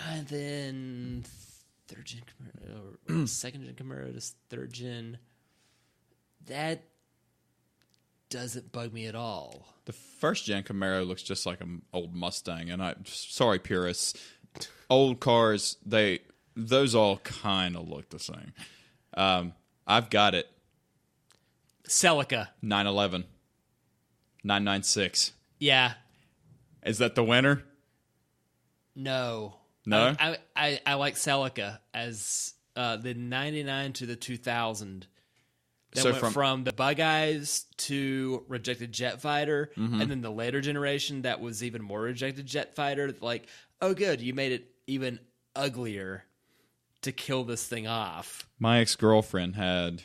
B: And then 3rd gen Camaro, or 2nd gen Camaro to 3rd gen. That doesn't bug me at all.
A: The 1st gen Camaro looks just like an old Mustang, and sorry purists, old cars, those all kind of look the same. I've got it.
B: Celica.
A: 911. 996.
B: Yeah.
A: Is that the winner?
B: No.
A: No?
B: I like Celica as the 99 to the 2000. That went from the Bug Eyes to Rejected Jet Fighter, and then the later generation that was even more Rejected Jet Fighter. Oh, good, you made it even uglier to kill this thing off.
A: My ex-girlfriend had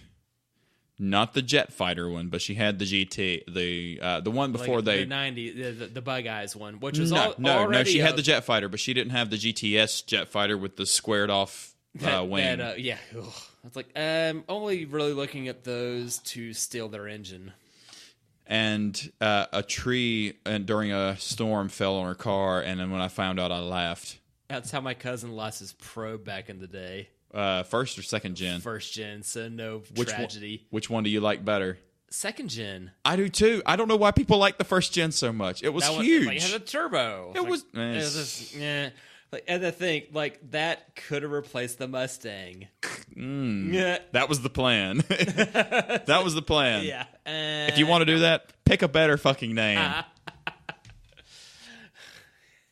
A: not the Jet Fighter one, but she had the GT, the one before
B: the 90, the Bug Eyes one, which was
A: no. She had the Jet Fighter, but she didn't have the GTS Jet Fighter with the squared off wing.
B: Yeah. Ugh. It's I'm only really looking at those to steal their engine.
A: And a tree during a storm fell on her car, and then when I found out, I laughed.
B: That's how my cousin lost his probe back in the day.
A: 1st or 2nd gen?
B: 1st gen, so no tragedy.
A: Which one do you like better?
B: 2nd gen.
A: I do too. I don't know why people like the 1st gen so much. It was huge.
B: It had a turbo.
A: It was
B: and I think that could have replaced the Mustang.
A: That was the plan. That was the plan.
B: Yeah.
A: If you want to do that, pick a better fucking name.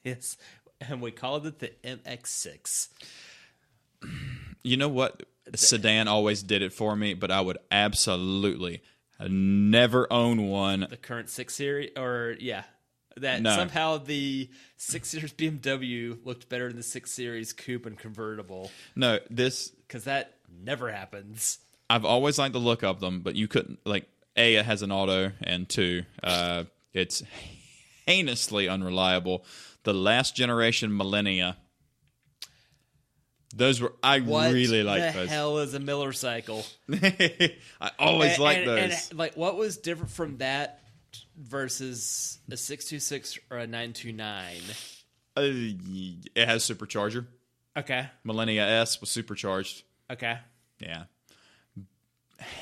B: Yes. And we called it the MX-6.
A: You know what? Sedan always did it for me, but I would absolutely never own one.
B: The current 6 Series? Somehow the 6 Series BMW looked better than the 6 Series Coupe and convertible.
A: No,
B: because that never happens.
A: I've always liked the look of them, but you couldn't, like, A, it has an auto, and 2, it's heinously unreliable. The last generation Millennia, those were, I really like those.
C: What the hell is a Miller cycle?
A: I always liked those.
C: And, like, what was different from that versus a 626 or a 929?
A: It has supercharger.
C: Okay.
A: Millennia S was supercharged.
C: Okay.
A: Yeah.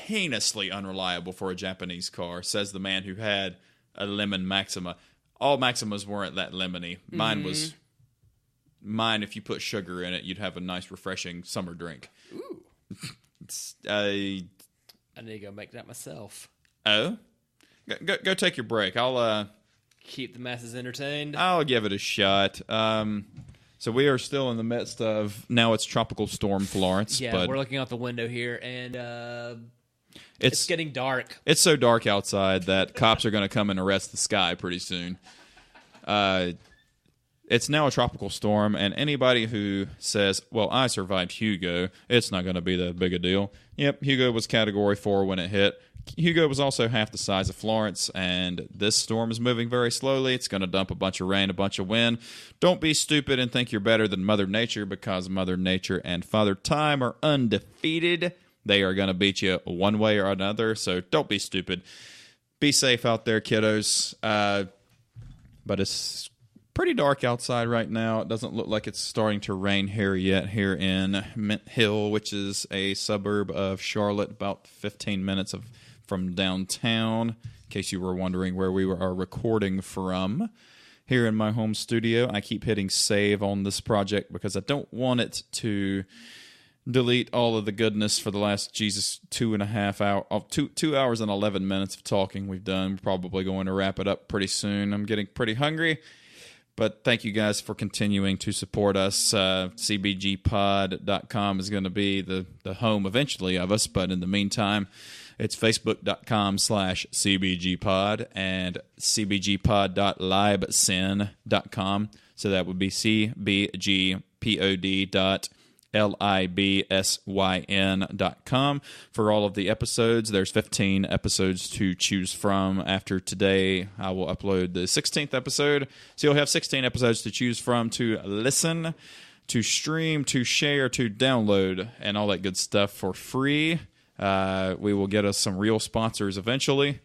A: Heinously unreliable for a Japanese car, says the man who had a lemon Maxima. All Maximas weren't that lemony. Mine, if you put sugar in it, you'd have a nice, refreshing summer drink.
C: Ooh.
A: I
C: need to go make that myself.
A: Oh? Go take your break. I'll
C: keep the masses entertained.
A: I'll give it a shot. So we are still in the midst of, now it's Tropical Storm Florence.
C: Yeah,
A: but
C: we're looking out the window here, and it's getting dark.
A: It's so dark outside that cops are going to come and arrest the sky pretty soon. It's now a tropical storm, and anybody who says, well, I survived Hugo, it's not going to be that big a deal. Yep, Hugo was Category 4 when it hit. Hugo was also half the size of Florence, and this storm is moving very slowly. It's going to dump a bunch of rain, a bunch of wind. Don't be stupid and think you're better than Mother Nature, because Mother Nature and Father Time are undefeated. They are going to beat you one way or another, so don't be stupid. Be safe out there, kiddos. But it's pretty dark outside right now. It doesn't look like it's starting to rain here yet, here in Mint Hill, which is a suburb of Charlotte, about 15 minutes from downtown, in case you were wondering where we are recording from. Here in my home studio, I keep hitting save on this project because I don't want it to delete all of the goodness for the last, 2.5 hours, 2 hours and 11 minutes of talking we've done. We're probably going to wrap it up pretty soon. I'm getting pretty hungry. But thank you guys for continuing to support us. CBGPod.com is going to be the home eventually of us. But in the meantime, it's Facebook.com/CBGPod and CBGPod.libsyn.com. So that would be CBGPod.libsyn.com for all of the episodes. There's 15 episodes to choose from. After today, I will upload the 16th episode. So you'll have 16 episodes to choose from to listen, to stream, to share, to download, and all that good stuff for free. We will get us some real sponsors eventually.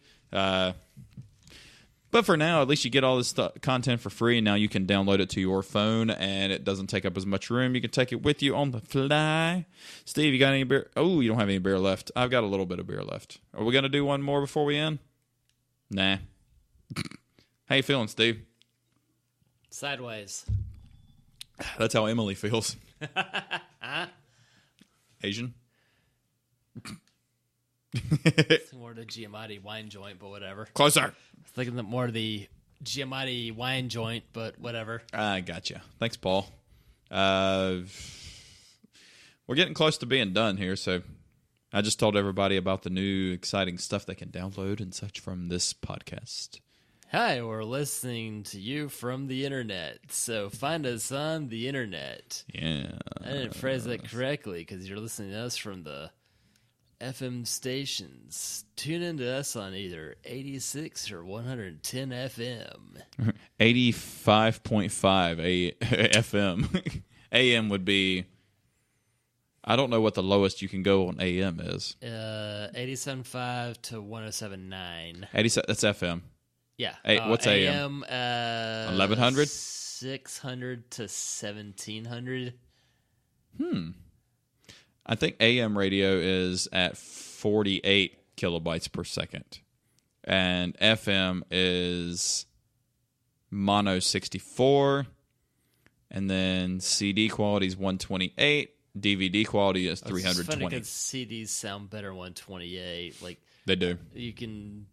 A: But for now, at least you get all this content for free. Now you can download it to your phone, and it doesn't take up as much room. You can take it with you on the fly. Steve, you got any beer? Oh, you don't have any beer left. I've got a little bit of beer left. Are we going to do one more before we end? Nah. How you feeling, Steve?
C: Sideways.
A: That's how Emily feels. Asian?
C: It's more the Giamatti wine joint, but whatever.
A: Closer.
C: Thinking that more of the Giamatti wine joint, but whatever.
A: I gotcha. Thanks, Paul. We're getting close to being done here, so I just told everybody about the new exciting stuff they can download and such from this podcast.
C: Hi, we're listening to you from the internet, so find us on the internet.
A: Yeah.
C: I didn't phrase that correctly because you're listening to us from the FM stations. Tune into us on either 86 or 110 FM.
A: 85.5 FM. AM would be, I don't know what the lowest you can go on AM is.
C: 87.5 to 107.9.
A: 87, that's FM.
C: Yeah.
A: What's AM? 1100?
C: 600 to 1700.
A: I think AM radio is at 48 kilobytes per second. And FM is mono 64. And then CD quality is 128. DVD quality is 320. It's funny
C: because CDs sound better 128. Like
A: they do.
C: You can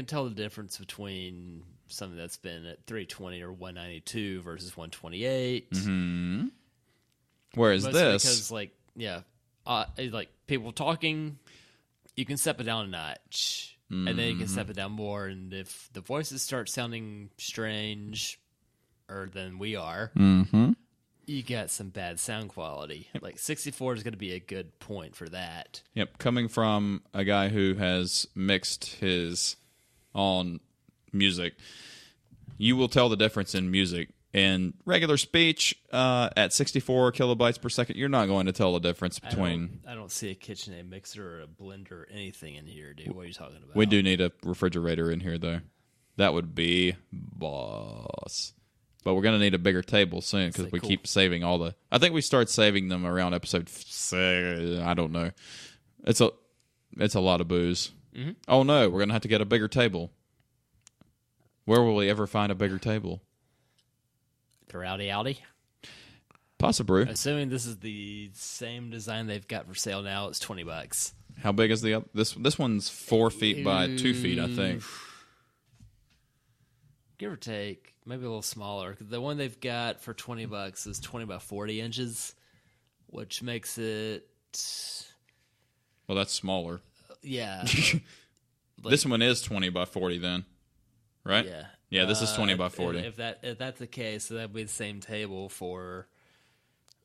C: tell the difference between something that's been at 320 or 192 versus 128.
A: Mm-hmm. Whereas
C: mostly
A: this,
C: because like people talking, you can step it down a notch, and then you can step it down more. And if the voices start sounding strange, or than we are, You got some bad sound quality. Like 64 is going to be a good point for that.
A: Yep, coming from a guy who has mixed his own music, you will tell the difference in music. In regular speech, at 64 kilobytes per second, you're not going to tell the difference between...
C: I don't see a KitchenAid mixer or a blender or anything in here, dude. What are you talking about?
A: We do need a refrigerator in here, though. That would be boss. But we're going to need a bigger table soon because we keep saving all the... I think we start saving them around episode 6. I don't know. It's a lot of booze. Mm-hmm. Oh, no. We're going to have to get a bigger table. Where will we ever find a bigger table?
C: Rowdy Audi.
A: Possibly.
C: Assuming this is the same design they've got for sale now, it's $20.
A: How big is the this one's 4 feet by 2 feet, I think.
C: Give or take, maybe a little smaller. The one they've got for $20 is 20 by 40 inches, which makes it...
A: Well, that's smaller.
C: Yeah.
A: This one is 20 by 40 then, right?
C: Yeah.
A: Yeah, this is 20 by 40.
C: If that's the case, so that'd be the same table for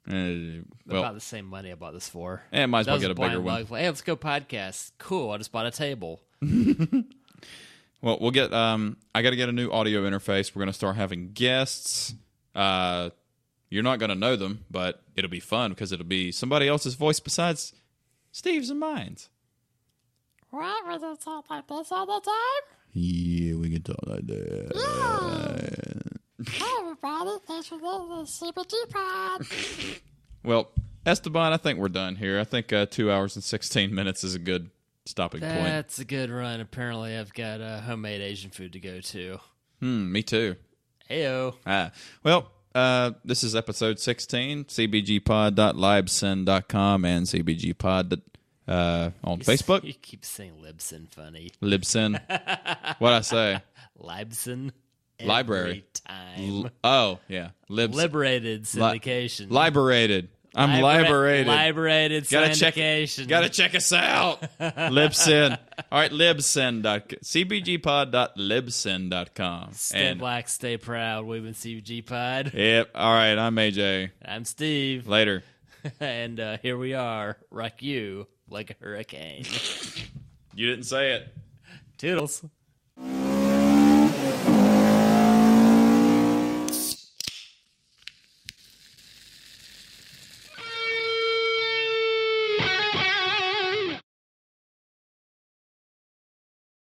A: well,
C: about the same money I bought this for.
A: Yeah, might as well get a bigger one.
C: Hey, let's go podcast. Cool, I just bought a table.
A: Well, we'll get. I got to get a new audio interface. We're going to start having guests. You're not going to know them, but it'll be fun because it'll be somebody else's voice besides Steve's and mine.
E: What? We don't talk like this all the time?
A: Yeah, we can talk like that.
E: Yeah. Hey, everybody. Thanks for listening to CBGPod.
A: Well, Esteban, I think we're done here. I think 2 hours and 16 minutes is a good stopping point.
C: That's a good run. Apparently, I've got homemade Asian food to go to.
A: Me too.
C: Heyo.
A: Well, this is episode 16, cbgpod.libsyn.com and cbgpod on Facebook.
C: You keep saying Libsyn funny.
A: Libsyn. What'd I say?
C: Libsyn.
A: Library.
C: Time.
A: Oh, yeah.
C: Liberated syndication.
A: Liberated. I'm liberated.
C: Liberated syndication.
A: Gotta check us out. Libsyn. All right, libsyn.com. cbgpod.libsyn.com.
C: Stay black, stay proud. We've been CBGPod.
A: Yep. All right, I'm AJ.
C: I'm Steve.
A: Later.
C: And here we are. Rock you like a hurricane.
A: You didn't say it.
C: Toodles.